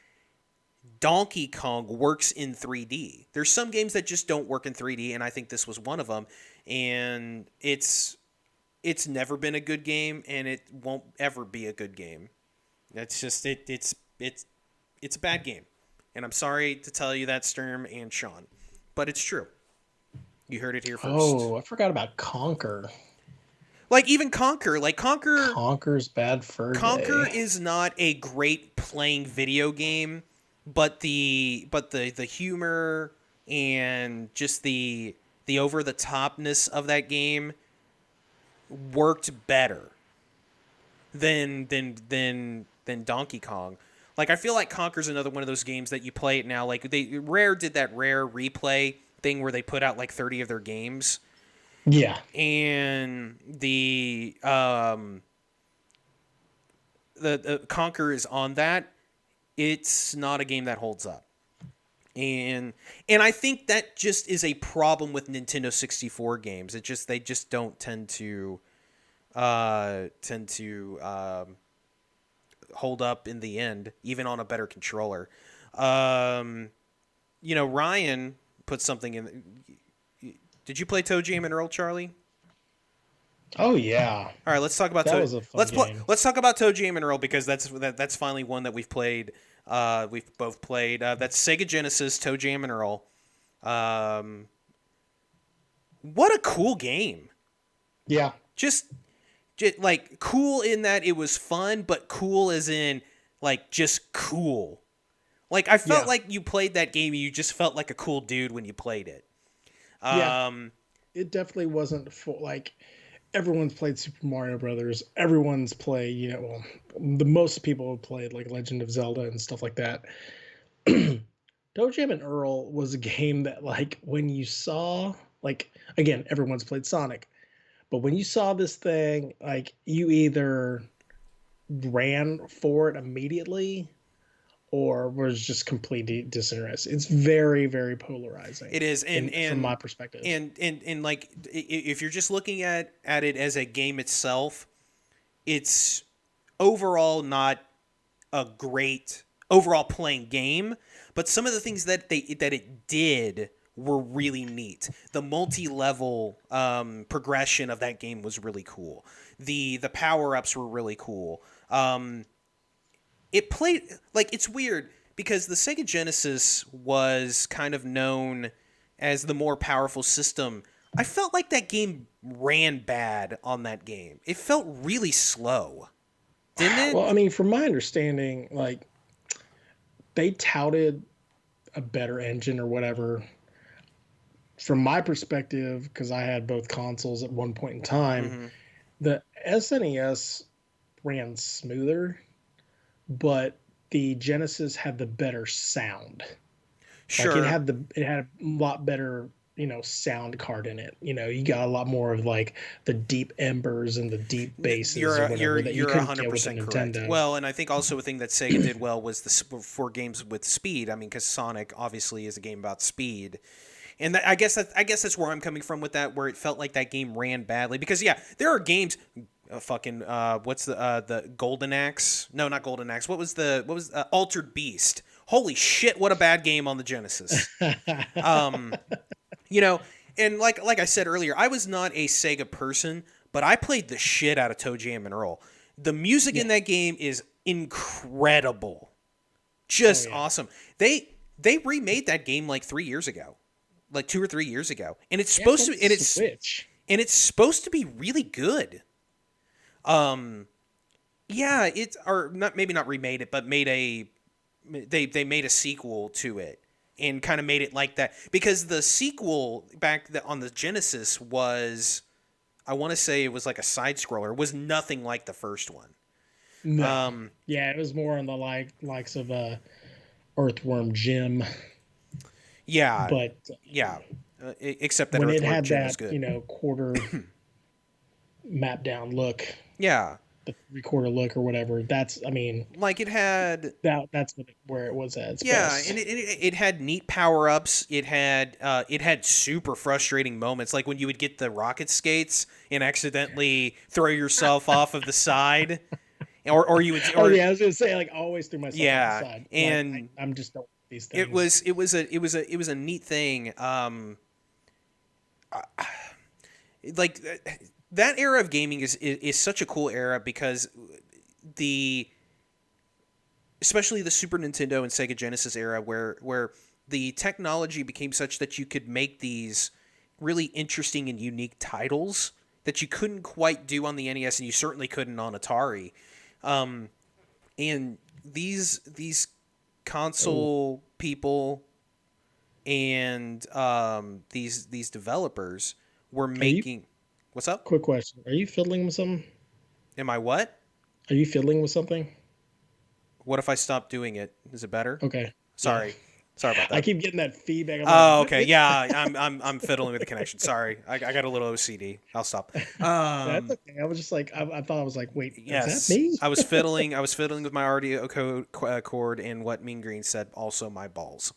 Donkey Kong works in 3D. There's some games that just don't work in 3D, and I think this was one of them. And it's never been a good game, and it won't ever be a good game. It's just it's a bad game, and I'm sorry to tell you that, Sturm and Sean, but it's true. You heard it here first. Oh, I forgot about Conquer. Like even Conquer, Conquer's Bad Fur Conquer Day. is not a great playing video game, but the humor and just the over the topness of that game worked better than Donkey Kong. Like I feel like Conker's another one of those games that you play it now. Like they Rare did that Rare replay thing where they put out like 30 of their games, Yeah. and the Conquer is on that. It's not a game that holds up. And I think that just is a problem with Nintendo 64 games. They just don't tend to hold up in the end, even on a better controller. Um, Ryan put something in. Did you play Toe Jam and Earl, Charlie? Oh yeah. All right, let's talk about That was a fun game. let's talk about Toe Jam and Earl because that's finally one that we've played. We've both played. That's Sega Genesis Toe Jam and Earl. Um, what a cool game! Yeah. Just like cool in that it was fun, but cool as in like just cool. Like I felt Yeah. like you played that game, and you just felt like a cool dude when you played it. Yeah. Um, It definitely wasn't for like everyone's played Super Mario Brothers. Everyone's played, well, the most people have played like Legend of Zelda and stuff like that. Toe Jam and Earl was a game that like when you saw like again, everyone's played Sonic, but when you saw this thing, like you either ran for it immediately or was just completely disinterested. It's very, very polarizing it is, from my perspective. and like if you're just looking at it as a game itself, it's overall not a great overall playing game, but some of the things that it did were really neat. The multi-level progression of that game was really cool. The power-ups were really cool. It played like it's weird because the Sega Genesis was kind of known as the more powerful system. I felt like that game ran bad on that game. It felt really slow. didn't Well, I it? mean, from my understanding, like they touted a better engine or whatever. From my perspective, because I had both consoles at one point in time, Mm-hmm. the SNES ran smoother, but the Genesis had the better sound. Like Sure. it had a lot better, sound card in it. You got a lot more of like the deep embers and the deep basses or whatever that you You're couldn't get with the 100% correct. Nintendo. Well, and I think also a thing that Sega did well was for games with speed. I mean, because Sonic obviously is a game about speed, and I guess that's where I'm coming from with that, where it felt like that game ran badly. Because yeah, there are games. Fucking what's the Golden Axe? No, not Golden Axe. What was Altered Beast? Holy shit! What a bad game on the Genesis. Um, you know, and like I said earlier, I was not a Sega person, but I played the shit out of Toe Jam and Earl. The music Yeah. in that game is incredible, Oh just yeah. awesome. They remade that game like 3 years ago, like 2 or 3 years ago, and Yeah, it's on the Switch. it's supposed to be really good. Um, yeah, it's or not maybe not remade it, but made a they made a sequel to it and kind of made it like that because the sequel on the Genesis was I want to say it was like a side scroller, was nothing like the first one. No. Um, Yeah, it was more on the likes of Earthworm Jim, yeah, but yeah. Except that when it Earthworm had Jim was that, good. quarter map down look, Yeah, the three-quarter look or whatever, that's I mean, like it had that's where it was at its yeah, best. and it had neat power ups. It had super frustrating moments, like when you would get the rocket skates and accidentally throw yourself off of the side, or you would Oh or yeah, I was gonna say like I always threw myself off the yeah, side. Like and I'm just don't like these things. it was a neat thing. Like that era of gaming is such a cool era because the especially the Super Nintendo and Sega Genesis era where the technology became such that you could make these really interesting and unique titles that you couldn't quite do on the NES and you certainly couldn't on Atari. Um, and these Oh, console people and these developers were are you? making what's up? Quick question: Are you fiddling with something? Am I what? Are you fiddling with something? What if I stop doing it? Is it better? Okay. Yeah. Sorry. Sorry about I that. keep getting that feedback. I'm like, Oh, what okay. is Yeah, I'm fiddling with the connection. Sorry, I got a little OCD. I'll stop. That's Um, okay. I was just like, I thought I was like, wait, is that yes, me? I was fiddling. I was fiddling with my audio cord, and what Mean Green said. Also, my balls.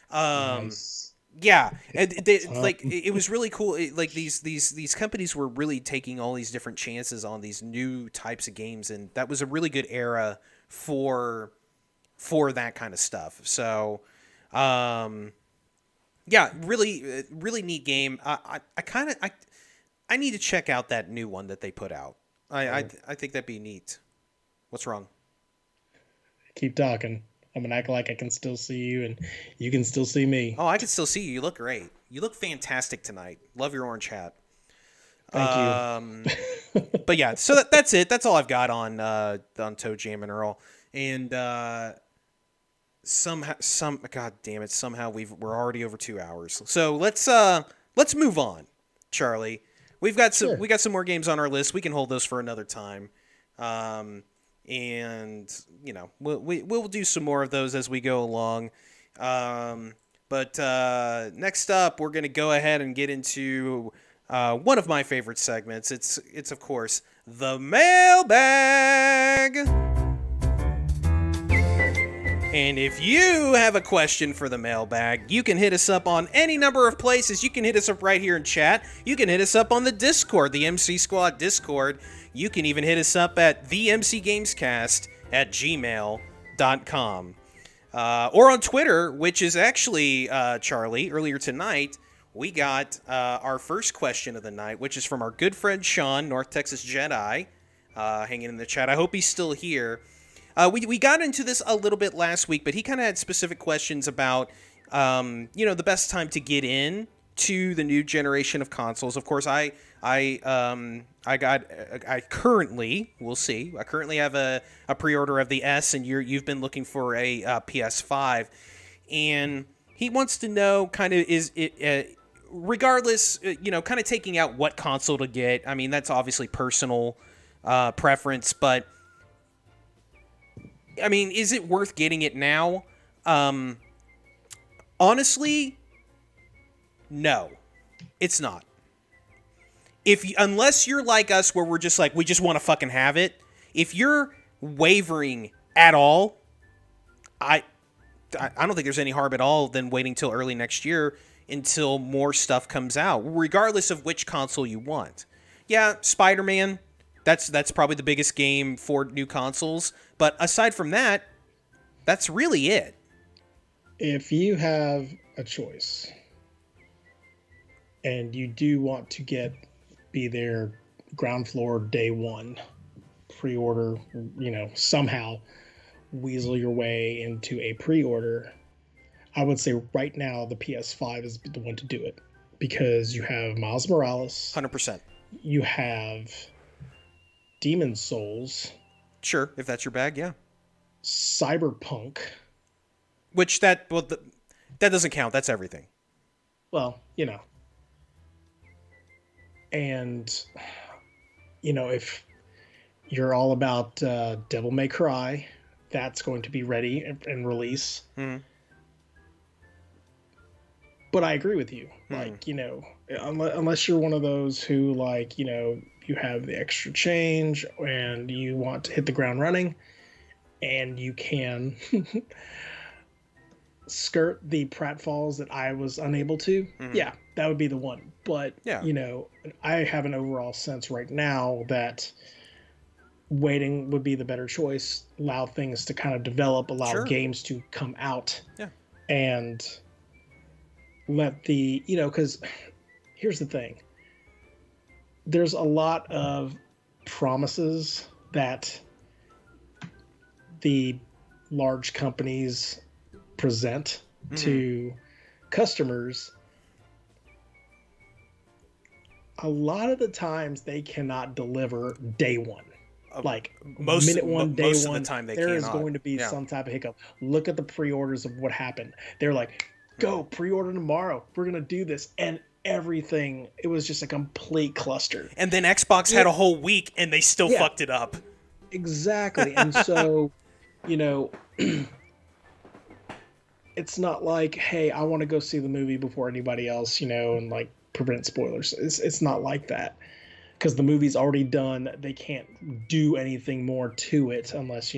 Um, Nice. yeah, and It's it was really cool. Like these companies were really taking all these different chances on these new types of games, and that was a really good era for that kind of stuff. So. Um, yeah, really neat game. I kind of I need to check out that new one that they put out. Oh, I think that'd be neat. What's wrong? keep talking. I'm gonna act like I can still see you, and you can still see me. Oh, I can still see you. You look great. You look fantastic tonight. Love your orange hat. Thank you. But yeah, so that's it. That's all I've got on Toe Jam and Earl. And some God damn it, somehow we're already over 2 hours. So let's move on, Charlie. Sure. We got some more games on our list. We can hold those for another time. Um, and we'll do some more of those as we go along. But next up, we're gonna go ahead and get into one of my favorite segments. It's of course the mailbag. And if you have a question for the mailbag, you can hit us up on any number of places. You can hit us up right here in chat. You can hit us up on the Discord, the MC Squad Discord. You can even hit us up at themcgamescast@gmail.com. Or on Twitter, which is actually, Charlie, earlier tonight, we got our first question of the night, which is from our good friend Sean, North Texas Jedi, hanging in the chat. I hope he's still here. We got into this a little bit last week, but he kind of had specific questions about, the best time to get in to the new generation of consoles. Of course, I currently, we'll see. I currently have a pre-order of the S, and you've been looking for a PS5, and he wants to know kind of is it. Regardless, kind of taking out what console to get. I mean, that's obviously personal preference, but I mean, is it worth getting it now? Honestly, no, it's not. Unless you're like us, where we're just like we just want to fucking have it. If you're wavering at all, I don't think there's any harm at all than waiting till early next year until more stuff comes out, regardless of which console you want. Yeah, Spider-Man, that's probably the biggest game for new consoles. But aside from that, that's really it. If you have a choice and you do want to be there ground floor day one, pre-order, somehow weasel your way into a pre-order, I would say right now the PS5 is the one to do it because you have Miles Morales. 100%. You have Demon Souls. Sure, if that's your bag, yeah. Cyberpunk. Which that doesn't count. That's everything. Well, and if you're all about Devil May Cry, that's going to be ready and release. Mm-hmm. But I agree with you. Like, unless you're one of those who, like, you have the extra change and you want to hit the ground running and you can skirt the pratfalls that I was unable to, yeah, that would be the one. But, yeah. I have an overall sense right now that waiting would be the better choice. Allow things to kind of develop, allow games to come out. Yeah. And let because here's the thing. There's a lot of promises that the large companies present to customers. A lot of the times they cannot deliver day one. Like minute one, day most one, of the time there is going to be some type of hiccup. Look at the pre-orders of what happened. They're like, go pre-order tomorrow. We're going to do this. And everything, it was just a complete cluster. And then Xbox had a whole week and they still fucked it up. Exactly. And so, it's not like, hey, I want to go see the movie before anybody else, and like prevent spoilers. It's not like that. Because the movie's already done. They can't do anything more to it unless,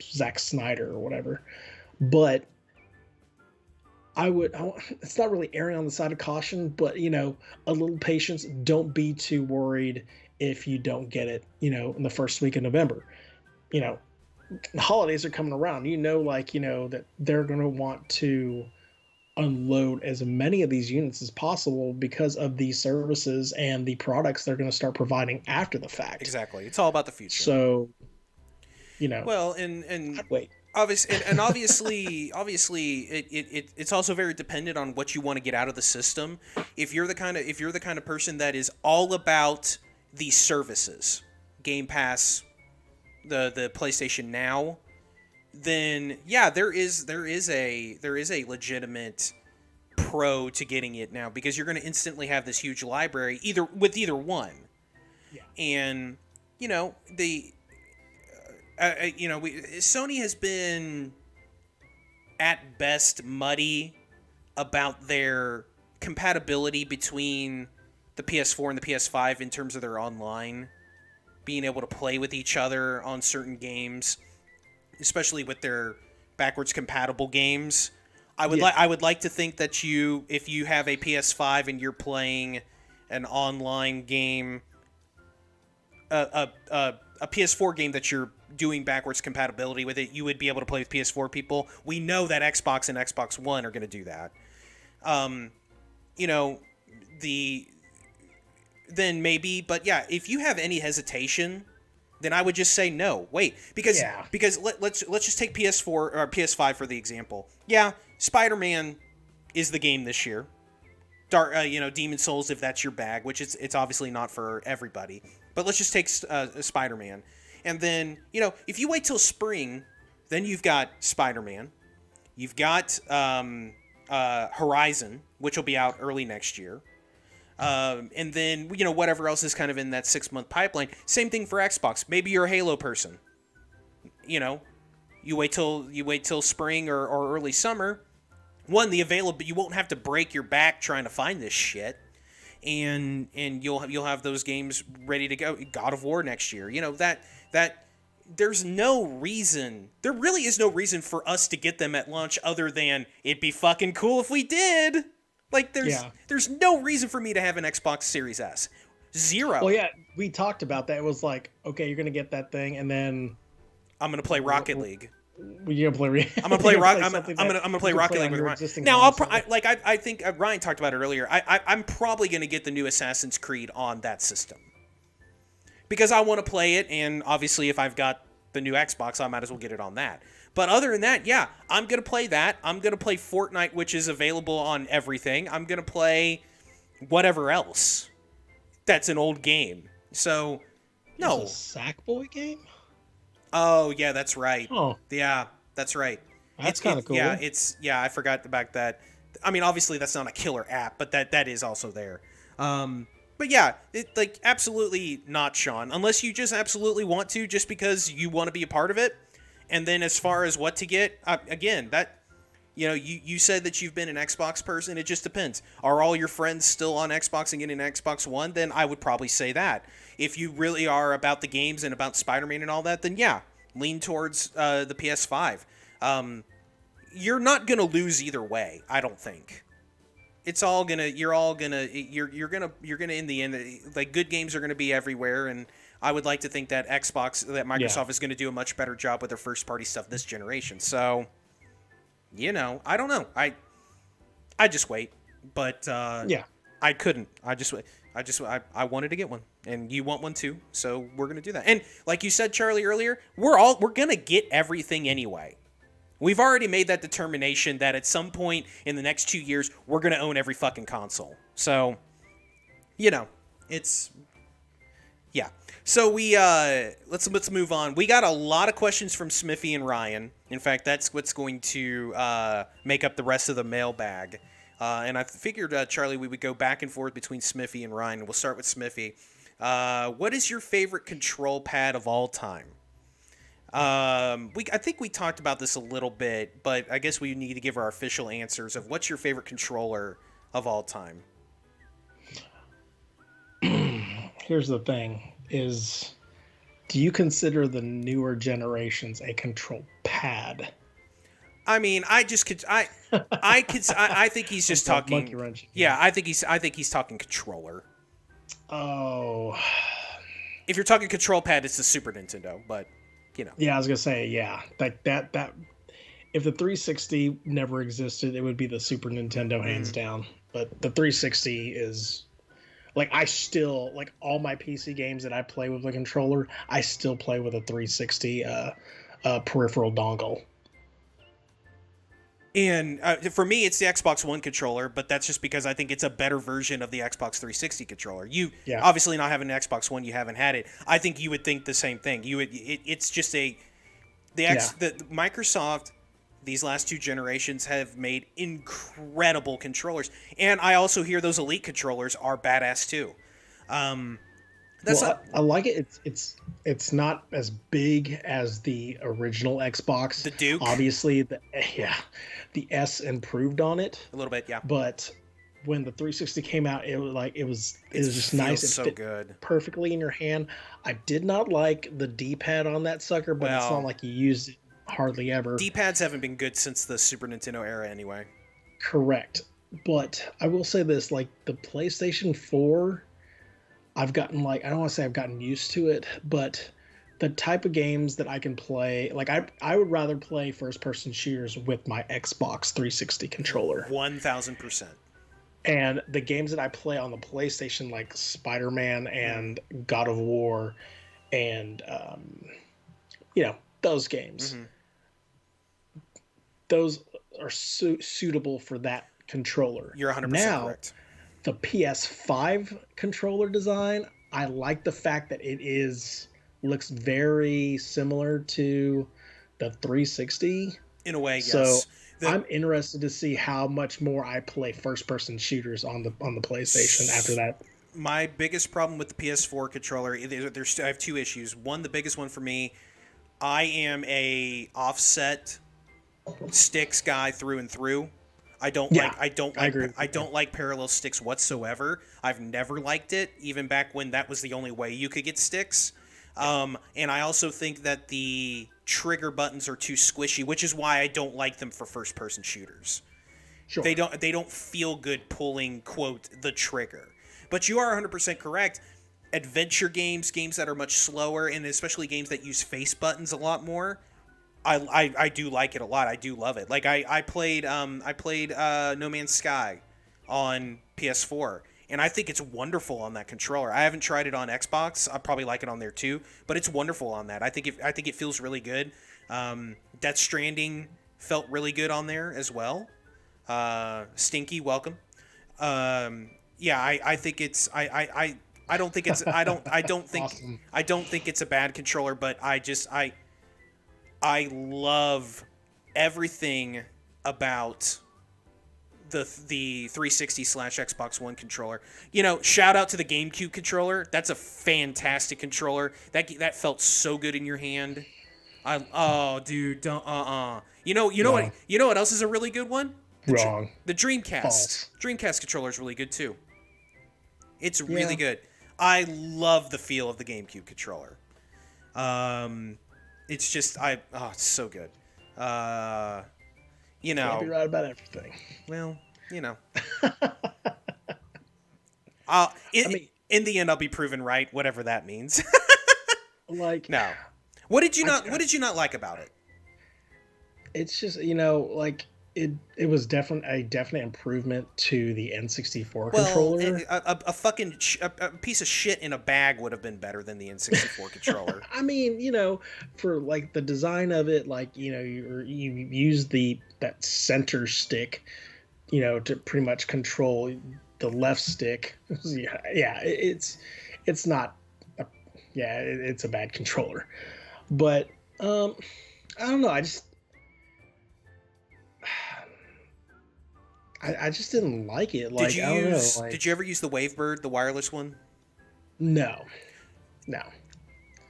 Zack Snyder or whatever. But it's not really erring on the side of caution, but, a little patience. Don't be too worried if you don't get it, in the first week of November. The holidays are coming around. That they're going to want to unload as many of these units as possible because of these services and the products they're going to start providing after the fact. Exactly. It's all about the future. So, well, and wait. Obviously, it's also very dependent on what you want to get out of the system. If you're the kind of person that is all about the services, Game Pass, the PlayStation Now, then yeah, there is a legitimate pro to getting it now because you're going to instantly have this huge library either one. Yeah. And Sony has been at best muddy about their compatibility between the PS4 and the PS5 in terms of their online being able to play with each other on certain games, especially with their backwards compatible games. I would like to think that if you have a PS5 and you're playing an online game, a PS4 game that you're doing backwards compatibility with it, you would be able to play with PS4 people. We know that Xbox and Xbox One are going to do that. Then maybe, but yeah, if you have any hesitation, then I would just say no. Wait, because let's just take PS4 or PS5 for the example. Yeah, Spider-Man is the game this year. Demon Souls if that's your bag, which it's obviously not for everybody. But let's just take Spider-Man, and then if you wait till spring, then you've got Spider-Man, you've got Horizon, which will be out early next year, and then whatever else is kind of in that 6 month pipeline. Same thing for Xbox. Maybe you're a Halo person. You wait till spring or early summer. One, you won't have to break your back trying to find this shit, and you'll have those games ready to go. God of War next year. That there's no reason. There really is no reason for us to get them at launch other than it'd be fucking cool if we did. Like there's no reason for me to have an Xbox Series S. Zero. Well, yeah, we talked about that. It was like, okay, you're gonna get that thing, and then I'm gonna play Rocket League. You're gonna play. I'm gonna play Rock. I'm gonna play Rocket League with Ryan. Now I think Ryan talked about it earlier. I'm probably gonna get the new Assassin's Creed on that system because I want to play it, and obviously if I've got the new Xbox, I might as well get it on that. But other than that, yeah, I'm gonna play that. I'm gonna play Fortnite, which is available on everything. I'm gonna play whatever else. That's an old game. So no. It's a Sackboy game. Oh yeah, that's right. Oh yeah, that's right. That's kind of cool. Yeah, I forgot about that. I mean, obviously that's not a killer app, but that is also there. But yeah, absolutely not, Sean. Unless you just absolutely want to, just because you want to be a part of it. And then as far as what to get, again, that you said that you've been an Xbox person. It just depends. Are all your friends still on Xbox and getting an Xbox One? Then I would probably say that. If you really are about the games and about Spider-Man and all that, then yeah, lean towards the PS5. You're not gonna lose either way. I don't think. You're gonna in the end, like, good games are gonna be everywhere, and I would like to think that Microsoft is gonna do a much better job with their first party stuff this generation. So, I don't know. I just wait, but I couldn't. I wanted to get one, and you want one too, so we're gonna do that. And like you said, Charlie, earlier, we're gonna get everything anyway. We've already made that determination that at some point in the next 2 years, we're gonna own every fucking console. So, it's yeah. So let's move on. We got a lot of questions from Smithy and Ryan. In fact, that's what's going to make up the rest of the mailbag. And I figured, Charlie, we would go back and forth between Smithy and Ryan. We'll start with Smithy. What is your favorite control pad of all time? I think we talked about this a little bit, but I guess we need to give our official answers of what's your favorite controller of all time. Here's the thing: do you consider the newer generations a control pad? I mean, I think he's just talking. Yeah, I think he's talking controller. Oh. If you're talking control pad, it's the Super Nintendo, but Yeah, I was gonna say, yeah, like that. If the 360 never existed, it would be the Super Nintendo hands down. But the 360 is like, I still, like, all my PC games that I play with a controller, I still play with a 360 peripheral dongle. And for me, it's the Xbox One controller, but that's just because I think it's a better version of the Xbox 360 controller. Obviously not having an Xbox One, you haven't had it. I think you would think the same thing. It's just the Microsoft, these last two generations have made incredible controllers, and I also hear those Elite controllers are badass too. I like it. It's not as big as the original Xbox. The Duke, obviously, the S improved on it a little bit, yeah. But when the 360 came out, it was just nice. It fit good, perfectly in your hand. I did not like the D-pad on that sucker, but it's not like you used it hardly ever. D-pads haven't been good since the Super Nintendo era, anyway. Correct, but I will say this: like the PlayStation 4. I've gotten, like, I don't want to say I've gotten used to it, but the type of games that I can play, like, I would rather play first-person shooters with my Xbox 360 controller. 1,000%. And the games that I play on the PlayStation, like Spider-Man and God of War and, those games, those are suitable for that controller. You're 100% correct. the PS5 controller design, I like the fact that looks very similar to the 360. In a way, So yes. The I'm interested to see how much more I play first person shooters on the PlayStation after that. My biggest problem with the PS4 controller, I have two issues. One, the biggest one for me, I am a offset sticks guy through and through. Yeah, I agree with I you there. don't like parallel sticks whatsoever. I've never liked it, even back when that was the only way you could get sticks. Yeah, And I also think that the trigger buttons are too squishy, which is why I don't like them for first person shooters. sure. They don't feel good pulling quote the trigger. But you are 100% correct. Adventure games, games that are much slower, and especially games that use face buttons a lot more, I do like it a lot. I do love it. Like I played No Man's Sky on PS4, and I think it's wonderful on that controller. I haven't tried it on Xbox. I'll probably like it on there too, but it's wonderful on that. I think it feels really good. Death Stranding felt really good on there as well. Stinky, welcome. Yeah, I think it's I don't think it's Awesome. I don't think it's a bad controller, but I love everything about the 360 slash Xbox One controller. You know, shout out to the GameCube controller. That's a fantastic controller. That felt so good in your hand. Oh dude, don't No, you know what else is a really good one? wrong. The Dreamcast. False. Dreamcast controller is really good too. It's really Yeah. good. I love the feel of the GameCube controller. Um, it's just it's so good. Uh, you Can't be know, right about everything. well, you know, I mean, in the end, I'll be proven right, whatever that means. like, No, what did you not like about it? it's just like it was definitely a definite improvement to the N64 Well, controller. a fucking a piece of shit in a bag would have been better than the N64 controller. I mean, for like the design of it, like you use the that center stick, to pretty much control the left stick. Yeah, yeah, it's not, a, yeah, it's a bad controller, but I don't know. I just didn't like it. Like, I don't know. Did Like, you ever use the Wavebird, the wireless one? no, no,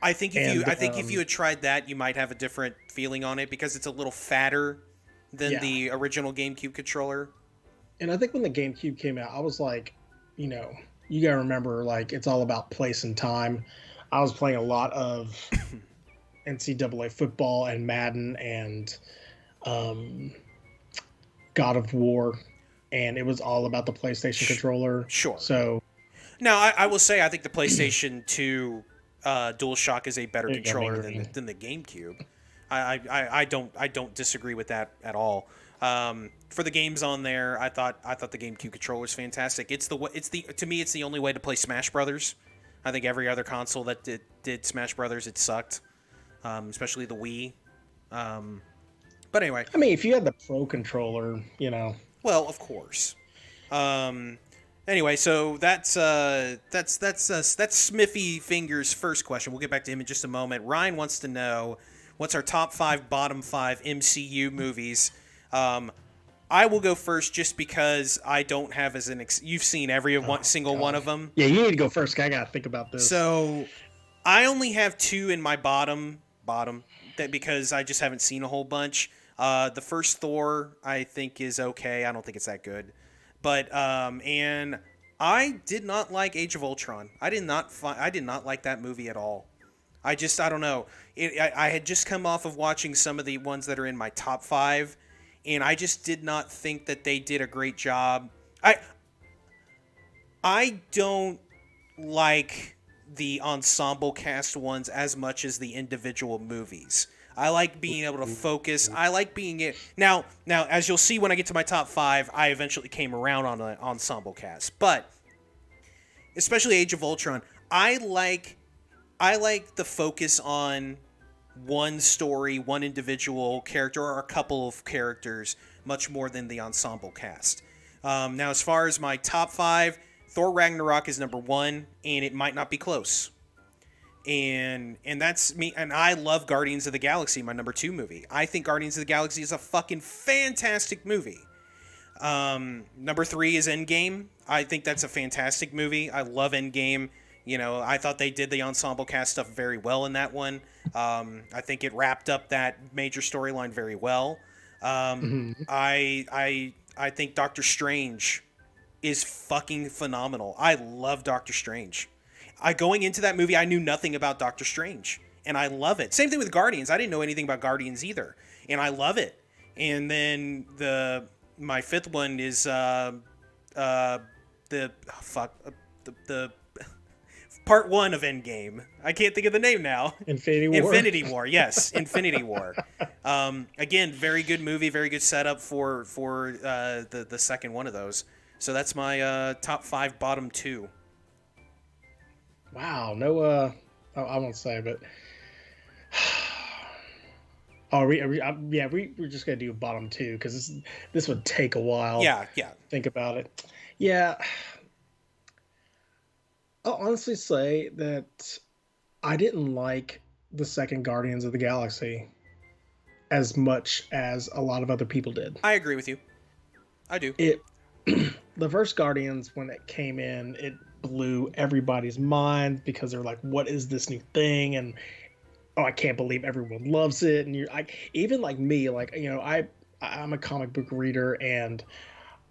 I and think if you had tried that, you might have a different feeling on it because it's a little fatter than yeah. the original GameCube controller. And I think when the GameCube came out, I was like, you know, you gotta remember, like, it's all about place and time. I was playing a lot of NCAA football and Madden and um, God of War, and it was all about the PlayStation controller. Sure. So, Now, I will say I think the PlayStation 2 DualShock is a better there you go, mean controller green. than the GameCube. I don't disagree with that at all. For the games on there, I thought the GameCube controller was fantastic. It's the to me it's the only way to play Smash Brothers. I think every other console that did Smash Brothers it sucked, especially the Wii. But anyway, I mean, if you had the Pro controller, well, of course. Um, anyway, so that's Smithy Fingers' first question. We'll get back to him in just a moment. Ryan wants to know what's our top five, bottom five MCU movies. I will go first just because I don't have as an you've seen every oh single one God, of them. yeah, you need to go first. I gotta think about this. So I only have two in my bottom that because I just haven't seen a whole bunch. The first Thor I think is okay. I don't think it's that good, but and I did not like Age of Ultron. I did not like that movie at all. I don't know. I had just come off of watching some of the ones that are in my top five, and I just did not think that they did a great job. I don't like the ensemble cast ones as much as the individual movies. I like being able to focus. I like being it now. As you'll see when I get to my top five, I eventually came around on an ensemble cast, but especially Age of Ultron, I like the focus on one story, one individual character, or a couple of characters, much more than the ensemble cast. Now, as far as my top 5, Thor Ragnarok is number 1, and it might not be close. And that's me. And I love Guardians of the Galaxy, my number 2 movie. I think Guardians of the Galaxy is a fucking fantastic movie. Number 3 is Endgame. I think that's a fantastic movie. I love Endgame. You know, I thought they did the ensemble cast stuff very well in that one. I think it wrapped up that major storyline very well. Mhm. I think Doctor Strange is fucking phenomenal. I love Doctor Strange. I going into that movie, I knew nothing about Doctor Strange, and I love it. Same thing with Guardians. I didn't know anything about Guardians either, and I love it. And then my 5th one is the the part 1 of Endgame. I can't think of the name now. Infinity War. Infinity War. Yes, Infinity War. Again, very good movie, very good setup for the second one of those. So that's my top 5, bottom 2. Wow. No. I won't say, but oh, we're just gonna do bottom 2 because this would take a while. Yeah, yeah. Think about it. Yeah. I'll honestly say that I didn't like the second Guardians of the Galaxy as much as a lot of other people did. I agree with you. I do. It the first Guardians, when it came in, it blew everybody's mind because they're like, "What is this new thing?" And oh, I can't believe everyone loves it. And you're like, even like me, like I'm a comic book reader, and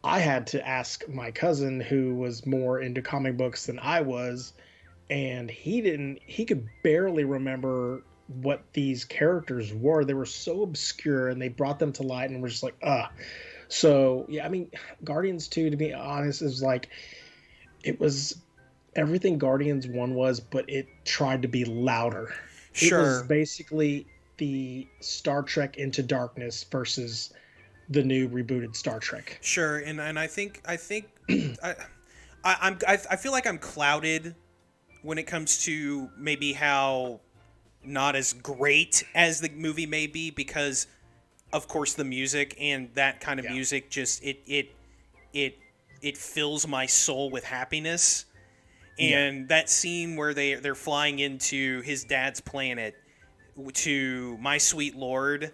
I had to ask my cousin who was more into comic books than I was, and he could barely remember what these characters were. They were so obscure, and they brought them to light, and we're just like, ugh. So yeah, I mean, Guardians 2, to be honest, is like it was everything Guardians 1 was, but it tried to be louder. It was Sure. basically the Star Trek Into Darkness versus the new rebooted Star Trek. Sure. And I think I feel like I'm clouded when it comes to maybe how not as great as the movie may be, because of course the music and that kind of Yeah, music just it it fills my soul with happiness. yeah, And that scene where they're flying into his dad's planet to My Sweet Lord,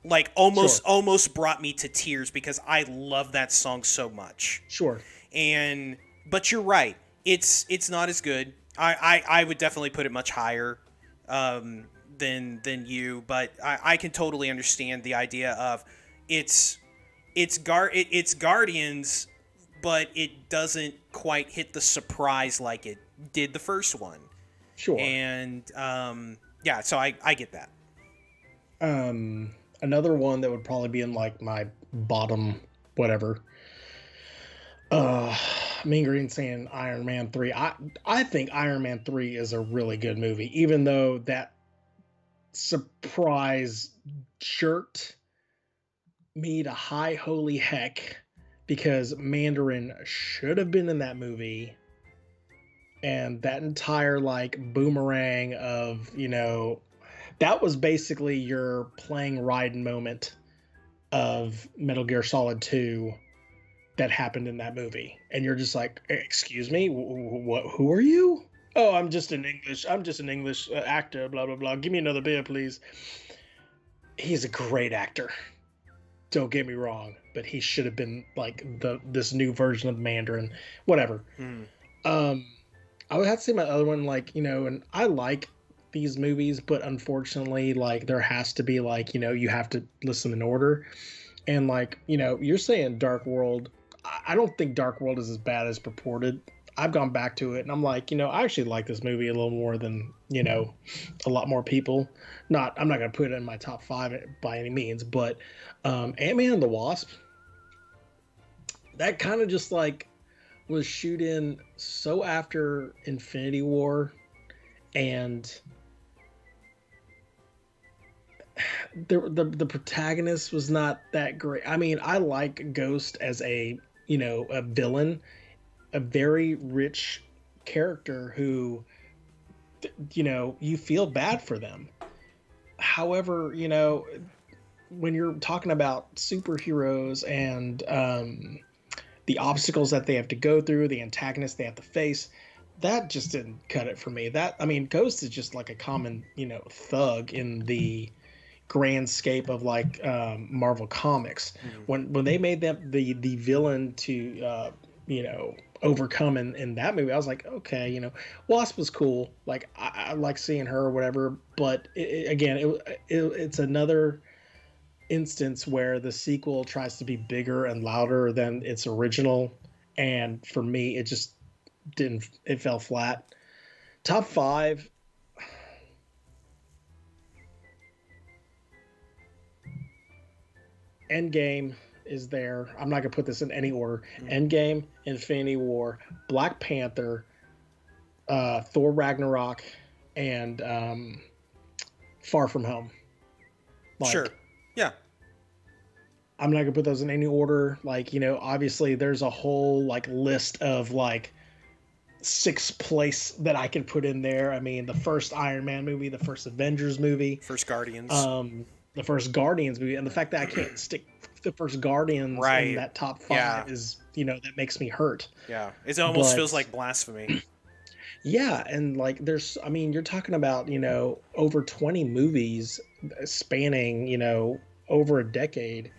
like sure, almost brought me to tears because I love that song so much. sure. And but you're right, it's not as good. I would definitely put it much higher um, than you, but I can totally understand the idea of it's it's Guardians, but it doesn't quite hit the surprise like it did the first one. Sure. And yeah, so I get that. Another one that would probably be in like my bottom whatever. Uh, Mean Green saying Iron Man 3. I think Iron Man 3 is a really good movie, even though that surprise jerked me to high holy heck because Mandarin should have been in that movie, and that entire like boomerang of that was basically your playing Raiden moment of Metal Gear Solid 2 that happened in that movie, and you're just like, excuse me, what, who are you? Oh, I'm just an English actor, blah blah blah, give me another beer please. He's a great actor, don't get me wrong, but he should have been like this new version of Mandarin, whatever. Hmm. um I would have to say my other one, like, and I like these movies, but unfortunately, like, there has to be, like, you have to listen in order. And, like, you're saying Dark World. I don't think Dark World is as bad as purported. I've gone back to it, and I'm like, I actually like this movie a little more than, a lot more people. I'm not going to put it in my top 5 by any means, but Ant-Man and the Wasp, that kind of just, like, was shooting so after Infinity War, and the protagonist was not that great. I mean, I like Ghost as a villain, a very rich character who you feel bad for them. However, when you're talking about superheroes and the obstacles that they have to go through, the antagonists they have to face, that just didn't cut it for me. That, I mean, Ghost is just like a common, thug in the grand scape of like Marvel Comics. Mhm. When they made them the villain to overcome in that movie, I was like, okay, Wasp was cool. Like I like seeing her or whatever. But again, it's another instance where the sequel tries to be bigger and louder than its original, and for me, it just didn't. It fell flat. Top five. Endgame is there. I'm not gonna put this in any order. Mhm. Endgame, Infinity War, Black Panther, Thor Ragnarok, and Far From Home. Sure. Like, Yeah. I'm not gonna put those in any order. Like, obviously there's a whole like list of like sixth place that I can put in there. I mean, the first Iron Man movie, the first Avengers movie, First Guardians. um, the first Guardians movie, and the fact that I can't stick the first Guardians in Right. that top Yeah. five is, that makes me hurt. Yeah. It almost feels But like blasphemy. yeah, and like I mean, you're talking about, over 20 movies spanning, over a decade,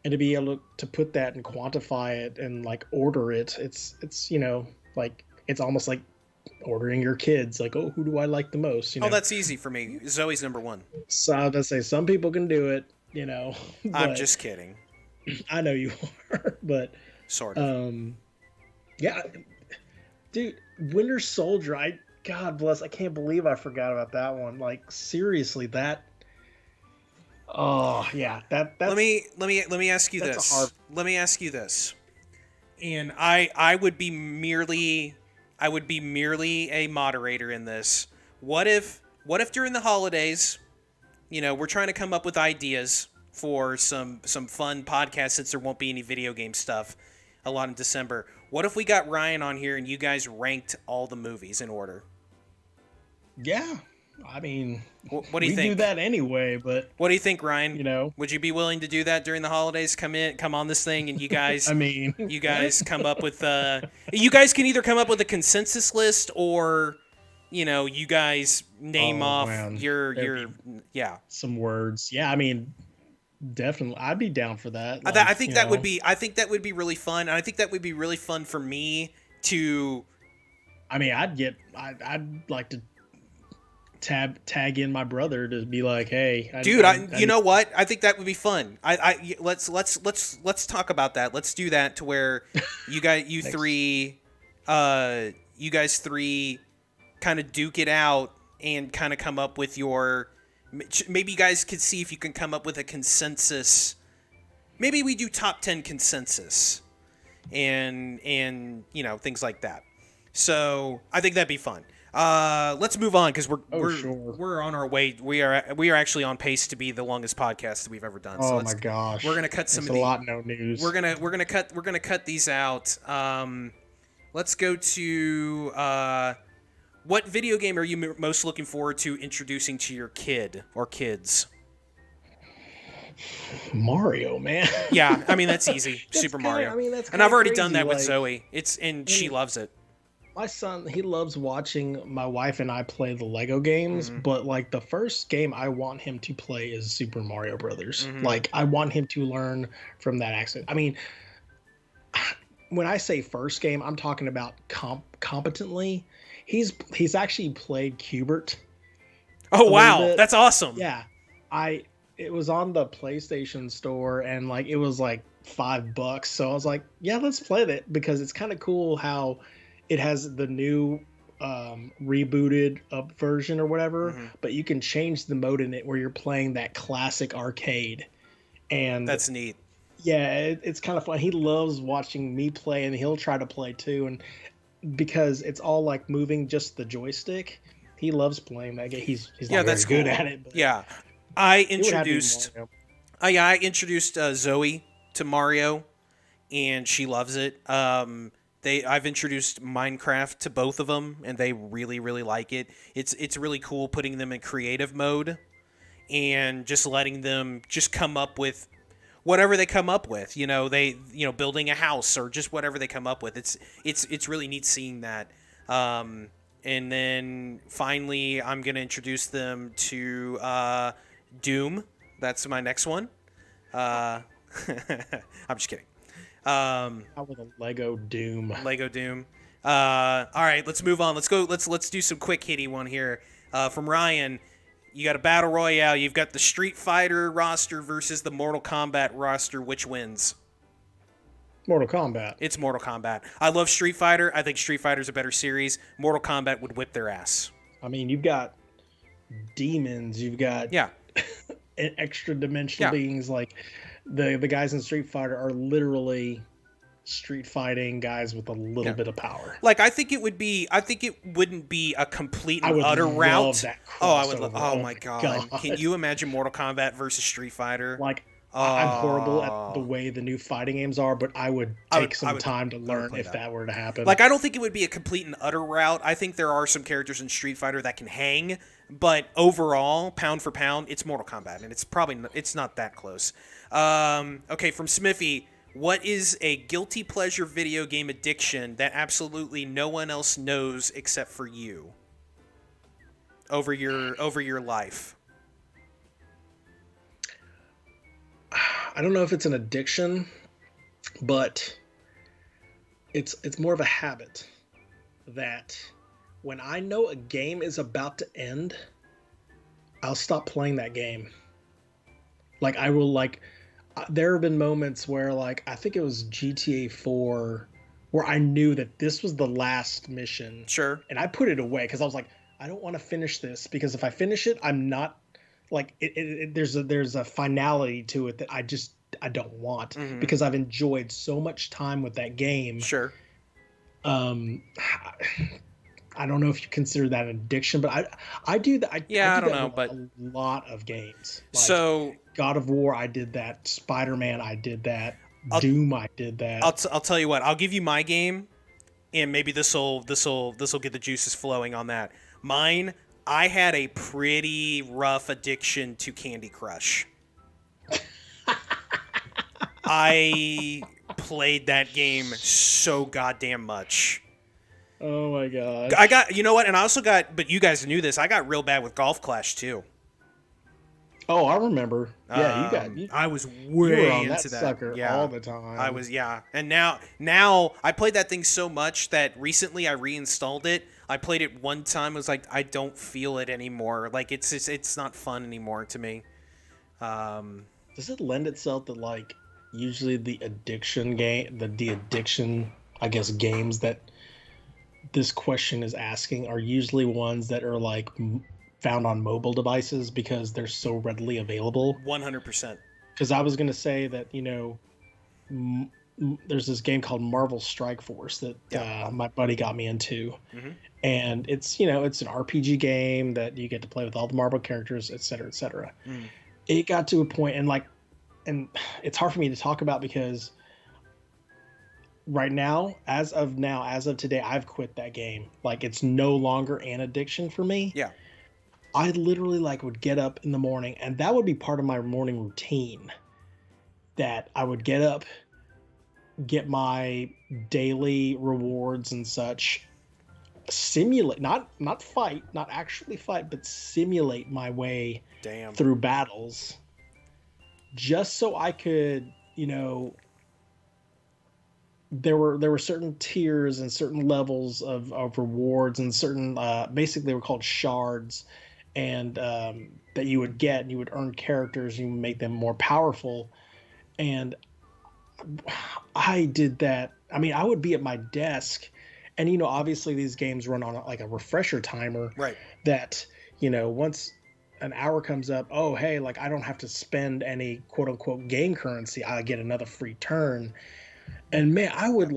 and to be able to put that and quantify it and like order it, it's like it's almost like ordering your kids, like, oh, who do I like the most, Oh, that's easy for me. Zoe's number one. So I was gonna say some people can do it, I'm but just kidding. I know you are. But Sort of. um, yeah, dude, Winter Soldier. God bless. I can't believe I forgot about that one. Like seriously, that. Oh yeah, Let me ask you that's a hard. this. Let me ask you this. And I would be merely a moderator in this. What if during the holidays, we're trying to come up with ideas for some fun podcasts since there won't be any video game stuff a lot in December. What if we got Ryan on here and you guys ranked all the movies in order? Yeah, I mean, What do you we do think? that anyway, but What do you think, Ryan? you know, Would you be willing to do that during the holidays? Come on this thing, and you guys I mean, you guys come up with you guys can either come up with a consensus list or you guys name oh off man, there'd your be yeah. some words. Yeah, I mean, definitely, I'd be down for that. I Like, think that would be really fun, and I think that would be really fun for me to. I mean, I'd like to tag in my brother to be like, hey, Dude, you know what? I think that would be fun. Let's talk about that. Let's do that to where next, you guys three kind of duke it out and kind of come up with your. Maybe you guys could see if you can come up with a consensus. Maybe we do top 10 consensus and things like that. So I think that'd be fun. Let's move on because sure. we're on our way. We are actually on pace to be the longest podcast that we've ever done. So Oh my gosh, we're gonna cut some it's of a the lot. No news. we're gonna cut these out. Let's go to what video game are you most looking forward to introducing to your kid or kids? Mario, man. Yeah, I mean that's easy. Super Mario. I mean, that's And kind I've of already done crazy. that with Like, Zoe. She and loves it. my son, he loves watching my wife and I play the Lego games, Mhm. but like the first game I want him to play is Super Mario Brothers. Mhm. Like I want him to learn from that accident. I mean, when I say first game, I'm talking about competently. He's actually played Cubert Oh a little wow, bit. that's awesome. Yeah, I it was on the PlayStation store and like it was like $5. So I was like, yeah, let's play that because it's kind of cool how it has the new rebooted up version or whatever, Mhm. but you can change the mode in it where you're playing that classic arcade. And That's neat. yeah, it's kind of fun. He loves watching me play and he'll try to play too. And because it's all like moving just the joystick, he loves playing that game. He's Yeah, not very that's good cool. at it, but Yeah, I it would have to be introduced Mario. I introduced Zoe to Mario, and she loves it. I've introduced Minecraft to both of them, and they really really like it. It's really cool putting them in creative mode and just letting them just come up with whatever they come up with. Building a house or just whatever they come up with. It's really neat seeing that. And then finally, I'm gonna introduce them to Doom. That's my next one. I'm just kidding. Out with a Lego Doom. Lego Doom. All right, let's move on. Let's go. Let's do some quick hitty one here. From Ryan, you got a battle royale. You've got the Street Fighter roster versus the Mortal Kombat roster. Which wins? Mortal Kombat. It's Mortal Kombat. I love Street Fighter. I think Street Fighter's a better series. Mortal Kombat would whip their ass. I mean, you've got demons. You've got extra dimensional beings. Like the guys in Street Fighter are literally street fighting guys with a little bit of power. Like I think it wouldn't be a complete and utter route. I would love. Oh my god. Can you imagine Mortal Kombat versus Street Fighter? Like I'm horrible at the way the new fighting games are, but I would take some time to learn if that were to happen. Like I don't think it would be a complete and utter route. I think there are some characters in Street Fighter that can hang, but overall, pound for pound, it's Mortal Kombat, and it's not that close. Okay, from Smithy. What is a guilty pleasure video game addiction that absolutely no one else knows except for you? Over your life. I don't know if it's an addiction, but it's more of a habit that when I know a game is about to end, I'll stop playing that game. Like I will there have been moments where I think it was GTA 4 where I knew that this was the last mission. Sure. And I put it away because I was like, I don't want to finish this because if I finish it, I'm not there's a finality to it that I don't want because I've enjoyed so much time with that game. Sure. I don't know if you consider that an addiction, but I do that. I don't know, but a lot of games. So God of War, I did that. Spider-Man, I did that. Doom, I did that. I'll tell you what. I'll give you my game, and maybe this'll get the juices flowing on that. Mine, I had a pretty rough addiction to Candy Crush. I played that game so goddamn much. Oh my god! You know what? And I also got, but you guys knew this. I got real bad with Golf Clash too. Oh, I remember. Yeah, I was way into that sucker all the time. I was, and now I played that thing so much that recently I reinstalled it. I played it one time. I was like, I don't feel it anymore. Like it's not fun anymore to me. Does it lend itself to usually the addiction game, the addiction, I guess, games that this question is asking are usually ones that are found on mobile devices because they're so readily available. 100%. Because I was going to say that, there's this game called Marvel Strike Force that my buddy got me into. Mm-hmm. And it's, it's an RPG game that you get to play with all the Marvel characters, et cetera, et cetera. Mm. It got to a point and it's hard for me to talk about because right now, as of today, I've quit that game. It's no longer an addiction for me. Yeah. I literally would get up in the morning, and that would be part of my morning routine. That I would get up, get my daily rewards and such, simulate, not actually fight, but simulate my way through battles, just so I could, there were certain tiers and certain levels of rewards and certain basically they were called shards, and that you would get, and you would earn characters, you would make them more powerful. And I did that. I mean, I would be at my desk, and obviously these games run on a refresher timer, right? That once an hour comes up, oh hey, I don't have to spend any quote unquote game currency, I get another free turn. And man, I would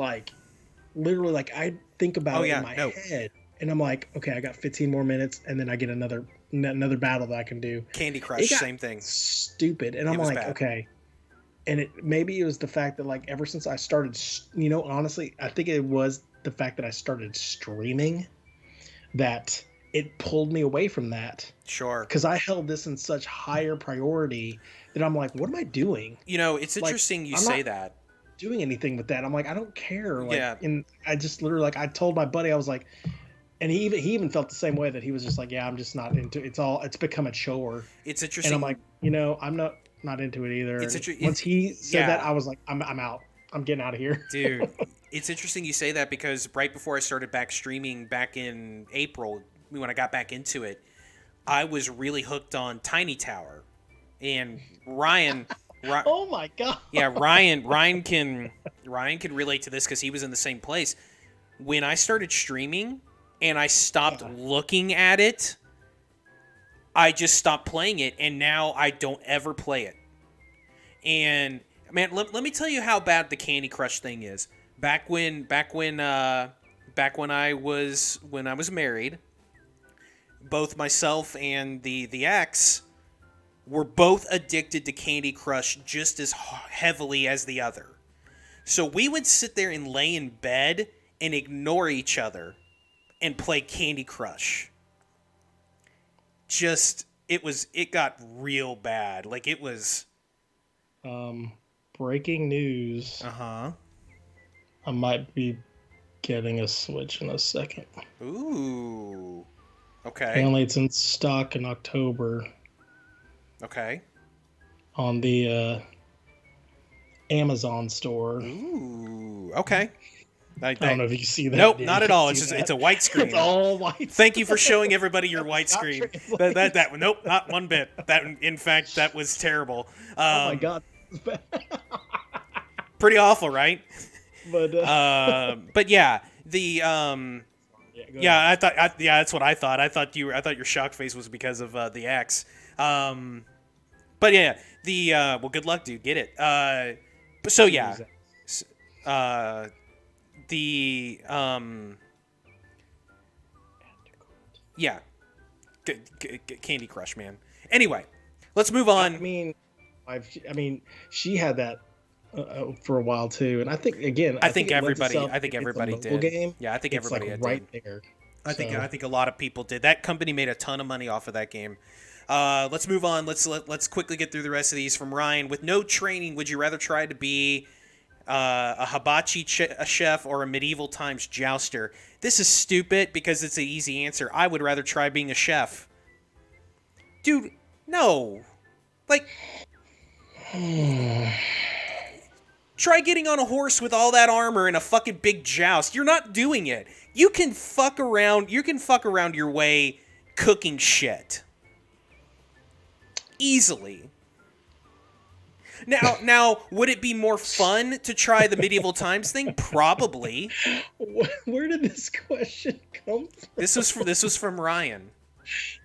literally I'd think about it in my head, and I'm like, okay, I got 15 more minutes, and then I get another battle that I can do. Candy Crush, same thing. Stupid, and I'm like, bad. Okay. And maybe it was the fact that ever since I started, honestly, I think it was the fact that I started streaming that it pulled me away from that. Sure. Because I held this in such higher priority that I'm like, what am I doing? It's Like, interesting you I'm say not that. doing anything with that. I'm like, I don't care. Like, Yeah, and I just literally like I told my buddy, I was like, and he even felt the same way, that he was just like, yeah, I'm just not into it's become a chore. it's And I'm like, interesting. I'm not into it either. It's And once he said that, yeah, I was like, I'm out. I'm getting out of here. dude. It's interesting you say that because right before I started back streaming back in April, when I got back into it, I was really hooked on Tiny Tower, and Ri- Oh my god. yeah, Ryan can relate to this because he was in the same place. When I started streaming and I stopped Yeah. looking at it, I just stopped playing it, and now I don't ever play it. And man, let me tell you how bad the Candy Crush thing is. Back when I was married, both myself and the ex were both addicted to Candy Crush just as heavily as the other. So we would sit there and lay in bed and ignore each other and play Candy Crush. Just it got real bad. Like it was. Breaking news. Uh-huh. I might be getting a Switch in a second. Ooh. Okay. Apparently, it's in stock in October Okay. on the Amazon store. Ooh. Okay. I don't know if you see that. Nope, Yeah, not you at can all. see It's that. a white screen. It's all white. Thank you for showing everybody your white Not screen. translated. Nope, not one bit. That in fact that was terrible. Oh my god. Pretty awful, right? But But yeah, the yeah, yeah, yeah, that's what I thought. I thought your shock face was because of the X. But yeah, the well, good luck, dude. Get it. But so yeah, uh, the yeah, Candy Crush, man. Anyway, let's move on. I mean, she had that for a while too, and I think again, I think it lends everybody. itself, I think if it's a everybody mobile did. game, Yeah, I think it's like everybody right did. there. I think a lot of people did. That company made a ton of money off of that game. Let's move on. Let's quickly get through the rest of these. From Ryan, with no training, would you rather try to be a hibachi a chef or a medieval times jouster? This is stupid because it's an easy answer. I would rather try being a chef. Dude, no. Like, try getting on a horse with all that armor and a fucking big joust. You're not doing it. You can fuck around. You can fuck around your way cooking shit easily. Now, would it be more fun to try the medieval times thing? Probably. Where did this question come from? This was from Ryan.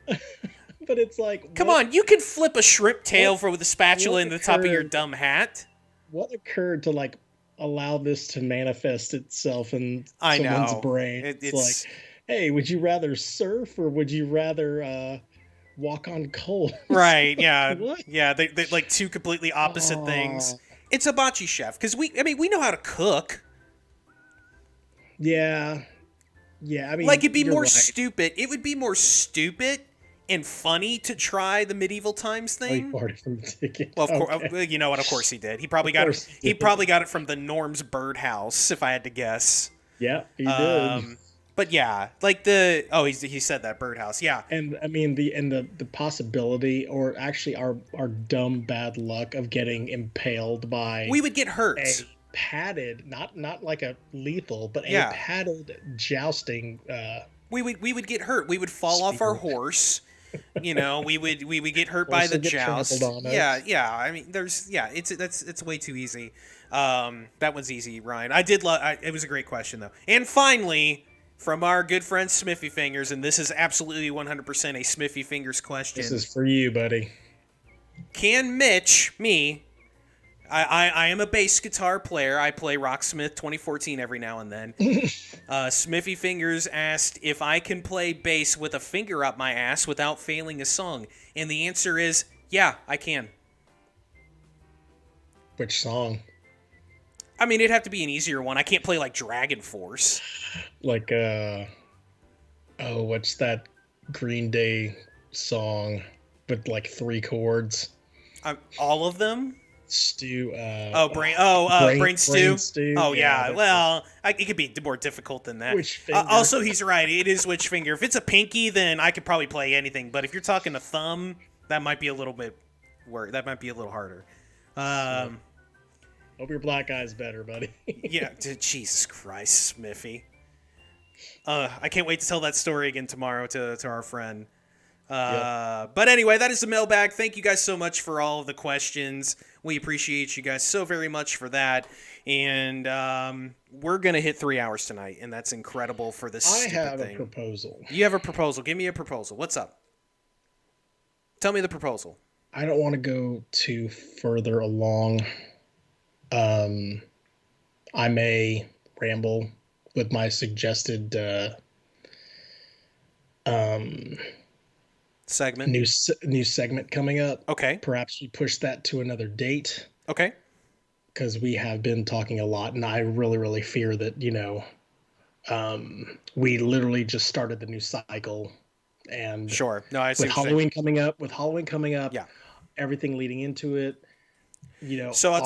But it's like, come on, you can flip a shrimp tail with a spatula in the top of your dumb hat. What occurred to like allow this to manifest itself in someone's brain? It's like, hey, would you rather surf or would you rather walk on coal? Right, yeah. What? Yeah, they like two completely opposite things. It's hibachi chef because we know how to cook. Yeah. I mean, like it'd be more stupid. It would be more stupid and funny to try the medieval times thing. Oh, he farted from the ticket. Well, of course, you know what? Of course he did. He probably got it. He probably got it from the Norm's birdhouse, if I had to guess. Yeah, he did. But yeah, like he said that birdhouse. Yeah, and I mean the possibility, or actually our dumb bad luck of getting impaled by. We would get hurt. A padded, not like a lethal, but a padded jousting. We would get hurt. We would fall off our horse. You know, we would get hurt by the joust. Yeah. I mean, it's way too easy. That one's easy, Ryan. I did love. It was a great question though. And finally, from our good friend Smithy Fingers, and this is absolutely 100% a Smithy Fingers question. This is for you, buddy. Can Mitch, me? I am a bass guitar player. I play Rocksmith 2014 every now and then. Smithy Fingers asked if I can play bass with a finger up my ass without failing a song. And the answer is, yeah, I can. Which song? I mean, it'd have to be an easier one. I can't play like Dragon Force. Like, what's that Green Day song with like 3 chords? All of them. Stew. Brain stew. Brain stew. Oh Yeah. yeah. Well, it could be more difficult than that. Which finger? Also, he's right. It is which finger. If it's a pinky, then I could probably play anything. But if you're talking a thumb, that might be a little bit That might be a little harder. Hope your black eye's better, buddy. Yeah. Jesus Christ, Smithy. I can't wait to tell that story again tomorrow to our friend. But anyway, that is the mailbag. Thank you guys so much for all of the questions. We appreciate you guys so very much for that. And we're going to hit 3 hours tonight, and that's incredible for this stupid thing. I have a proposal. You have a proposal. Give me a proposal. What's up? Tell me the proposal. I don't want to go too further along. I may ramble with my suggested segment. New segment coming up. Okay. Perhaps we push that to another date. Okay. Because we have been talking a lot, and I really, really fear that, we literally just started the new cycle. And sure. No, I see. With Halloween coming up, yeah, everything leading into it. So I'll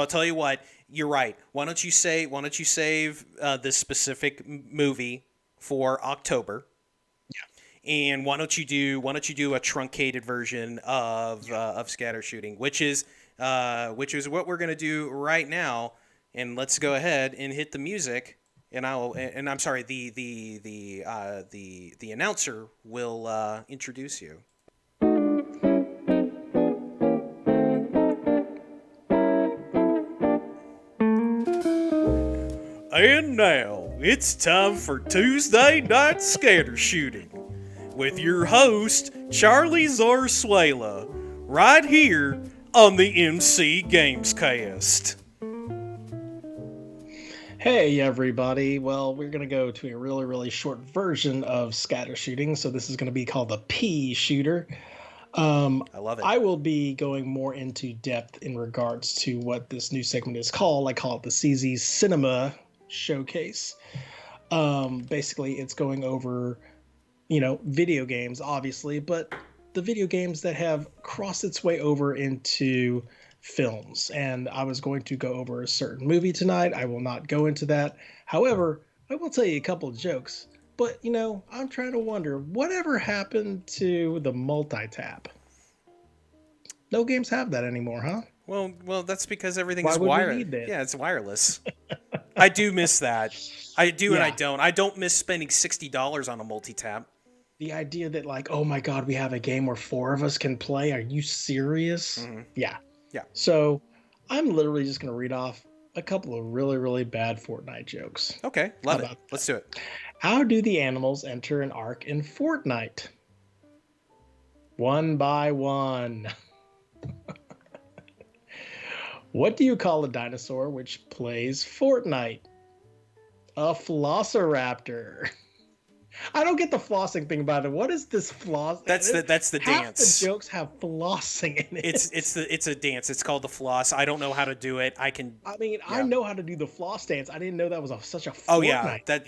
tell you what. You're right. Why don't you save this specific movie for October? Yeah. And why don't you do a truncated version of scatter shooting, which is what we're gonna do right now. And let's go ahead and hit the music. And I'm sorry. The announcer will introduce you. And now it's time for Tuesday Night Scatter Shooting with your host Charlie Zarsuela, right here on the MC Gamescast. Hey everybody, well, we're going to go to a really, really short version of scatter shooting, so this is going to be called the P shooter. I love it. I will be going more into depth in regards to what this new segment is called. I call it the CZ Cinema Showcase. Basically, it's going over, video games, obviously, but the video games that have crossed its way over into films. And I was going to go over a certain movie tonight. I will not go into that. However, I will tell you a couple of jokes. But, I'm trying to wonder, whatever happened to the multi-tap? No games have that anymore, huh? Well, that's because everything is wireless. Yeah, it's wireless. I do miss that. I do, and I don't. I don't miss spending $60 on a multi-tap. The idea that, oh my God, we have a game where 4 of us can play. Are you serious? Mm-hmm. Yeah. Yeah. So I'm literally just going to read off a couple of really, really bad Fortnite jokes. Okay, love it. Let's do it. How do the animals enter an ark in Fortnite? One by one. What do you call a dinosaur which plays Fortnite? A Flossoraptor. I don't get the flossing thing about it. What is this floss? That's the dance. Half the jokes have flossing in it. It's a dance. It's called the floss. I don't know how to do it. I I know how to do the floss dance. I didn't know that was such a Fortnite. Oh yeah, that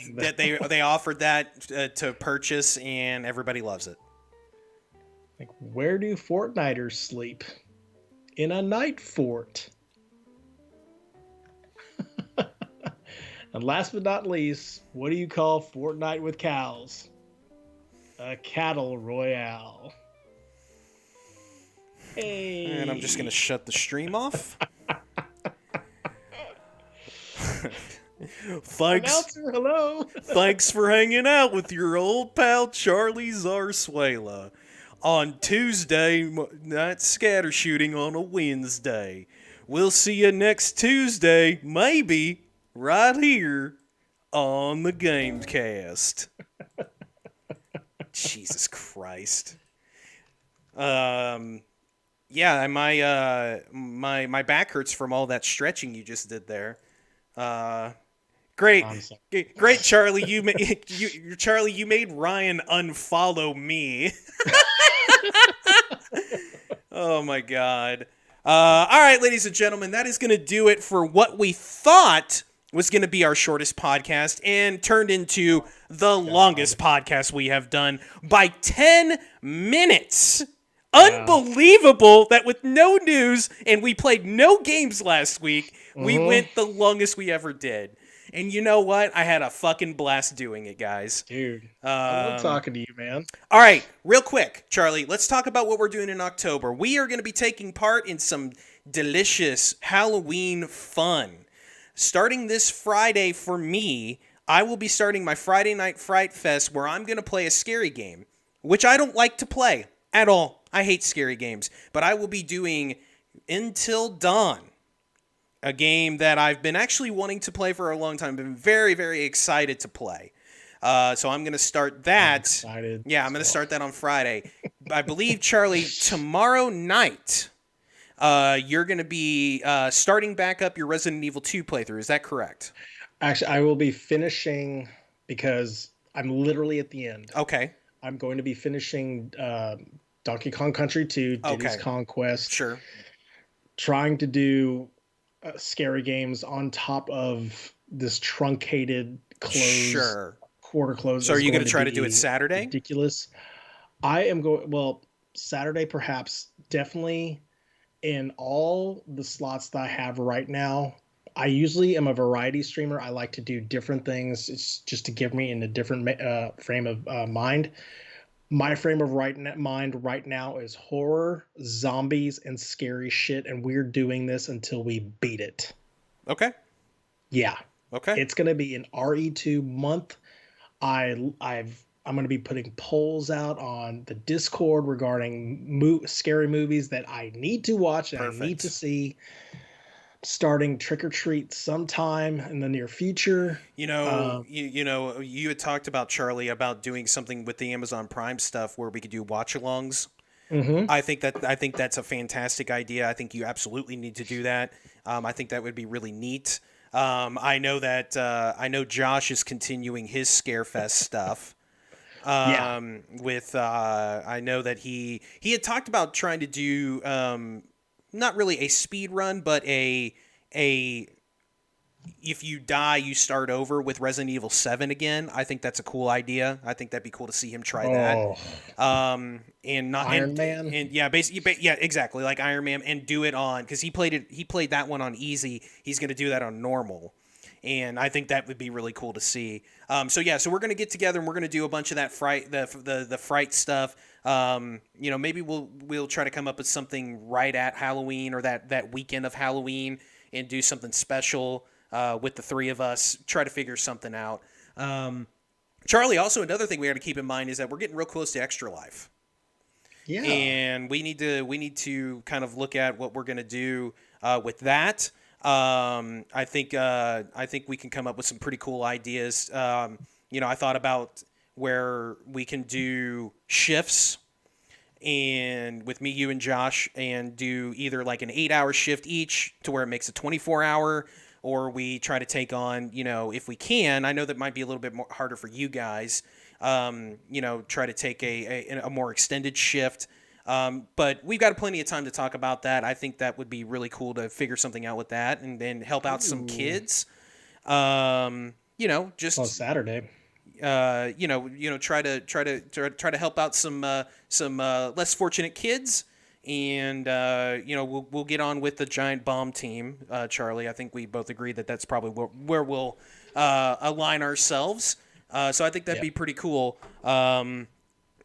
they offered that to purchase, and everybody loves it. Where do Fortniters sleep? In a night fort. And last but not least, what do you call Fortnite with cows? A cattle royale. Hey. And I'm just going to shut the stream off. Thanks. Announcer, hello. Thanks for hanging out with your old pal Charlie Zarsuela on Tuesday night scatter shooting on a Wednesday. We'll see you next Tuesday, maybe. Right here on the Gamescast. Jesus Christ. Yeah, my back hurts from all that stretching you just did there. Great, Charlie. You made Ryan unfollow me. Oh my God. All right, ladies and gentlemen, that is going to do it for what we thought was going to be our shortest podcast and turned into the longest podcast we have done by 10 minutes. Wow. Unbelievable that with no news and we played no games last week, we Mm-hmm. went the longest we ever did. And you know what? I had a fucking blast doing it, guys. Dude, I love Um, talking to you, man. all right, real quick, Charlie, let's talk about what we're doing in October. We are going to be taking part in some delicious Halloween fun. Starting this Friday for me, I will be starting my Friday Night Fright Fest where I'm going to play a scary game, which I don't like to play at all. I hate scary games, but I will be doing Until Dawn, a game that I've been actually wanting to play for a long time. I've been very, very excited to play. So I'm going to start I'm that. excited Yeah, I'm as going to well. start that on Friday. I believe, Charlie, tomorrow night, you're going to be starting back up your Resident Evil 2 playthrough. Is that correct? Actually, I will be finishing because I'm literally at the end. Okay. I'm going to be finishing Donkey Kong Country 2, Diddy's Okay. Conquest, Sure. trying to do scary games on top of this truncated close, Sure. quarter close So are is you going going to to try to do it be Saturday? ridiculous. I am going, well, Saturday perhaps, definitely in all the slots that I have right now. I usually am a variety streamer. I like to do different things. It's just to give me in a different frame of mind. My frame of mind right now is horror, zombies, and scary shit, and we're doing this until we beat it. Okay. Yeah, Okay. it's gonna be an RE2 month. I'm gonna be putting polls out on the Discord regarding scary movies that I need to watch and I need to Perfect. see. Starting Trick or Treat sometime in the near future. You had talked about, Charlie, about doing something with the Amazon Prime stuff where we could do watch-alongs. Mm-hmm. I think that's a fantastic idea. I think you absolutely need to do that. I think that would be really neat. I know Josh is continuing his Scarefest stuff. Yeah. With I know that he had talked about trying to do not really a speed run, but a if you die, you start over with Resident Evil 7 again. I think that's a cool idea. I think that'd be cool to see him try that. Oh, And not Iron Man. and yeah, basically, yeah, exactly, like Iron Man, and do it on, because he played that one on easy. He's going to do that on normal, and I think that would be really cool to see. So we're going to get together and we're going to do a bunch of that the fright stuff. Maybe we'll try to come up with something right at Halloween or that weekend of Halloween and do something special with the three of us. Try to figure something out. Charlie, also another thing we got to keep in mind is that we're getting real close to Extra Life, Yeah. and we need to kind of look at what we're going to do with that. I think we can come up with some pretty cool ideas. I thought about where we can do shifts, and with me, you, and Josh, and do either like an 8-hour shift each to where it makes a 24-hour, or we try to take on, if we can. I know that might be a little bit more harder for you guys. Try to take a more extended shift. But we've got plenty of time to talk about that. I think that would be really cool to figure something out with that, and then help out some Ooh. kids. On Just Saturday. try to help out some less fortunate kids, and we'll get on with the giant bomb team, Charlie. I think we both agree that that's probably where we'll align ourselves. So I think that'd Yep. be pretty cool. So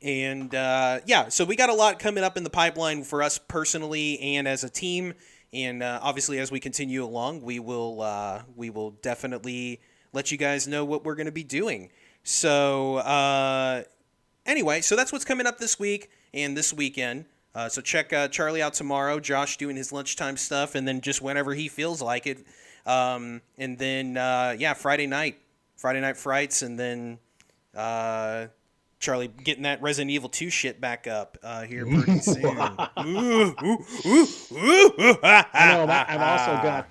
we got a lot coming up in the pipeline for us personally and as a team. And obviously, as we continue along, we will definitely let you guys know what we're going to be doing. So anyway, so that's what's coming up this week and this weekend. So check Charlie out tomorrow. Josh doing his lunchtime stuff, and then just whenever he feels like it. And then Friday night frights, and then Charlie getting that Resident Evil 2 shit back up here pretty soon. I know. I've also got.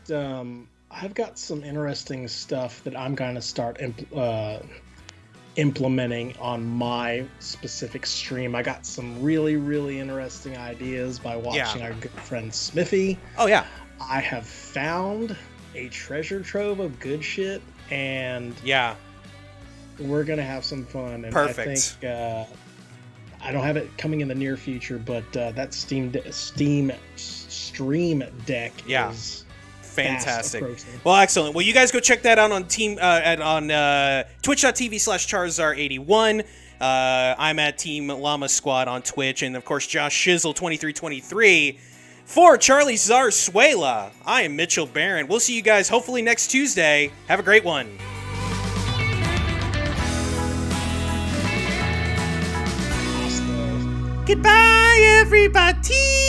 I've got some interesting stuff that I'm going to start implementing on my specific stream. I got some really, really interesting ideas by watching our good friend Smithy. Oh yeah. I have found a treasure trove of good shit, and yeah, we're gonna have some fun. And perfect. I don't have it coming in the near future, but that Steam Stream Deck is fantastic. Well, excellent. Well, you guys go check that out on twitch.tv/Charizard81. I'm at Team Llama Squad on Twitch, and of course Josh Shizzle 2323. For Charlie Zarsuela, I am Mitchell Barron. We'll see you guys hopefully next Tuesday. Have a great one. Goodbye, everybody.